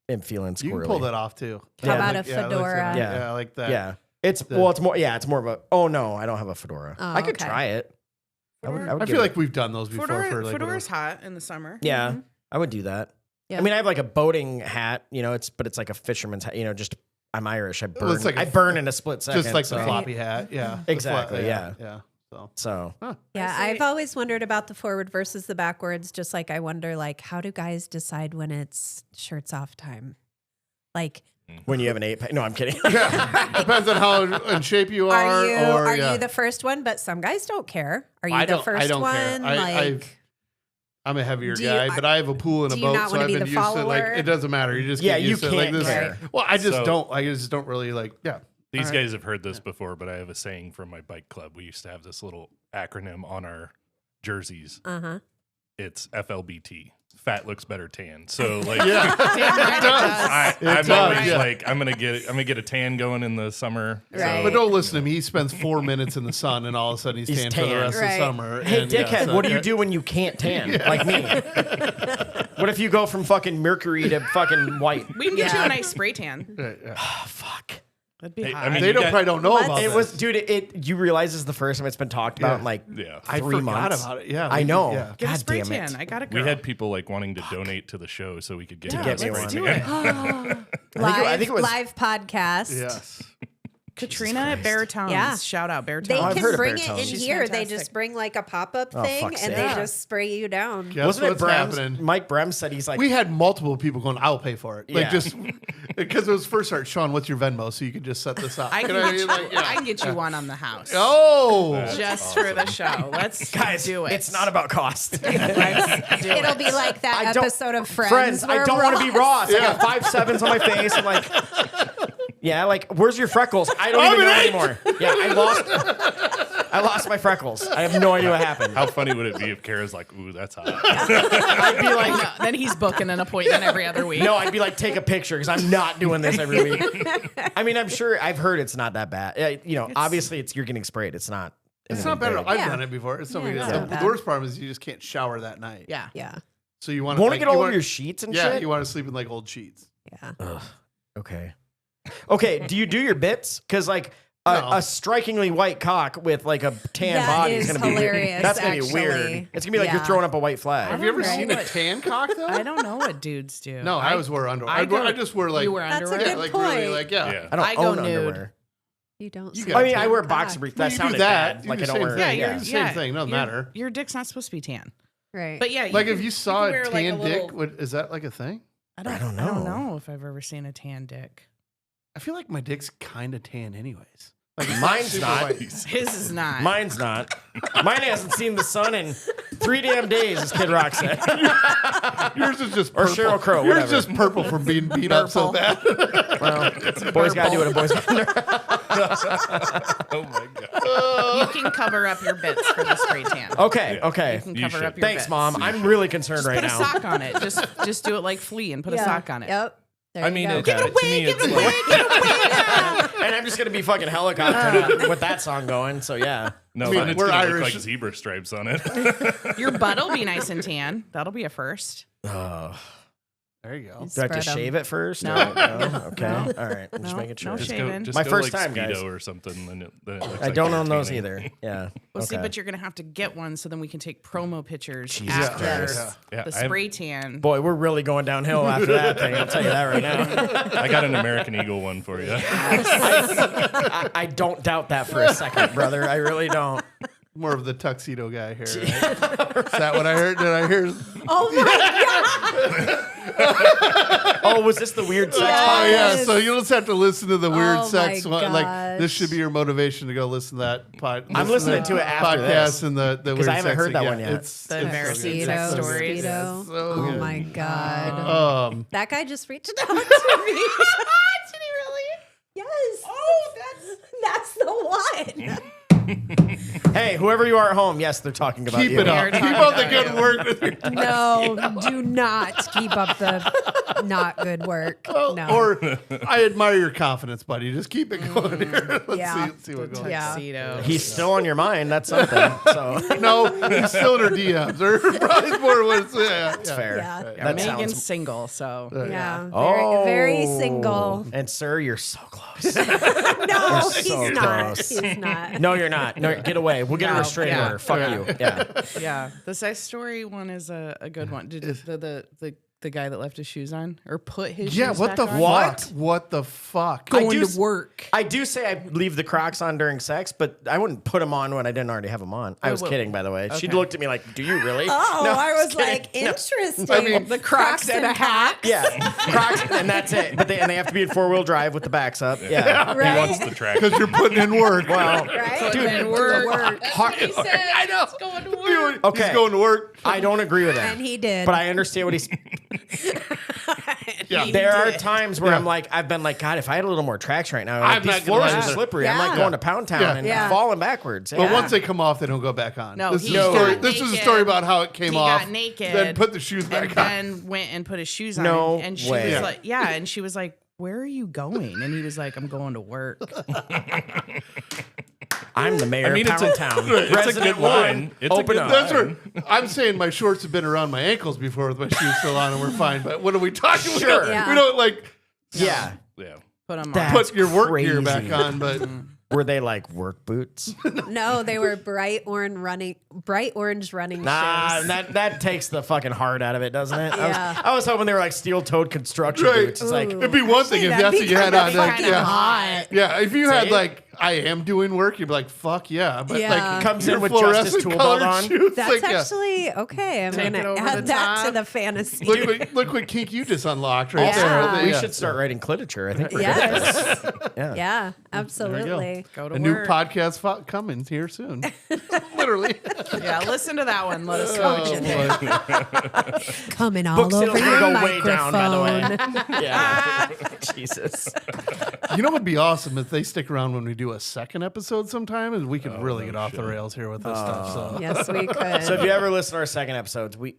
S1: am feeling squirrely.
S2: You can pull that off too.
S1: How
S4: about a
S2: yeah, it looks
S4: fedora?
S2: like-
S1: Yeah.
S2: yeah, like that.
S1: Yeah, it's it's more of a. Oh no, I don't have a fedora.
S4: Oh,
S1: I could
S4: okay.
S1: try it. I would
S2: I
S1: give
S2: feel
S1: it-
S2: like we've done those before. for like
S5: Fedora's hot in the summer.
S1: yeah, I would do that.
S4: Yeah.
S1: I mean, I have like a boating hat. You know, it's like a fisherman's hat. You know, just I'm Irish. I burn.
S2: it's like a
S1: I burn in a split second.
S2: just like
S1: so.
S2: the floppy hat. Yeah, the
S1: Exactly, yeah.
S2: yeah. So
S1: So
S4: Yeah,
S5: I see.
S4: I've always wondered about the forward versus the backwards. Just like I wonder, like, how do guys decide when it's shirts off time? Like,
S1: when you have an 8-pack. No, I'm kidding.
S2: yeah, depends on how in shape you are.
S4: are
S2: yeah.
S4: you the first one? But some guys don't care. Are you
S2: I
S4: the
S2: don't-
S4: first
S2: I don't
S4: one?
S2: care. I'm a heavier
S4: Do you-
S2: guy, but I have a pool and a
S4: do you
S2: boat,
S4: not
S2: so
S4: wanna
S2: I've
S4: be
S2: been
S4: the
S2: used to it.
S4: follower?
S2: Like it doesn't matter. You just
S1: Yeah,
S2: get
S1: you
S2: used to it. Like
S1: can't
S2: this.
S1: care.
S2: Well, I just
S3: So-
S2: don't. I just don't really like. Yeah.
S3: These
S2: All right.
S3: guys have heard this before, but I have a saying from my bike club. We used to have this little acronym on our jerseys.
S4: Uh huh.
S3: it's FLBT. Fat looks better tan. So like,
S2: Yeah.
S5: Damn right it does.
S3: I'm
S2: does,
S3: always
S2: yeah.
S3: like, I'm gonna get a tan going in the summer.
S4: Right.
S2: But don't listen to me. He spends 4 minutes in the sun, and all of a sudden he's tan for the
S1: tan.
S2: rest of
S4: Right.
S2: the summer.
S1: Hey,
S2: And, yeah,
S1: dickhead,
S2: so-
S1: what do you do when you can't tan like me? What if you go from fucking mercury to fucking white?
S5: We can get you
S4: Yeah.
S5: a nice spray tan.
S1: Oh, fuck.
S5: That'd be
S3: Hey,
S5: hot.
S3: I mean,
S2: They
S3: you
S2: don't
S3: got-
S2: probably don't know
S4: Let's-
S2: about
S1: It
S2: this.
S1: was, dude. You realize this is the first time it's been talked about
S2: Yeah.
S1: in like
S3: Yeah.
S2: I
S1: 3
S2: forgot
S1: months.
S2: about it. Yeah,
S1: I know.
S2: Yeah.
S5: Get a
S1: God
S5: spray
S1: damn it.
S5: tan. I got a
S3: We
S5: girl.
S3: had people like wanting to donate to the show so we could get
S5: Yeah,
S3: you
S1: get
S3: a
S1: me
S3: spray
S1: one.
S5: do
S3: tan.
S5: it.
S1: I think it was-
S4: live podcast.
S2: Yes.
S5: Katrina at Baritones.
S4: Yeah.
S5: Shout out
S4: They
S5: Baritones.
S1: I've
S4: can
S1: heard of
S4: bring it
S1: Baritones.
S4: in
S5: She's
S4: here. They
S5: fantastic.
S4: just bring like a pop-up
S1: Oh,
S4: thing
S1: fuck's
S4: and
S1: sake.
S4: they just spray you down.
S2: Guess
S1: Wasn't it
S2: what's
S1: Brem's?
S2: happening?
S1: Mike Brem said he's like,
S2: We had multiple people going, I'll pay for it. Like,
S1: Yeah.
S2: just because it was first start, Sean, what's your Venmo? So you could just set this up.
S5: I can,
S2: You know what
S5: get you,
S2: mean? Like, yeah.
S5: I can get you one on the house.
S2: Oh.
S3: That's
S5: Just for the show. Let's
S1: guys,
S5: do it.
S1: it's not about cost.
S5: Let's do
S4: It'll
S5: it.
S4: be like that
S1: I don't-
S4: episode of Friends.
S1: Friends, I
S4: where
S1: don't want to be Ross. I
S2: Yeah.
S1: got 5 7s on my face. I'm like, yeah, like, where's your freckles? I don't even know anymore. Yeah, I lost my freckles. I have no idea what happened.
S3: How funny would it be if Kara's like, ooh, that's hot.
S1: I'd be like,
S5: No, then he's booking an appointment every other week.
S1: no, I'd be like, take a picture because I'm not doing this every week. I mean, I'm sure I've heard it's not that bad. You know, obviously, you're getting sprayed. It's not.
S2: It's not bad at all. I've
S4: Yeah.
S2: done it before. It's not
S4: Yeah,
S2: big.
S4: it's
S2: The-
S4: not
S2: The
S4: bad.
S2: worst part is you just can't shower that night.
S5: Yeah.
S4: Yeah.
S2: So you want to
S1: Want to get all over your sheets and
S2: Yeah,
S1: shit?
S2: you want to sleep in like old sheets.
S4: Yeah.
S1: Okay. Okay. Do you do your bits? Because like
S2: No.
S1: a strikingly white cock with like a tan
S4: That
S1: body
S4: is
S1: is going to be weird.
S4: hilarious,
S1: That's going to be
S4: actually.
S1: weird. It's going to be like you're
S4: Yeah.
S1: throwing up a white flag.
S2: Have you ever
S5: Right.
S2: seen a tan cock though?
S5: I don't know what dudes do.
S2: No, I always wear underwear.
S5: I
S2: I
S5: go-
S2: just wear like
S5: You wear
S4: That's a
S5: underwear?
S2: yeah,
S4: good
S2: like
S4: point.
S2: really like yeah.
S3: Yeah.
S1: I don't
S5: I go
S1: own
S5: nude.
S1: underwear.
S4: You don't.
S2: You
S4: see
S2: got
S1: I mean, I wear
S4: cock.
S1: boxer briefs.
S2: Well,
S1: That
S2: you do
S1: sounded
S2: that.
S1: bad.
S2: You
S1: Like
S2: do
S1: I
S2: the
S1: don't
S2: same
S1: wear.
S2: thing.
S5: Yeah,
S2: Yeah,
S5: you're
S2: same thing. Doesn't
S5: your-
S2: matter.
S5: Your dick's not supposed to be tan.
S4: Right.
S5: But yeah,
S2: Like
S5: you
S2: if
S5: can-
S2: you saw
S5: can
S2: a
S5: wear, like,
S2: tan
S5: little-
S2: dick, is that like a thing?
S5: I don't
S1: don't know.
S5: know if I've ever seen a tan dick.
S2: I feel like my dick's kind of tan anyways. Like
S1: Mine's
S2: super
S1: not.
S2: white.
S5: His is not.
S1: Mine's not. Mine hasn't seen the sun in 3 damn days, as Kid Rock said.
S2: Yours is just
S1: Or
S2: purple.
S1: Sheryl Crow,
S2: Yours
S1: whatever.
S2: is just purple from being beat up so bad.
S1: Well, boys got to do what a boy's got to do.
S3: Oh my God.
S5: You can cover up your bits for the spray tan.
S1: Okay,
S5: You
S1: okay.
S5: can
S3: You
S5: cover
S3: should.
S5: up your
S1: Thanks,
S5: bits.
S1: Mom. I'm really concerned right
S5: Put a
S1: now.
S5: sock on it. Just do it like Flea and put a sock on it.
S4: Yep. There
S3: I
S4: you
S3: mean,
S4: go.
S3: it, to me, it's like,
S1: And I'm just going to be fucking helicoptering with that song going. So, yeah.
S3: no,
S2: I mean,
S3: then it's
S2: we're
S3: gonna
S2: Irish.
S3: look like zebra stripes on it.
S5: Your butt'll be nice and tan. That'll be a first.
S2: There you go.
S1: Do I have to
S4: Spread 'em.
S1: shave it first?
S5: No.
S1: Okay.
S5: No.
S1: All right. I'm just
S5: No.
S1: making sure.
S5: No
S3: Just
S5: shave.
S3: go,
S5: Shaving.
S3: just
S1: My
S3: go
S1: first
S3: like
S1: time, guys.
S3: Speedo or something. Then it looks
S1: I
S3: like
S1: don't
S3: you're
S1: own those
S3: entertaining.
S1: either. Yeah.
S5: Well, see,
S1: Okay.
S5: but you're gonna have to get one so then we can take promo pictures
S1: Jesus
S5: after
S1: Christ.
S3: Yeah,
S5: the
S3: I have-
S5: spray tan.
S1: Boy, we're really going downhill after that thing. I'll tell you that right now.
S3: I got an American Eagle one for you.
S1: I don't doubt that for a second, brother. I really don't.
S2: More of the tuxedo guy here. Right? Is that what I heard? Did I hear?
S4: Oh my God.
S1: Oh, was this the weird sex
S2: Oh
S1: podcast?
S2: yeah.
S4: Yes.
S2: So you'll just have to listen to the weird
S4: Oh,
S2: sex
S4: my
S2: one. Like this
S4: gosh.
S2: should be your motivation to go listen to that
S1: I'm listening to it after
S2: podcast
S1: this.
S2: and the weird
S1: I haven't
S2: sex
S1: heard
S2: thing.
S1: that
S2: Yeah,
S1: one yet.
S2: It's
S5: The
S2: it's
S5: embarrassing
S2: so good.
S5: sex
S2: It's so
S5: stories.
S2: good.
S4: Speedo.
S2: It's so
S4: Oh
S2: good.
S4: my God.
S2: That
S4: Guy just reached out to me. Did he really? Yes. Oh, that's the one.
S1: Hey, whoever you are at home, yes, they're talking about
S2: keep
S1: you.
S2: it
S5: are
S2: up. Keep
S5: talking
S2: up the
S5: about
S2: good
S5: you.
S2: work with your
S4: No, do not keep up the not good work. No.
S2: Or I admire your confidence, buddy. Just keep it going here. Let's
S4: Yeah.
S2: see what goes.
S4: Yeah.
S5: Tuxedo.
S1: He's still on your mind. That's something. So
S2: No, he's still in her DMs. Or probably more what it's
S1: that's fair.
S4: Yeah.
S1: That
S5: Megan's
S1: sounds.
S5: single, so
S4: yeah.
S1: Oh,
S4: Very single.
S1: And sir, you're so close.
S4: No,
S1: so
S4: he's not.
S1: close.
S4: He's not.
S1: No, you're not. No, get away. We'll get a
S5: No,
S1: restraining
S5: yeah.
S1: order. Fuck
S5: Yeah.
S1: you. Yeah.
S5: yeah. The sex story one is a good one. Did the guy that left his shoes on or put his
S2: Yeah,
S5: shoes
S2: what
S5: back
S2: the
S5: on?
S2: fuck? What the fuck?
S1: I do
S5: work.
S1: I do say I leave the Crocs on during sex, but I wouldn't put them on when I didn't already have them on. I was
S5: well,
S1: kidding, by the way. She
S5: okay.
S1: looked at me like, "Do you really?"
S4: Oh,
S1: No,
S4: I was
S1: just kidding.
S4: like,
S1: No.
S4: interesting.
S2: I mean,
S5: the Crocs and a hat.
S1: Yeah, Crocs, and that's it. But they have to be in 4-wheel drive with the backs up. Yeah.
S4: Right?
S3: He wants the track.
S2: Because you're putting in work.
S1: Well,
S4: Right?
S1: dude,
S5: and work.
S2: I know.
S5: Going to work.
S1: Okay.
S2: He's going to work.
S1: I don't agree with
S4: And
S1: that,
S4: he did.
S1: but I understand what he's.
S2: Yeah.
S1: There are times where I'm like, I've been like, God, if I had a little more traction right now, like,
S2: I'm
S1: these
S2: not gonna
S1: floors are
S2: last it.
S1: slippery. I'm
S4: Yeah.
S1: like going to Pound Town
S2: Yeah.
S1: and
S4: Yeah.
S1: falling backwards.
S2: But once they come off, they don't go back on.
S5: No,
S2: this
S5: he
S2: is
S1: No.
S2: a story.
S5: got
S2: This is a
S5: naked.
S2: story about how it came
S5: He
S2: off.
S5: got naked,
S2: then put the shoes
S5: and
S2: back on.
S5: then went and put his shoes on.
S1: No
S5: and she
S1: way.
S5: was like, yeah, and she was like, "Where are you going?" And he was like, "I'm going to work."
S1: I'm the mayor
S3: I mean,
S1: of
S3: it's
S1: Pound
S3: a,
S1: Town.
S3: it's a
S1: Resident
S3: good line.
S1: one.
S3: It's a
S1: Open
S3: good
S1: up.
S2: That's
S3: line.
S2: where I'm saying my shorts have been around my ankles before with my shoes still on, and we're fine. But what are we talking about?
S1: Sure.
S4: Yeah.
S2: We don't like
S1: Yeah.
S3: Yeah.
S5: Put him on.
S1: That's
S2: put your work gear
S1: crazy.
S2: back on, but
S1: Were they like work boots?
S4: No, they were bright orange running
S1: Nah,
S4: shoes.
S1: that takes the fucking heart out of it, doesn't it?
S4: Yeah.
S1: I was hoping they were like steel-toed construction
S2: Right.
S1: boots. It's like,
S2: it'd be one thing if
S4: That'd
S2: that's
S4: be
S2: what you had
S4: kinda
S2: on. Like,
S5: fucking
S2: yeah,
S5: hot.
S2: yeah. If you had
S1: See?
S2: like, I am doing work, you'd be like, fuck yeah. But
S4: Yeah.
S2: like,
S1: Comes
S2: your
S1: in with
S2: fluorescent
S1: Justice Tool
S2: colored
S1: Belt on.
S2: shoes,
S4: That's
S2: like, yeah.
S4: actually okay. I'm
S5: Take it
S4: gonna
S5: over
S4: add
S5: the
S4: that to
S5: top.
S4: the fantasy.
S2: Look what kink you just unlocked right
S4: Yeah.
S2: there.
S1: we
S2: Yeah.
S1: should start writing literature. I think we're
S4: Yes.
S1: Yeah.
S4: Yeah, absolutely.
S5: Go to
S2: A new
S5: work.
S2: podcast coming here soon. Literally.
S5: Yeah, listen to that one. Let us know
S2: Oh,
S5: what you think.
S2: boy.
S4: Coming all
S1: Book
S4: over
S1: sales
S4: your
S1: gonna go way
S4: microphone.
S1: down, by the way. Yeah. Jesus.
S2: You know what would be awesome if they stick around when we do a second episode sometime, and we could really get off the rails here with this stuff. So
S4: Yes, we could.
S1: So if you ever listen to our second episodes, we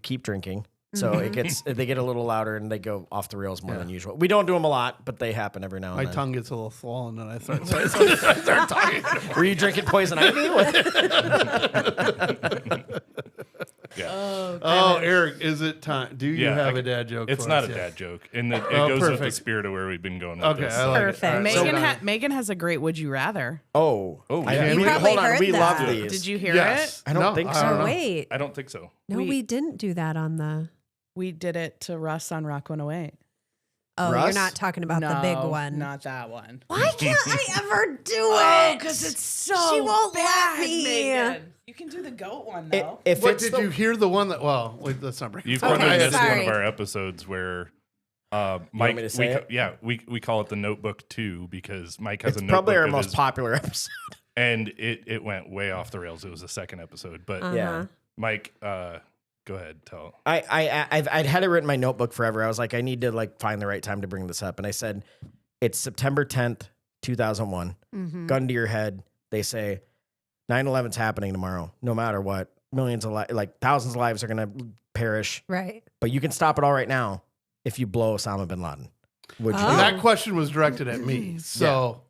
S1: keep drinking. So it gets they get a little louder and they go off the rails more than usual. We don't do them a lot, but they happen every now and
S2: my
S1: then.
S2: tongue gets a little swollen, and I start talking.
S1: Were you drinking poison ivy?
S3: Yeah.
S2: Oh, Eric, is it time? Do you
S3: Yeah,
S2: have
S3: I-
S2: a dad joke?
S3: It's
S2: for
S3: not
S2: us?
S3: a
S2: Yeah.
S3: dad joke. And it
S2: Oh,
S3: goes with the
S2: perfect.
S3: spirit of where we've been going with
S2: Okay,
S3: this.
S2: I like
S4: Perfect.
S2: it. All right,
S5: Megan has a great "Would you rather."
S1: Oh,
S3: Oh,
S1: I-
S3: yeah.
S4: You
S1: we-
S4: probably
S1: hold on.
S4: heard
S1: We
S4: that.
S1: love these.
S5: Did you hear
S2: Yes.
S1: I don't
S2: No,
S1: think
S2: I
S1: so.
S2: don't know.
S4: Oh, wait.
S3: I don't think so.
S4: No, we didn't do that on the.
S5: it? We did it to Russ on Rock 108.
S4: Oh,
S1: Russ?
S4: you're not talking about the big one.
S5: Not that one.
S4: Why can't I ever do
S5: Oh,
S4: it?
S5: because it's so
S4: She won't let
S5: bad,
S4: me.
S5: Megan. You can do the goat one though.
S1: If
S2: What
S1: it's
S2: did
S1: the-
S2: you hear? The one that? Well, wait, let's not break.
S3: You've
S4: Okay,
S3: probably missed one
S4: sorry.
S3: of our episodes where Mike,
S1: want me to say it?
S3: yeah, we call it the Notebook 2 because Mike has
S1: It's
S3: a notebook
S1: probably our
S3: of
S1: most
S3: his-
S1: popular episode.
S3: and it went way off the rails. It was the second episode, but
S1: Yeah.
S3: Mike, go ahead, tell.
S1: I'd had it written in my notebook forever. I was like, I need to like find the right time to bring this up. And I said, it's September 10th, 2001. Gun to your head. They say 9/11's happening tomorrow. No matter what, millions of thousands of lives are going to perish.
S4: Right.
S1: But you can stop it all right now if you blow Osama bin Laden. Would you?
S4: Oh.
S2: And that question was directed at me. So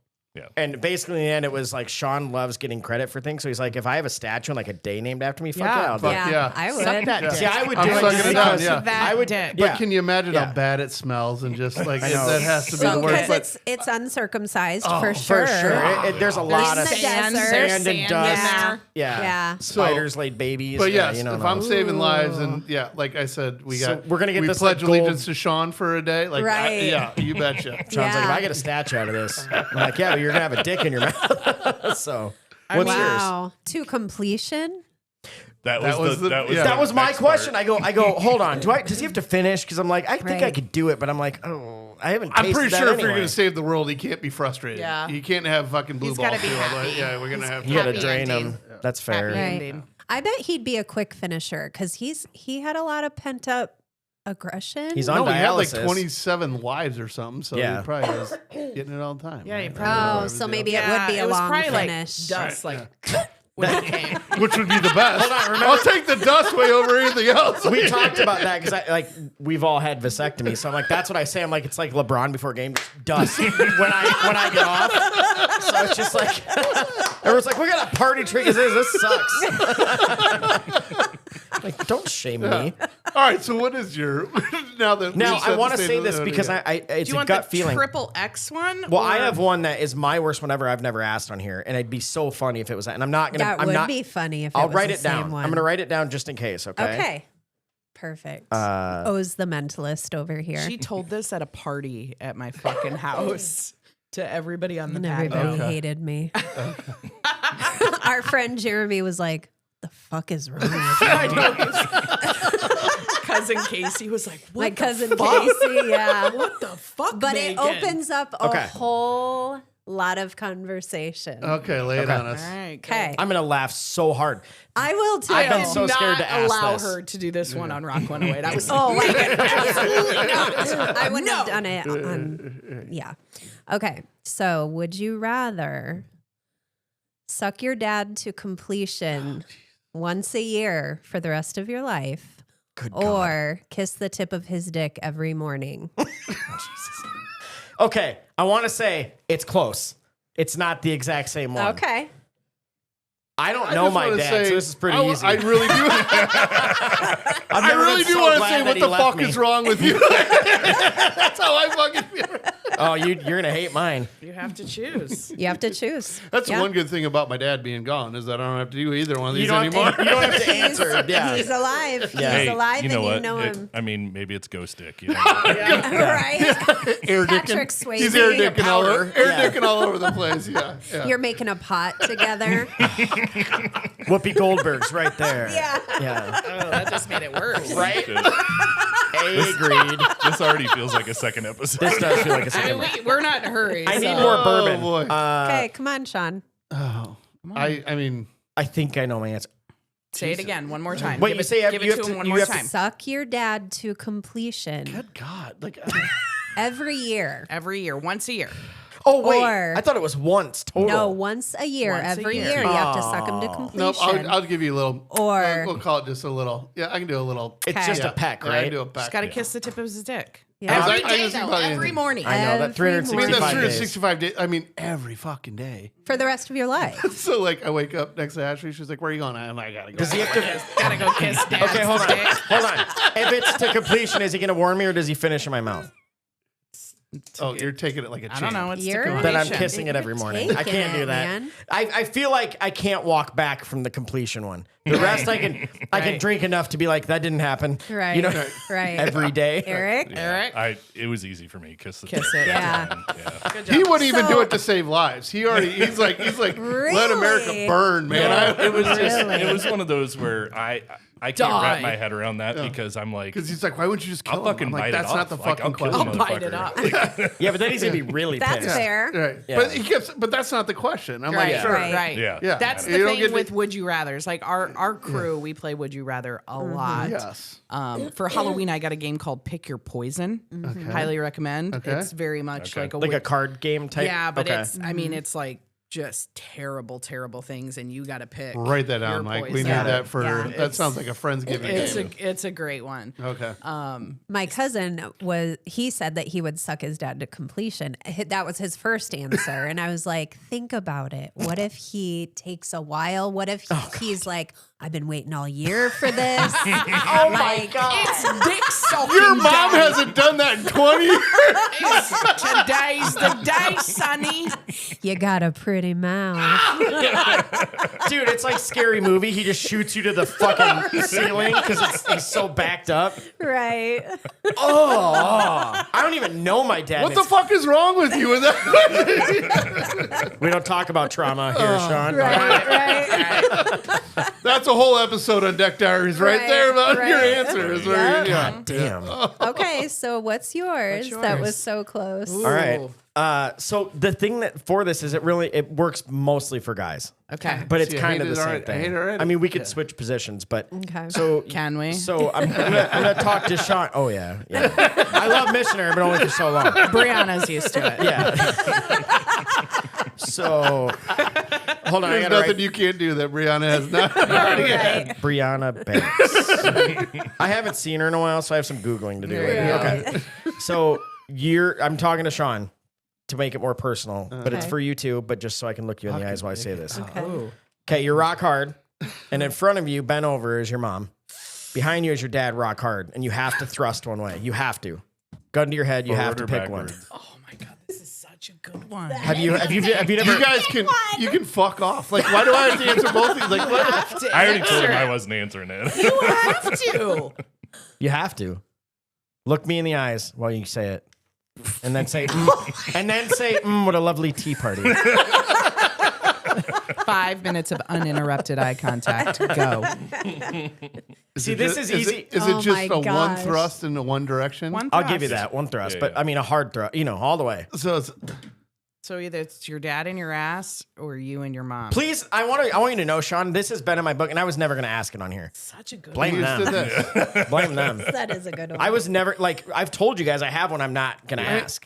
S1: And basically, in the end, it was like Sean loves getting credit for things. So he's like, if I have a statue and like a day named after me, fuck
S5: Yeah.
S1: yeah, I'll do
S2: Fuck
S1: it.
S2: yeah.
S4: I would.
S5: Suck that dick.
S1: See, I would
S2: I'm
S1: do it
S2: sucking
S1: just
S2: it down,
S1: because
S2: yeah.
S5: That
S1: I would.
S5: dick.
S2: But
S1: Yeah.
S2: can you imagine
S1: Yeah.
S2: how bad it smells and just like
S1: I know.
S2: that has to be
S5: So
S2: the worst.
S4: Because
S2: But
S4: it's uncircumcised
S2: Oh,
S4: for
S1: For
S4: sure.
S1: sure. There's a lot
S4: in
S1: of
S4: the
S1: sand,
S4: desert.
S1: and dust.
S5: there.
S1: Yeah.
S4: Yeah.
S1: Spiders laid babies.
S2: But
S1: Yeah,
S2: yes,
S1: you know,
S2: if
S1: no.
S2: I'm saving lives, and yeah, like I said, we
S1: So
S2: got
S1: we're gonna get
S2: we
S1: this,
S2: pledge
S1: like,
S2: allegiance
S1: gold-
S2: to Sean for a day. Like,
S4: Right.
S2: yeah, you betcha.
S1: Sean's like, if
S4: Yeah.
S1: I get a statue out of this, I'm like, yeah, but you're gonna have a dick in your mouth. So what's yours?
S4: Wow. To completion?
S3: That
S2: That
S3: was
S2: was
S3: the
S2: the-
S3: that was
S2: yeah.
S3: the
S1: That was my
S3: next
S1: question.
S3: part.
S1: I go, hold on. Does he have to finish? Because I'm like, I think I
S4: Right.
S1: could do it, but I'm like, oh, I haven't.
S2: I'm
S1: tasted
S2: pretty
S1: that
S2: sure if
S1: anyway.
S2: you're going to save the world, he can't be frustrated.
S5: Yeah.
S2: You can't have fucking blue
S5: He's
S2: balls.
S5: gotta be
S2: too,
S5: happy.
S2: although, yeah, we're going to have
S1: you gotta
S5: Happy
S1: drain
S5: ending.
S1: him. That's fair.
S5: Happy
S4: Right.
S5: ending.
S4: I bet he'd be a quick finisher because he had a lot of pent up aggression.
S1: He's on
S2: No, he had like
S1: dialysis.
S2: 27 wives or something, so
S1: Yeah.
S2: he probably was getting it all the time.
S5: Yeah, he
S2: right?
S5: probably
S4: Oh, so maybe it would
S5: Yeah,
S4: be a
S5: it was
S4: long
S5: probably
S4: finish.
S5: like dust, like when it came.
S2: Which would be the best. I'll take the dust way over anything else.
S1: We talked about that because we've all had vasectomy, so I'm like, that's what I say. I'm like, it's like LeBron before a game, dust when I get off. So it's just like everyone's like, we got a party trick as is. This sucks. Like, don't shame me.
S2: All right, so what is your now that
S1: Now
S2: we've set
S1: I want to
S2: the
S1: say
S2: stage
S1: this
S2: of the-
S1: because it's
S5: Do you
S1: a
S5: want
S1: gut
S5: the
S1: feeling.
S5: triple X one?
S1: Well, I
S5: or-
S1: have one that is my worst one ever. I've never asked on here, and it'd be so funny if it was that. And I'm not gonna.
S4: That
S1: I'm
S4: would
S1: not.
S4: be funny if
S1: I'll
S4: it was
S1: write
S4: the
S1: it down.
S4: same one.
S1: I'm gonna write it down just in case. Okay.
S4: Okay. Perfect. O's the mentalist over here.
S5: She told this at a party at my fucking house to everybody on the
S4: and
S5: patio.
S4: everybody hated me. Our friend Jeremy was like, "The fuck is wrong with you?"
S5: Cousin Casey was like, "What
S4: My
S5: the
S4: cousin
S5: fuck?
S4: Casey, yeah.
S5: What the fuck?"
S4: But
S5: Megan?
S4: it opens up a
S1: Okay.
S4: whole Lot of conversation.
S2: Okay, lay it on
S5: All
S2: us.
S5: right.
S4: Okay.
S1: I'm gonna laugh so hard.
S4: I will too.
S1: I've been so
S5: Not
S1: scared to ask
S5: allow
S1: this.
S5: her to do this one on Rock 108. I was
S4: Oh, like, absolutely not. I wouldn't have done it on, yeah. Okay. So would you rather suck your dad to completion once a year for the rest of your life
S1: Good God.
S4: or kiss the tip of his dick every morning?
S1: Okay, I want to say it's close. It's not the exact same one.
S4: Okay.
S1: I don't
S2: I
S1: know
S2: just
S1: my
S2: wanna
S1: dad,
S2: say,
S1: so this is pretty
S2: I,
S1: easy.
S2: I really do.
S1: I've
S2: I
S1: never
S2: really
S1: been
S2: do
S1: so
S2: want to
S1: glad
S2: say
S1: that
S2: what
S1: he
S2: the
S1: left
S2: fuck
S1: me.
S2: is wrong with you. That's how I fucking feel.
S1: Oh, you're gonna hate mine.
S5: You have to choose.
S4: You have to choose.
S2: That's
S4: Yeah.
S2: the one good thing about my dad being gone is that I don't have to do either one of
S1: You
S2: these
S1: don't,
S2: anymore.
S1: you don't have to answer. Yeah.
S4: He's alive.
S1: Yeah.
S4: He's alive
S3: you know
S4: and
S3: what?
S4: you know him.
S3: I mean, maybe it's Ghost Dick. You know?
S4: Right?
S2: Air
S4: Patrick
S2: dicking.
S4: Swayze.
S2: He's air
S1: Speaking of
S2: dicking all over.
S1: powder,
S2: Air
S1: yeah.
S2: dicking all over the place. Yeah. yeah.
S4: You're making a pot together.
S1: Whoopi Goldberg's right there.
S4: Yeah.
S1: Yeah.
S5: Oh, that just made it worse.
S1: Right?
S3: Shit.
S1: Agreed.
S3: This already feels like a second episode.
S1: This does feel like a
S5: I
S1: second.
S5: mean, we're not in a hurry.
S1: I need
S5: so-
S1: more bourbon.
S2: boy.
S4: Okay, come on, Sean.
S2: Oh. I mean,
S1: I think I know my answer.
S5: Say it again one more time.
S1: Wait,
S5: give
S1: you
S5: it,
S1: say
S5: give
S1: you
S5: it
S1: have
S5: to
S1: to-
S5: him one
S1: you
S5: more
S1: have to
S5: time.
S4: Suck your dad to completion
S2: good God. Like,
S4: every year.
S5: Every year, once a year.
S1: Oh wait,
S4: Or-
S1: I thought it was once total.
S4: No, once a year.
S5: Once a
S4: every
S5: year.
S4: year. You have to suck him to
S1: Oh.
S4: completion.
S2: no, I'll give you a little.
S4: Or-
S2: we'll call it just a little. Yeah, I can do a little.
S1: It's just
S2: yeah,
S1: a peck,
S2: yeah, I can
S1: right?
S2: do a peck.
S5: Just got to kiss the tip of his dick.
S4: Yeah.
S5: Every
S2: I
S5: day,
S2: just
S5: though.
S2: about
S5: Every
S2: anything.
S5: morning.
S1: I know that
S4: Every
S2: I mean,
S1: 365
S2: that's
S1: days.
S2: 365 days. I mean, every fucking day.
S4: For the rest of your life.
S2: So, like, I wake up next to Ashley. She's like, "Where are you going?" I'm like, "I gotta go."
S1: Does he have to?
S5: Gotta go kiss dad's
S1: Okay, hold on.
S5: dick.
S1: Hold on. If it's to completion, is he gonna warn me or does he finish in my mouth?
S2: Oh, you're taking it like a champ.
S5: I don't know. It's
S4: You're-
S5: to
S4: That
S1: That I'm
S5: completion.
S1: kissing it every morning. I
S4: Taking
S1: can't do
S4: it,
S1: that.
S4: man.
S1: I feel like I can't walk back from the completion one. The rest I can
S5: Right.
S1: drink enough to be like that didn't happen.
S4: Right.
S1: You know,
S4: Right.
S1: every day.
S4: Eric?
S5: Eric?
S3: It was easy for me. Kiss the
S5: Kiss
S3: tip.
S5: it.
S4: Yeah.
S3: Yeah.
S5: Good job.
S2: He wouldn't even do
S4: So-
S2: it to save lives. He's like,
S4: Really?
S2: let America burn, man.
S1: Yeah.
S3: It was just.
S4: Really?
S3: It was one of those where I can't
S5: Die.
S3: wrap my head around that because I'm like,
S2: Because he's like, why wouldn't you just kill
S3: I'll
S2: him?
S3: fucking
S2: I'm like,
S3: bite
S2: that's
S3: it
S2: not
S3: off.
S2: the
S3: Like,
S2: fucking
S3: I'll kill
S2: question.
S3: the
S5: I'll bite it
S3: motherfucker.
S5: up.
S1: Yeah, but then he's gonna be really
S4: That's
S1: pissed.
S4: fair.
S2: Right.
S1: Yeah.
S2: But he keeps. But that's not the question. I'm
S5: Right,
S2: like, sure.
S4: Right.
S5: right.
S3: Yeah.
S2: Yeah.
S5: That's
S2: You
S5: the
S2: don't
S5: thing
S2: get to-
S5: with Would You Rathers. Like our crew, we play Would You Rather a lot.
S2: Yes.
S5: For Halloween, I got a game called Pick Your Poison. Highly recommend.
S2: Okay.
S5: It's very much
S3: Okay.
S5: like a
S1: Like a
S5: wi-
S1: card game type.
S5: yeah, but
S1: okay.
S5: it's I mean it's like just terrible things, and you got to pick.
S2: Write that
S5: your
S2: down, Mike. We
S5: poison.
S2: need that for.
S4: Yeah.
S2: That
S5: It's-
S2: sounds like a friendsgiving game.
S5: It's a great one.
S2: Okay.
S4: My cousin he said that he would suck his dad to completion. That was his first answer. And I was like, think about it. What if he takes a while? What if he's like, I've been waiting all year for this?
S1: Oh my god.
S5: It's dick sucking.
S2: Your mom
S5: day.
S2: hasn't done that in 20 years.
S5: Today's the day, Sonny.
S4: You got a pretty mouth.
S1: Dude, it's like Scary Movie. He just shoots you to the fucking ceiling because he's so backed up.
S4: Right.
S1: Oh, I don't even know my dad.
S2: What the fuck is wrong with you with that?
S1: We don't talk about trauma here, Sean.
S4: Right.
S2: That's a whole episode on Deck Dairies right,
S4: Right,
S2: there about
S4: right.
S2: your answers.
S4: Yeah.
S1: God damn.
S4: Okay, so what's yours? That was so close.
S1: All right. So the thing that for this is it works mostly for guys,
S5: Okay.
S1: but it's
S2: See, I
S1: kind
S2: hate
S1: of the
S2: it
S1: same
S2: already. I
S1: thing.
S2: hate it already.
S1: I mean, we could switch positions, but
S4: Okay.
S1: so
S5: Can we?
S1: So I'm gonna talk to Sean. Oh yeah. I love Missionary, but only for so long.
S5: Brianna's used to it.
S1: Yeah. So hold on, I
S2: There's
S1: gotta
S2: nothing
S1: write
S2: you can't do that Brianna has not.
S4: Right.
S1: Brianna Banks. I haven't seen her in a while, so I have some Googling to do.
S4: Right.
S1: Okay. So I'm talking to Sean to make it more personal, but it's
S4: Okay.
S1: for you too, but just so I can look you in the eyes while I say this.
S5: Ooh.
S1: Okay, you're rock hard, and in front of you, bent over, is your mom. Behind you is your dad, rock hard, and you have to thrust one way. You have to. Gun to your head, you have to
S3: Forward or
S1: pick one.
S3: backward?
S5: Oh my god, this is such a good one.
S1: Have you never?
S2: You guys can fuck off. Like, why do I have to answer both of these? Like, what?
S3: I already told him I wasn't answering it.
S5: You have to.
S1: You have to. Look me in the eyes while you say it. And then say, what a lovely tea party.
S5: 5 minutes of uninterrupted eye contact. Go.
S1: See, this is easy.
S2: Is
S4: Oh
S2: it just
S4: my
S2: a one
S4: gosh.
S2: thrust into one direction?
S5: One
S1: I'll give you
S5: thrust.
S1: that one thrust,
S3: Yeah,
S1: but
S3: yeah.
S1: I mean a hard thrust, all the way.
S2: So it's
S5: So either it's your dad in your ass or you and your mom.
S1: Please, I want you to know, Sean, this has been in my book, and I was never going to ask it on here.
S5: Such a good
S1: Blame
S2: You just
S1: them.
S2: did this.
S1: Blame them.
S4: That is a good one.
S1: I was never like I've told you guys I have one. I'm not going to ask.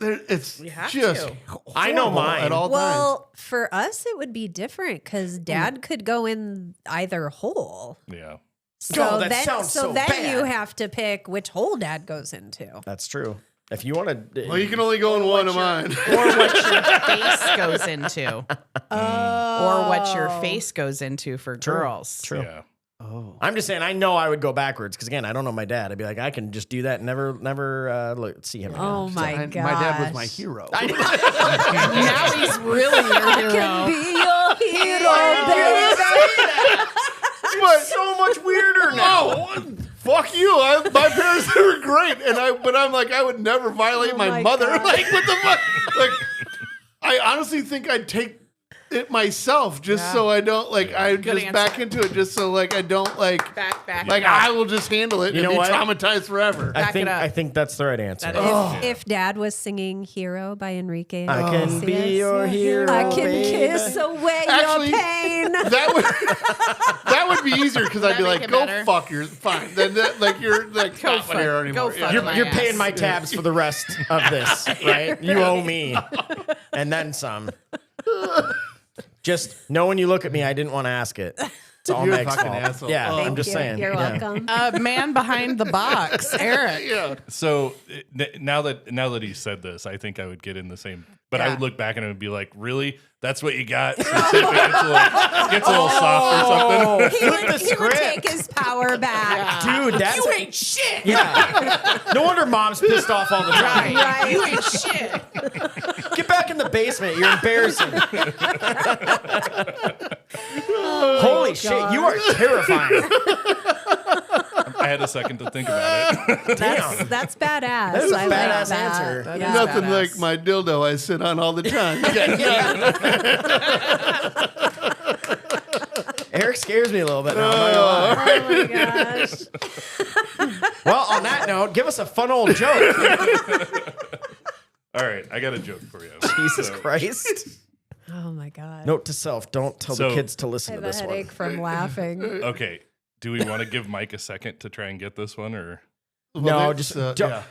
S2: It's
S5: We have
S2: just
S5: to.
S1: I know
S2: horrible
S1: mine.
S2: at all times.
S4: well, for us, it would be different because Dad could go in either hole.
S3: Yeah.
S4: So
S1: that
S4: then,
S1: sounds so
S4: then
S1: bad.
S4: you have to pick which hole Dad goes into.
S1: That's true. If you want to,
S2: Well, you can only go in one of mine.
S5: Or what your face goes into. Or what your face goes into for girls.
S1: True.
S3: Yeah.
S2: Oh.
S1: I'm just saying I know I would go backwards because again I don't know my dad. I'd be like I can just do that and never see him. Again.
S4: Oh my
S2: My
S4: god!
S2: dad was my hero.
S5: Now he's really your hero.
S4: Be your hero, baby.
S2: But
S1: So much weirder now.
S2: no, fuck you. My parents were great, but I'm like I would never violate
S4: Oh
S2: my
S4: my
S2: mother.
S4: God.
S2: Like what the fuck? Like I honestly think I'd take it myself just so I don't I
S5: Good
S2: just
S5: answer.
S2: back into it just so I don't
S5: Back.
S2: I will just handle it
S1: You
S2: and
S1: know
S2: be
S1: what?
S2: traumatized forever.
S1: I
S5: Back
S1: think
S5: it up.
S1: I think that's the right answer.
S5: That is-
S4: If Dad was singing "Hero" by Enrique,
S1: I can
S4: Iglesias,
S1: be your hero.
S4: I can
S1: baby.
S4: kiss away
S2: Actually,
S4: your pain.
S2: That would be easier because I'd be
S5: That'd
S2: like,
S5: make it
S2: go
S5: better.
S2: fuck your fine. Then you're like
S5: Go
S2: not
S5: fuck-
S2: here
S5: go
S2: anymore.
S5: fuck
S2: Yeah.
S5: my
S1: You're
S5: ass.
S1: paying my tabs for the rest of this, right? You owe me, and then some. Just know when you look at me, I didn't want to ask it. It's all
S2: You're a
S1: Meg's
S2: fucking
S1: fault.
S2: asshole.
S1: Yeah,
S2: Oh.
S1: I'm
S4: Thank
S1: just
S4: you.
S1: saying.
S4: You're
S1: Yeah.
S4: welcome.
S5: Man behind the box, Eric.
S2: Yeah.
S3: So now that he said this, I think I would get in the same. But I
S5: Yeah.
S3: would look back and it would be like, really? That's what you got? So see if it gets a little soft or something.
S4: He
S1: Flip
S4: would,
S1: the
S4: he would take
S1: script.
S4: his power back.
S1: Dude, that's
S5: You ain't shit.
S1: yeah. No wonder mom's pissed off all the time.
S4: Right.
S5: You ain't shit.
S1: Get back in the basement. You're embarrassing. Holy shit, you are terrifying.
S3: I had a second to think about it.
S1: Damn.
S4: That's badass.
S1: That is a
S4: I like
S1: badass
S4: that.
S1: answer.
S5: That
S4: Yeah.
S5: is
S2: Nothing
S5: badass.
S2: like my dildo I sit on all the time.
S1: Eric scares me a little bit now. I'm not gonna lie.
S4: Oh my gosh.
S1: Well, on that note, give us a fun old joke.
S3: All right, I got a joke for you.
S1: Jesus
S3: So-
S1: Christ.
S4: Oh my god.
S1: Note to self, don't tell the
S3: So-
S1: kids to
S4: I
S1: listen
S4: have
S1: to
S4: a
S1: this
S4: headache
S1: one.
S4: from laughing.
S3: Okay, do we want to give Mike a second to try and get this one, or
S1: No, just don't.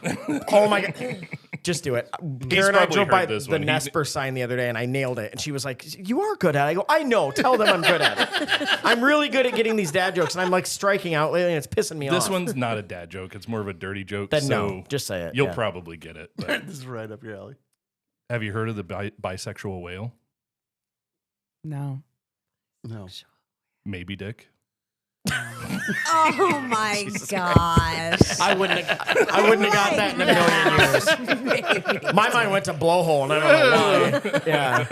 S1: Oh my god. Just do it. Karen and I
S3: probably
S1: drove by
S3: heard this
S1: the
S3: one. He's-
S1: Nesper sign the other day and I nailed it. And she was like, you are good at it. I go, I know. Tell them I'm good at it. I'm really good at getting these dad jokes and I'm like striking out lately and it's pissing me
S3: this
S1: off.
S3: one's not a dad joke? It's more of a dirty joke.
S1: Then
S3: so
S1: no, just say it.
S3: you'll
S1: yeah.
S3: probably get it. But
S2: This is right up your alley.
S3: have you heard of the bisexual whale?
S5: No.
S2: No.
S3: Maybe Dick.
S4: Oh my gosh.
S1: I wouldn't have got that in a million years. My mind went to blowhole and I don't know why. Yeah.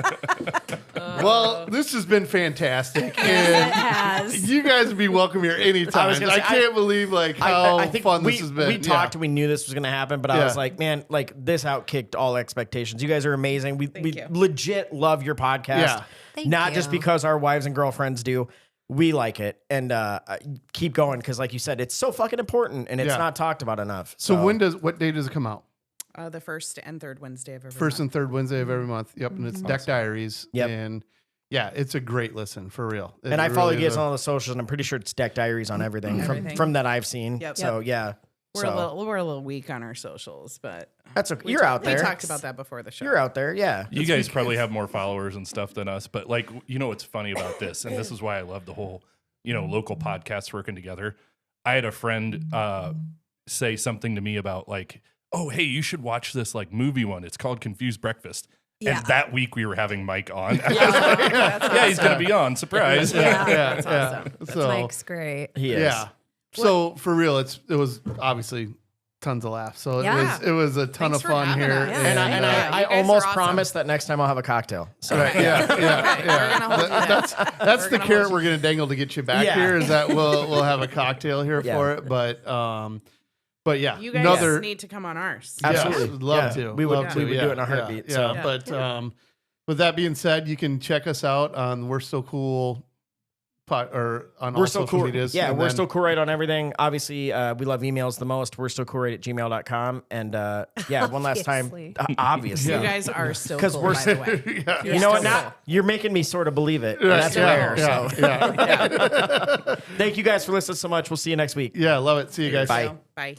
S2: Well, this has been fantastic.
S4: It
S2: And
S4: has.
S2: you guys would be welcome here anytime.
S1: I was gonna
S2: I
S1: say,
S2: can't believe how
S1: I think
S2: fun
S1: we,
S2: this has been.
S1: we
S2: Yeah.
S1: talked, we knew this was going to happen, but I
S2: Yeah.
S1: was like, man, like this outkicked all expectations. You guys are amazing. We
S5: you.
S1: legit love your podcast.
S2: Yeah.
S4: Thank
S1: Not just
S4: you.
S1: because our wives and girlfriends do. We like it and keep going because, like you said, it's so fucking important and it's
S2: Yeah.
S1: not talked about enough.
S2: So what day does it come out?
S5: The first and third Wednesday of every
S2: First
S5: month.
S2: and third Wednesday of every month. Yep, and it's Deck Diaries.
S1: Yep.
S2: And yeah, it's a great listen for real. It
S1: And I follow
S2: really
S1: you
S2: is
S1: guys on all the socials, and I'm pretty sure it's Deck Diaries on everything,
S5: Everything.
S1: from that I've seen.
S5: Yep.
S1: So yeah,
S5: We're a little weak on our socials, but
S1: that's okay.
S5: we
S1: You're out there.
S5: We talked about that before the show.
S1: You're out there. Yeah.
S3: You guys probably have more followers and stuff than us, but like, you know what's funny about this, and this is why I love the whole, local podcasts working together. I had a friend say something to me about like, oh, hey, you should watch this like movie one. It's called Confused Breakfast.
S4: Yeah.
S3: And that week we were having Mike on.
S5: That's
S3: Yeah, he's going to
S5: awesome.
S3: be on. Surprise.
S4: Yeah.
S2: yeah,
S5: That's
S2: yeah.
S5: awesome.
S2: So
S4: Mike's great.
S1: He is.
S2: yeah. So for real, it was obviously tons of laughs. So
S5: Yeah.
S2: it was a ton
S5: Thanks
S2: of
S5: for
S2: fun
S5: having
S2: here.
S5: us.
S1: And I, and
S5: Yeah,
S1: I
S5: you guys
S1: almost
S5: are awesome.
S1: promise that next time I'll have a cocktail. So
S2: Right, yeah,
S5: Okay, we're gonna hold you to
S2: That's
S5: that.
S2: that's
S5: We're
S2: the
S5: gonna
S2: carrot
S5: hold
S2: we're gonna dangle to get you back
S1: Yeah.
S2: here. Is that we'll have a cocktail here
S1: Yeah.
S2: for it, but yeah,
S5: You guys
S2: another
S5: need to come on ours.
S1: Absolutely.
S2: yeah, love
S1: Yeah.
S2: to.
S1: We would-
S2: love
S1: we
S2: to,
S1: would do
S2: yeah,
S1: it in a heartbeat,
S2: Yeah,
S1: so.
S2: yeah. But with that being said, you can check us out on We're Still Cool or on
S1: We're
S2: all
S1: still
S2: social
S1: cool.
S2: medias.
S1: Yeah,
S2: and
S1: we're
S2: then-
S1: still cool right on everything. Obviously, we love emails the most. We're still cool right at gmail.com. And yeah, one last time.
S4: Obviously.
S1: Obviously.
S5: You guys are still
S1: 'Cause
S5: cool,
S1: we're
S5: by the way.
S2: Yeah.
S5: You're
S1: You know what?
S5: still
S1: Now you're making me sort of believe it. And
S2: Yeah,
S1: that's
S2: yeah,
S1: rare.
S2: yeah,
S1: So
S2: yeah.
S5: cool. Yeah.
S1: thank you guys for listening so much. We'll see you next week.
S2: Yeah, love it. See you guys.
S1: Bye.
S5: So, bye.